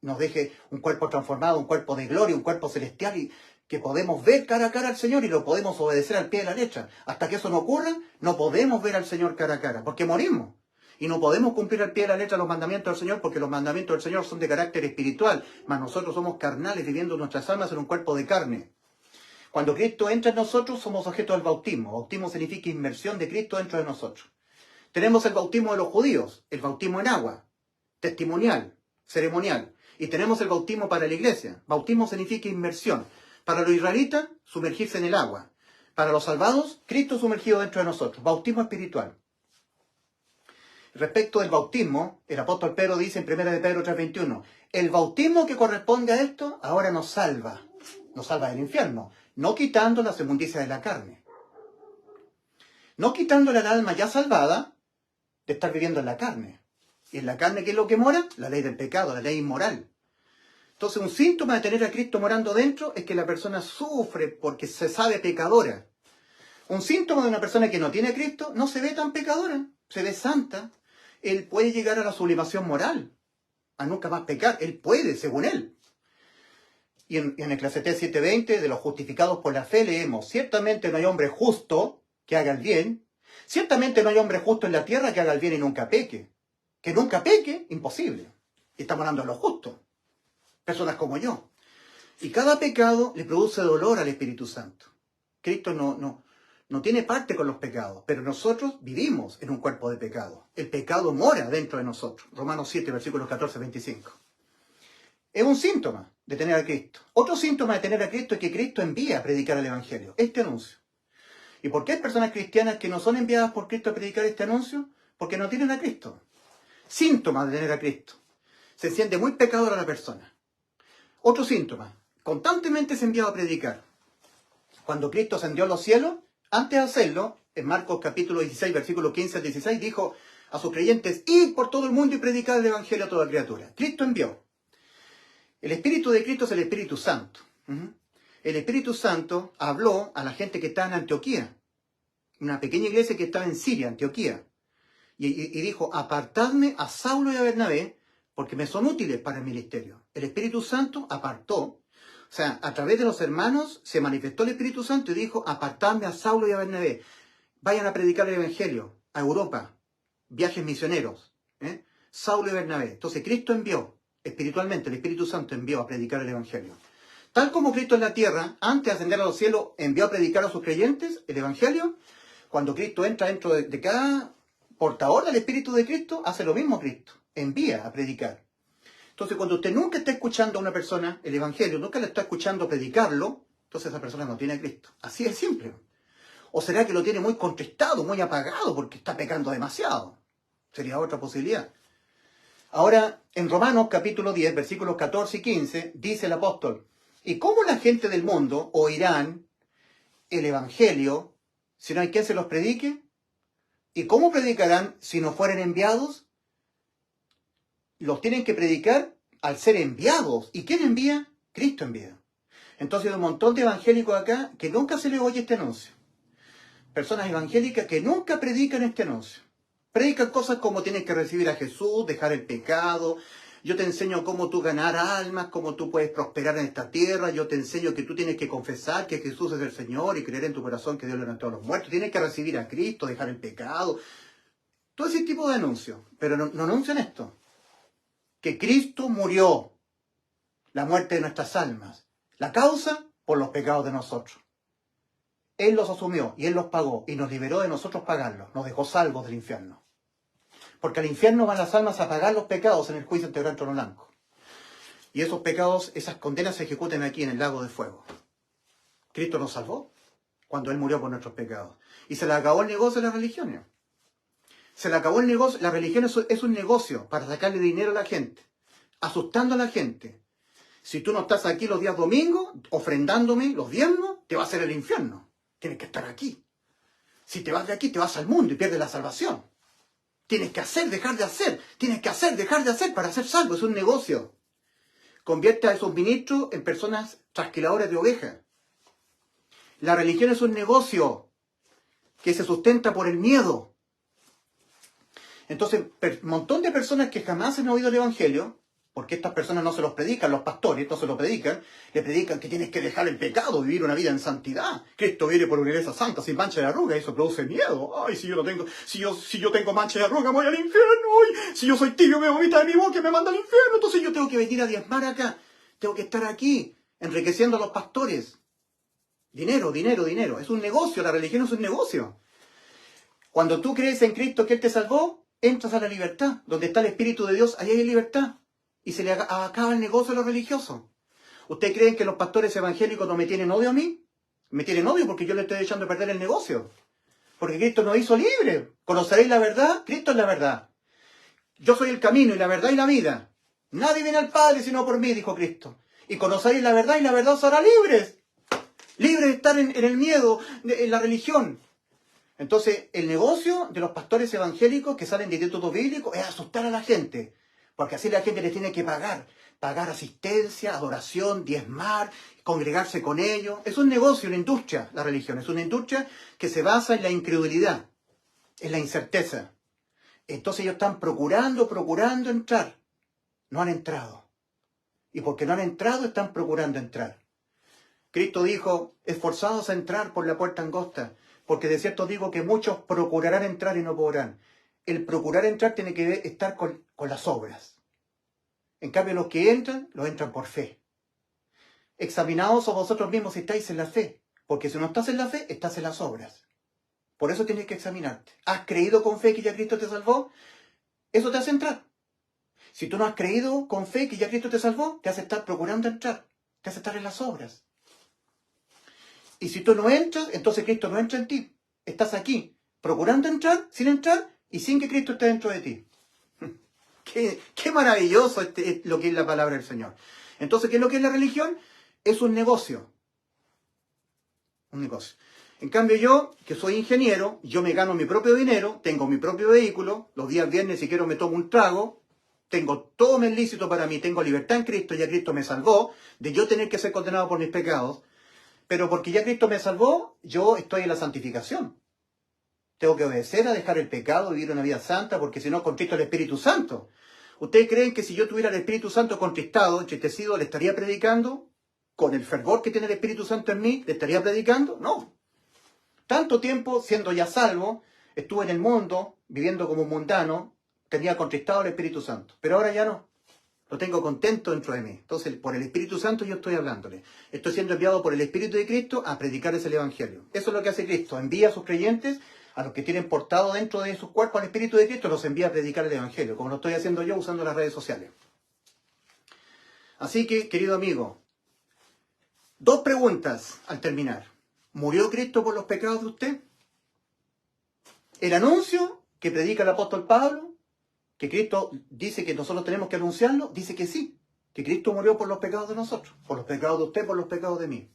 Nos deje un cuerpo transformado, un cuerpo de gloria, un cuerpo celestial, y que podemos ver cara a cara al Señor y lo podemos obedecer al pie de la letra. Hasta que eso no ocurra, no podemos ver al Señor cara a cara, porque morimos. Y no podemos cumplir al pie de la letra los mandamientos del Señor, porque los mandamientos del Señor son de carácter espiritual, mas nosotros somos carnales viviendo nuestras almas en un cuerpo de carne. Cuando Cristo entra en nosotros, somos objeto del bautismo. Bautismo significa inmersión de Cristo dentro de nosotros. Tenemos el bautismo de los judíos, el bautismo en agua, testimonial, ceremonial. Y tenemos el bautismo para la iglesia. Bautismo significa inmersión. Para los israelitas, sumergirse en el agua. Para los salvados, Cristo sumergido dentro de nosotros. Bautismo espiritual. Respecto del bautismo, el apóstol Pedro dice en 1 de Pedro 3:21, el bautismo que corresponde a esto ahora nos salva del infierno, no quitando las inmundicias de la carne. No quitándole al alma ya salvada de estar viviendo en la carne. ¿Y en la carne qué es lo que mora? La ley del pecado, la ley inmoral. Entonces, un síntoma de tener a Cristo morando dentro es que la persona sufre porque se sabe pecadora. Un síntoma de una persona que no tiene a Cristo no se ve tan pecadora, se ve santa. Él puede llegar a la sublimación moral, a nunca más pecar. Él puede, según él. Y en Eclesiastés 7:20, de los justificados por la fe, leemos: ciertamente no hay hombre justo que haga el bien. Ciertamente no hay hombre justo en la tierra que haga el bien y nunca peque. Que nunca peque, imposible. Y estamos hablando de los justos. Personas como yo. Y cada pecado le produce dolor al Espíritu Santo. Cristo no tiene parte con los pecados, pero nosotros vivimos en un cuerpo de pecado. El pecado mora dentro de nosotros. Romanos 7, versículos 14-25. Es un síntoma de tener a Cristo. Otro síntoma de tener a Cristo es que Cristo envía a predicar el Evangelio, este anuncio. ¿Y por qué hay personas cristianas que no son enviadas por Cristo a predicar este anuncio? Porque no tienen a Cristo. Síntoma de tener a Cristo. Se siente muy pecadora la persona. Otro síntoma, constantemente es enviado a predicar. Cuando Cristo ascendió a los cielos, antes de hacerlo, en Marcos capítulo 16, versículos 15 al 16, dijo a sus creyentes: id por todo el mundo y predicad el Evangelio a toda criatura. Cristo envió. El Espíritu de Cristo es el Espíritu Santo. El Espíritu Santo habló a la gente que estaba en Antioquía, una pequeña iglesia que estaba en Siria, Antioquía, y dijo: apartadme a Saulo y a Bernabé, porque me son útiles para el ministerio. El Espíritu Santo apartó, o sea, a través de los hermanos se manifestó el Espíritu Santo y dijo: apartadme a Saulo y a Bernabé, vayan a predicar el Evangelio a Europa, viajes misioneros, Saulo y Bernabé. Entonces Cristo envió, espiritualmente el Espíritu Santo envió a predicar el Evangelio. Tal como Cristo en la tierra, antes de ascender a los cielos, envió a predicar a sus creyentes el Evangelio, cuando Cristo entra dentro de cada portador del Espíritu de Cristo, hace lo mismo Cristo, envía a predicar. Entonces, cuando usted nunca está escuchando a una persona el Evangelio, nunca le está escuchando predicarlo, entonces esa persona no tiene a Cristo. Así es simple. ¿O será que lo tiene muy contristado, muy apagado, porque está pecando demasiado? Sería otra posibilidad. Ahora, en Romanos capítulo 10, versículos 14 y 15, dice el apóstol: ¿y cómo la gente del mundo oirán el Evangelio si no hay quien se los predique? ¿Y cómo predicarán si no fueren enviados? Los tienen que predicar al ser enviados. ¿Y quién envía? Cristo envía. Entonces hay un montón de evangélicos acá que nunca se les oye este anuncio. Personas evangélicas que nunca predican este anuncio. Predican cosas como tienes que recibir a Jesús, dejar el pecado. Yo te enseño cómo tú ganar almas, cómo tú puedes prosperar en esta tierra. Yo te enseño que tú tienes que confesar que Jesús es el Señor y creer en tu corazón que Dios levantó a los muertos. Tienes que recibir a Cristo, dejar el pecado. Todo ese tipo de anuncios. Pero no anuncian esto: que Cristo murió la muerte de nuestras almas. La causa, por los pecados de nosotros. Él los asumió y Él los pagó y nos liberó de nosotros pagarlos. Nos dejó salvos del infierno. Porque al infierno van las almas a pagar los pecados en el juicio ante el gran trono blanco. Y esos pecados, esas condenas se ejecutan aquí en el lago de fuego. Cristo nos salvó cuando Él murió por nuestros pecados. Y se le acabó el negocio de las religiones. Se le acabó el negocio. La religión es un negocio para sacarle dinero a la gente, asustando a la gente. Si tú no estás aquí los días domingos, ofrendándome los diezmos, te va a hacer el infierno. Tienes que estar aquí. Si te vas de aquí, te vas al mundo y pierdes la salvación. Tienes que hacer, dejar de hacer. Tienes que hacer, dejar de hacer para ser salvo. Es un negocio. Convierte a esos ministros en personas trasquiladores de ovejas. La religión es un negocio que se sustenta por el miedo. Entonces, un montón de personas que jamás han oído el Evangelio, porque estas personas no se los predican, los pastores no se lo predican, le predican que tienes que dejar el pecado, vivir una vida en santidad. Cristo viene por una iglesia santa, sin mancha de arruga, y eso produce miedo. Ay, si yo tengo mancha de arruga, voy al infierno. Ay, si yo soy tibio, me vomita de mi boca y me manda al infierno. Entonces yo tengo que venir a diezmar acá. Tengo que estar aquí, enriqueciendo a los pastores. Dinero, dinero, dinero. Es un negocio, la religión es un negocio. Cuando tú crees en Cristo que Él te salvó, entras a la libertad. Donde está el Espíritu de Dios, ahí hay libertad. Y se le acaba el negocio a los religiosos. ¿Ustedes creen que los pastores evangélicos no me tienen odio a mí? Me tienen odio porque yo le estoy echando a perder el negocio. Porque Cristo nos hizo libres. ¿Conoceréis la verdad? Cristo es la verdad. Yo soy el camino y la verdad y la vida. Nadie viene al Padre sino por mí, dijo Cristo. Y conoceréis la verdad y la verdad os hará libres. Libres de estar en el miedo, en la religión. Entonces, el negocio de los pastores evangélicos que salen de institutos bíblicos es asustar a la gente. Porque así la gente les tiene que pagar. Pagar asistencia, adoración, diezmar, congregarse con ellos. Es un negocio, una industria, la religión. Es una industria que se basa en la incredulidad, en la incerteza. Entonces ellos están procurando entrar. No han entrado. Y porque no han entrado, están procurando entrar. Cristo dijo, esforzados a entrar por la puerta angosta, porque de cierto digo que muchos procurarán entrar y no podrán. El procurar entrar tiene que estar con las obras. En cambio, los que entran, lo entran por fe. Examinaos a vosotros mismos si estáis en la fe, porque si no estás en la fe, estás en las obras. Por eso tienes que examinarte. ¿Has creído con fe que ya Cristo te salvó? Eso te hace entrar. Si tú no has creído con fe que ya Cristo te salvó, te hace estar procurando entrar. Te hace estar en las obras. Y si tú no entras, entonces Cristo no entra en ti. Estás aquí, procurando entrar, sin entrar, y sin que Cristo esté dentro de ti. Qué maravilloso lo que es la palabra del Señor. Entonces, ¿qué es lo que es la religión? Es un negocio. Un negocio. En cambio yo, que soy ingeniero, yo me gano mi propio dinero, tengo mi propio vehículo, los días viernes si quiero me tomo un trago, tengo todo me es lícito para mí, tengo libertad en Cristo, ya Cristo me salvó de yo tener que ser condenado por mis pecados, pero porque ya Cristo me salvó, yo estoy en la santificación. Tengo que obedecer a dejar el pecado, vivir una vida santa, porque si no, contristo al Espíritu Santo. ¿Ustedes creen que si yo tuviera el Espíritu Santo contristado, entristecido, le estaría predicando? ¿Con el fervor que tiene el Espíritu Santo en mí, le estaría predicando? No. Tanto tiempo, siendo ya salvo, estuve en el mundo, viviendo como un mundano, tenía contristado el Espíritu Santo. Pero ahora ya no. Lo tengo contento dentro de mí. Entonces, por el Espíritu Santo yo estoy hablándole. Estoy siendo enviado por el Espíritu de Cristo a predicarles el Evangelio. Eso es lo que hace Cristo. Envía a sus creyentes, a los que tienen portado dentro de sus cuerpos al Espíritu de Cristo, los envía a predicar el Evangelio, como lo estoy haciendo yo usando las redes sociales. Así que, querido amigo, 2 preguntas al terminar. ¿Murió Cristo por los pecados de usted? El anuncio que predica el apóstol Pablo, que Cristo dice que nosotros tenemos que anunciarlo, dice que sí, que Cristo murió por los pecados de nosotros, por los pecados de usted, por los pecados de mí.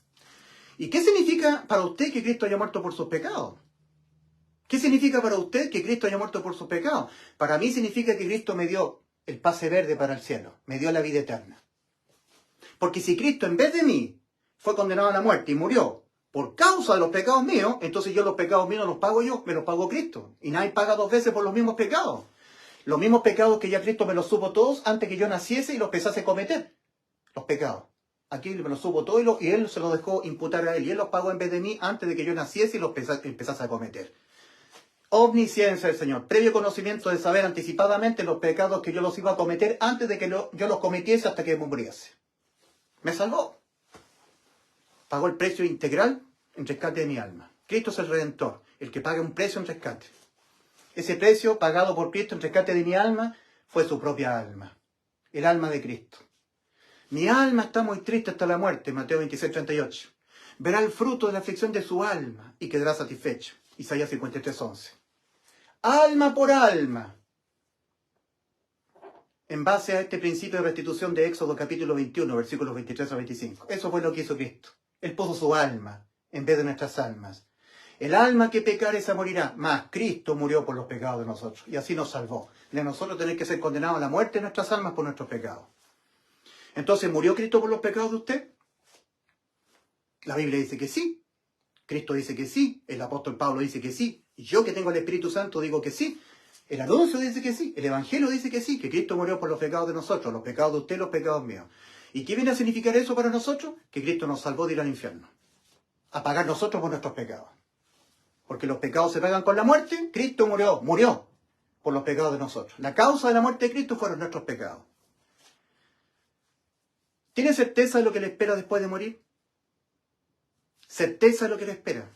¿Y qué significa para usted que Cristo haya muerto por sus pecados? ¿Qué significa para usted que Cristo haya muerto por sus pecados? Para mí significa que Cristo me dio el pase verde para el cielo, me dio la vida eterna. Porque si Cristo en vez de mí fue condenado a la muerte y murió por causa de los pecados míos, entonces yo los pecados míos no los pago yo, me los pago Cristo. Y nadie paga 2 veces por los mismos pecados. Los mismos pecados que ya Cristo me los supo todos antes que yo naciese y los empezase a cometer. Los pecados. Aquí me los supo todo y Él se los dejó imputar a Él. Y Él los pagó en vez de mí antes de que yo naciese y los empezase a cometer. Omnisciencia del Señor. Previo conocimiento de saber anticipadamente los pecados que yo los iba a cometer antes de que yo los cometiese hasta que muriese. Me salvó. Pagó el precio integral en rescate de mi alma. Cristo es el Redentor, el que paga un precio en rescate. Ese precio pagado por Cristo en rescate de mi alma fue su propia alma, el alma de Cristo. Mi alma está muy triste hasta la muerte, Mateo 26:38. Verá el fruto de la aflicción de su alma y quedará satisfecho, Isaías 53:11. Alma por alma. En base a este principio de restitución de Éxodo capítulo 21, versículos 23 a 25. Eso fue lo que hizo Cristo. Él puso su alma en vez de nuestras almas. El alma que pecare esa morirá, mas Cristo murió por los pecados de nosotros y así nos salvó. De nosotros tener que ser condenados a la muerte de nuestras almas por nuestros pecados. Entonces, ¿murió Cristo por los pecados de usted? La Biblia dice que sí. Cristo dice que sí. El apóstol Pablo dice que sí. Y yo que tengo el Espíritu Santo digo que sí. El anuncio dice que sí. El Evangelio dice que sí. Que Cristo murió por los pecados de nosotros. Los pecados de usted, los pecados míos. ¿Y qué viene a significar eso para nosotros? Que Cristo nos salvó de ir al infierno. A pagar nosotros por nuestros pecados. Porque los pecados se pagan con la muerte. Cristo murió por los pecados de nosotros. La causa de la muerte de Cristo fueron nuestros pecados. ¿Tiene certeza de lo que le espera después de morir? ¿Certeza de lo que le espera?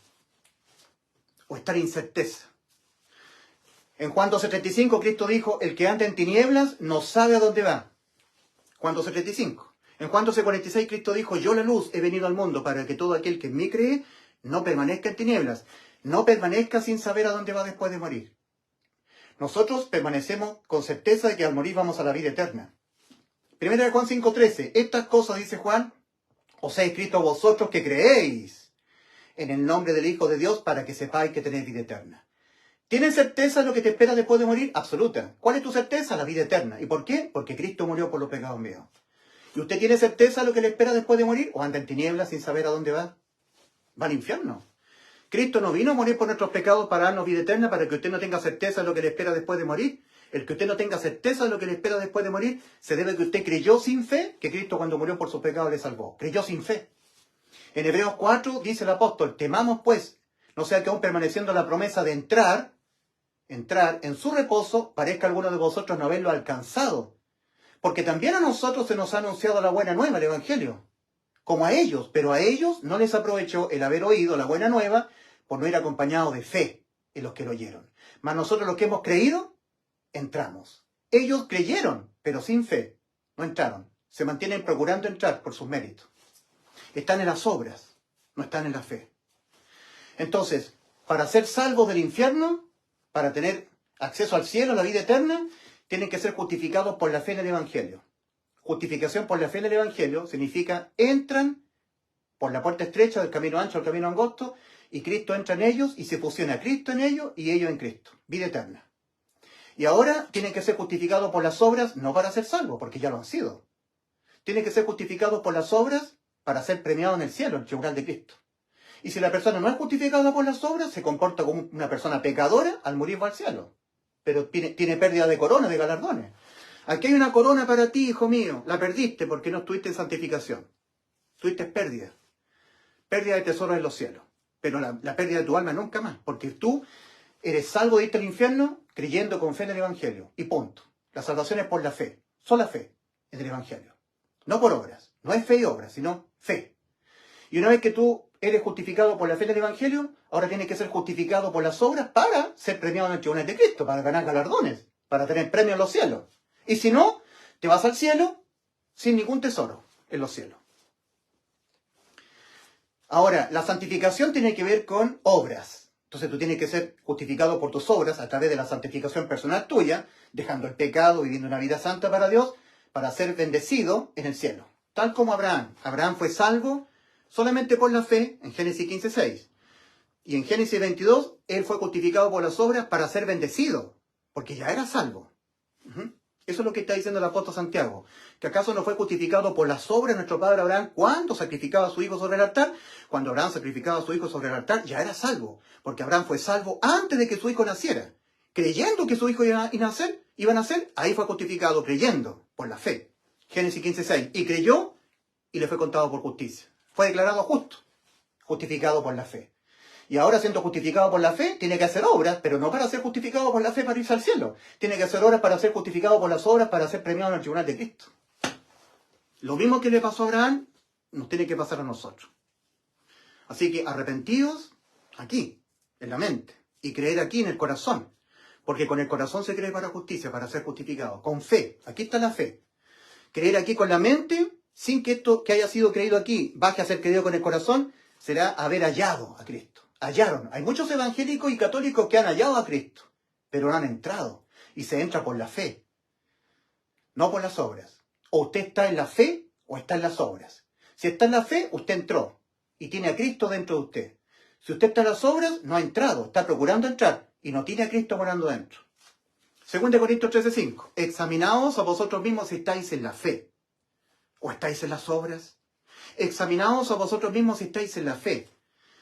¿O estar en incerteza? En Juan 12:35 Cristo dijo, el que anda en tinieblas no sabe a dónde va. Juan 12:35. En Juan 12:46 Cristo dijo, yo la luz he venido al mundo para que todo aquel que en mí cree no permanezca en tinieblas, no permanezca sin saber a dónde va después de morir. Nosotros permanecemos con certeza de que al morir vamos a la vida eterna. Primera de Juan 5:13. Estas cosas, dice Juan, os he escrito a vosotros que creéis en el nombre del Hijo de Dios para que sepáis que tenéis vida eterna. ¿Tienes certeza de lo que te espera después de morir? Absoluta. ¿Cuál es tu certeza? La vida eterna. ¿Y por qué? Porque Cristo murió por los pecados míos. ¿Y usted tiene certeza de lo que le espera después de morir? ¿O anda en tinieblas sin saber a dónde va? Va al infierno. Cristo no vino a morir por nuestros pecados para darnos vida eterna, para que usted no tenga certeza de lo que le espera después de morir. El que usted no tenga certeza de lo que le espera después de morir se debe a que usted creyó sin fe que Cristo cuando murió por sus pecados le salvó. Creyó sin fe. En Hebreos 4 dice el apóstol, temamos pues, no sea que aún permaneciendo la promesa de entrar en su reposo, parezca alguno de vosotros no haberlo alcanzado. Porque también a nosotros se nos ha anunciado la buena nueva, el Evangelio, como a ellos, pero a ellos no les aprovechó el haber oído la buena nueva por no ir acompañado de fe en los que lo oyeron. Mas nosotros los que hemos creído, entramos. Ellos creyeron, pero sin fe, no entraron. Se mantienen procurando entrar por sus méritos. Están en las obras, no están en la fe. Entonces, para ser salvos del infierno, para tener acceso al cielo, a la vida eterna, tienen que ser justificados por la fe en el Evangelio. Justificación por la fe en el Evangelio significa entran por la puerta estrecha del camino ancho al camino angosto y Cristo entra en ellos y se fusiona Cristo en ellos y ellos en Cristo. Vida eterna. Y ahora tienen que ser justificados por las obras, no para ser salvos, porque ya lo han sido. Tienen que ser justificados por las obras para ser premiados en el cielo, en el tribunal de Cristo. Y si la persona no es justificada por las obras, se comporta como una persona pecadora, al morir va al cielo. Pero tiene pérdida de corona, de galardones. Aquí hay una corona para ti, hijo mío. La perdiste porque no estuviste en santificación. Tuviste pérdida. Pérdida de tesoros en los cielos. Pero la pérdida de tu alma nunca más. Porque tú eres salvo de irte al infierno creyendo con fe en el Evangelio. Y punto. La salvación es por la fe. Sola fe en el Evangelio. No por obras. No es fe y obras, sino fe. Y una vez que tú eres justificado por la fe en el Evangelio, ahora tienes que ser justificado por las obras para ser premiado en el tribunal de Cristo, para ganar galardones, para tener premios en los cielos. Y si no, te vas al cielo sin ningún tesoro en los cielos. Ahora, la santificación tiene que ver con obras. Entonces tú tienes que ser justificado por tus obras a través de la santificación personal tuya, dejando el pecado, viviendo una vida santa para Dios, para ser bendecido en el cielo. Tal como Abraham. Abraham fue salvo solamente por la fe en Génesis 15:6. Y en Génesis 22, él fue justificado por las obras para ser bendecido, porque ya era salvo. Eso es lo que está diciendo el apóstol Santiago. ¿Que acaso no fue justificado por las obras de nuestro padre Abraham cuando sacrificaba a su hijo sobre el altar? Cuando Abraham sacrificaba a su hijo sobre el altar, ya era salvo, porque Abraham fue salvo antes de que su hijo naciera. Creyendo que su hijo iba a nacer, ahí fue justificado, creyendo, por la fe. Génesis 15:6. Y creyó, y le fue contado por justicia. Fue declarado justo, justificado por la fe. Y ahora, siendo justificado por la fe, tiene que hacer obras, pero no para ser justificado por la fe para irse al cielo. Tiene que hacer obras para ser justificado por las obras, para ser premiado en el tribunal de Cristo. Lo mismo que le pasó a Abraham, nos tiene que pasar a nosotros. Así que arrepentidos aquí, en la mente, y creer aquí en el corazón. Porque con el corazón se cree para justicia, para ser justificado. Con fe, aquí está la fe. Creer aquí con la mente, sin que esto que haya sido creído aquí baje a ser creído con el corazón, será haber hallado a Cristo. Hallaron. Hay muchos evangélicos y católicos que han hallado a Cristo, pero no han entrado. Y se entra por la fe, no por las obras. O usted está en la fe o está en las obras. Si está en la fe, usted entró y tiene a Cristo dentro de usted. Si usted está en las obras, no ha entrado, está procurando entrar y no tiene a Cristo morando dentro. 2 Corintios 13:5. Examinaos a vosotros mismos si estáis en la fe o estáis en las obras. Examinaos a vosotros mismos si estáis en la fe.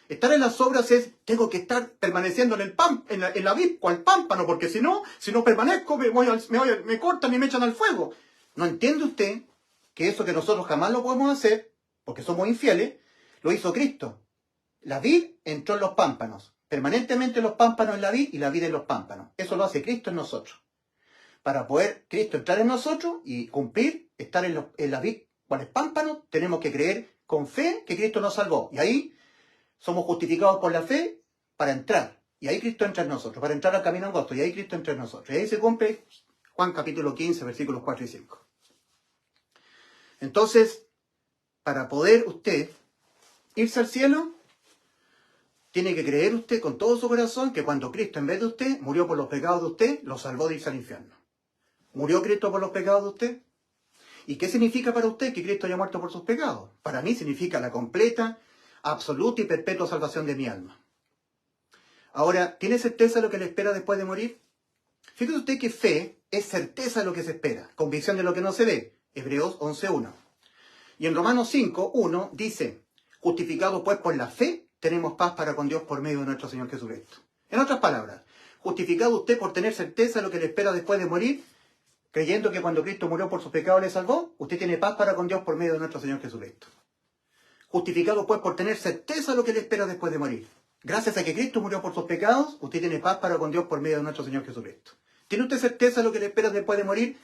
Estar en las obras es, tengo que estar permaneciendo en la vid, cual pámpano, porque si no permanezco, me cortan y me echan al fuego. ¿No entiende usted que eso que nosotros jamás lo podemos hacer, porque somos infieles, lo hizo Cristo? La vid entró en los pámpanos, permanentemente los pámpanos en la vid y la vid en los pámpanos. Eso lo hace Cristo en nosotros. Para poder Cristo entrar en nosotros y cumplir, estar en la vid, cual es pámpano, tenemos que creer con fe que Cristo nos salvó. Y ahí somos justificados por la fe para entrar. Y ahí Cristo entra en nosotros, para entrar al camino angosto. Y ahí Cristo entra en nosotros. Y ahí se cumple Juan capítulo 15, versículos 4 y 5. Entonces, para poder usted irse al cielo, tiene que creer usted con todo su corazón que cuando Cristo en vez de usted murió por los pecados de usted, lo salvó de irse al infierno. ¿Murió Cristo por los pecados de usted? ¿Y qué significa para usted que Cristo haya muerto por sus pecados? Para mí significa la completa, absoluta y perpetua salvación de mi alma. Ahora, ¿tiene certeza de lo que le espera después de morir? Fíjese usted que fe es certeza de lo que se espera, convicción de lo que no se ve. Hebreos 11:1. Y en Romanos 5:1 dice, justificados pues por la fe, tenemos paz para con Dios por medio de nuestro Señor Jesucristo. En otras palabras, justificado usted por tener certeza de lo que le espera después de morir, creyendo que cuando Cristo murió por sus pecados le salvó, usted tiene paz para con Dios por medio de nuestro Señor Jesucristo. Justificado pues por tener certeza de lo que le espera después de morir. Gracias a que Cristo murió por sus pecados, usted tiene paz para con Dios por medio de nuestro Señor Jesucristo. ¿Tiene usted certeza de lo que le espera después de morir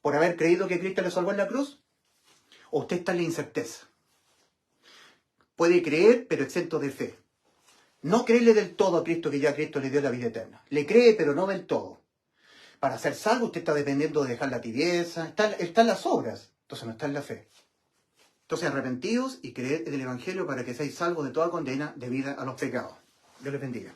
por haber creído que Cristo le salvó en la cruz? ¿O usted está en la incerteza? Puede creer, pero exento de fe. No creerle del todo a Cristo, que ya Cristo le dio la vida eterna. Le cree, pero no del todo. Para ser salvo, usted está dependiendo de dejar la tibieza. Está en las obras, entonces no está en la fe. Entonces, arrepentidos y creer en el Evangelio para que seáis salvos de toda condena debida a los pecados. Dios les bendiga.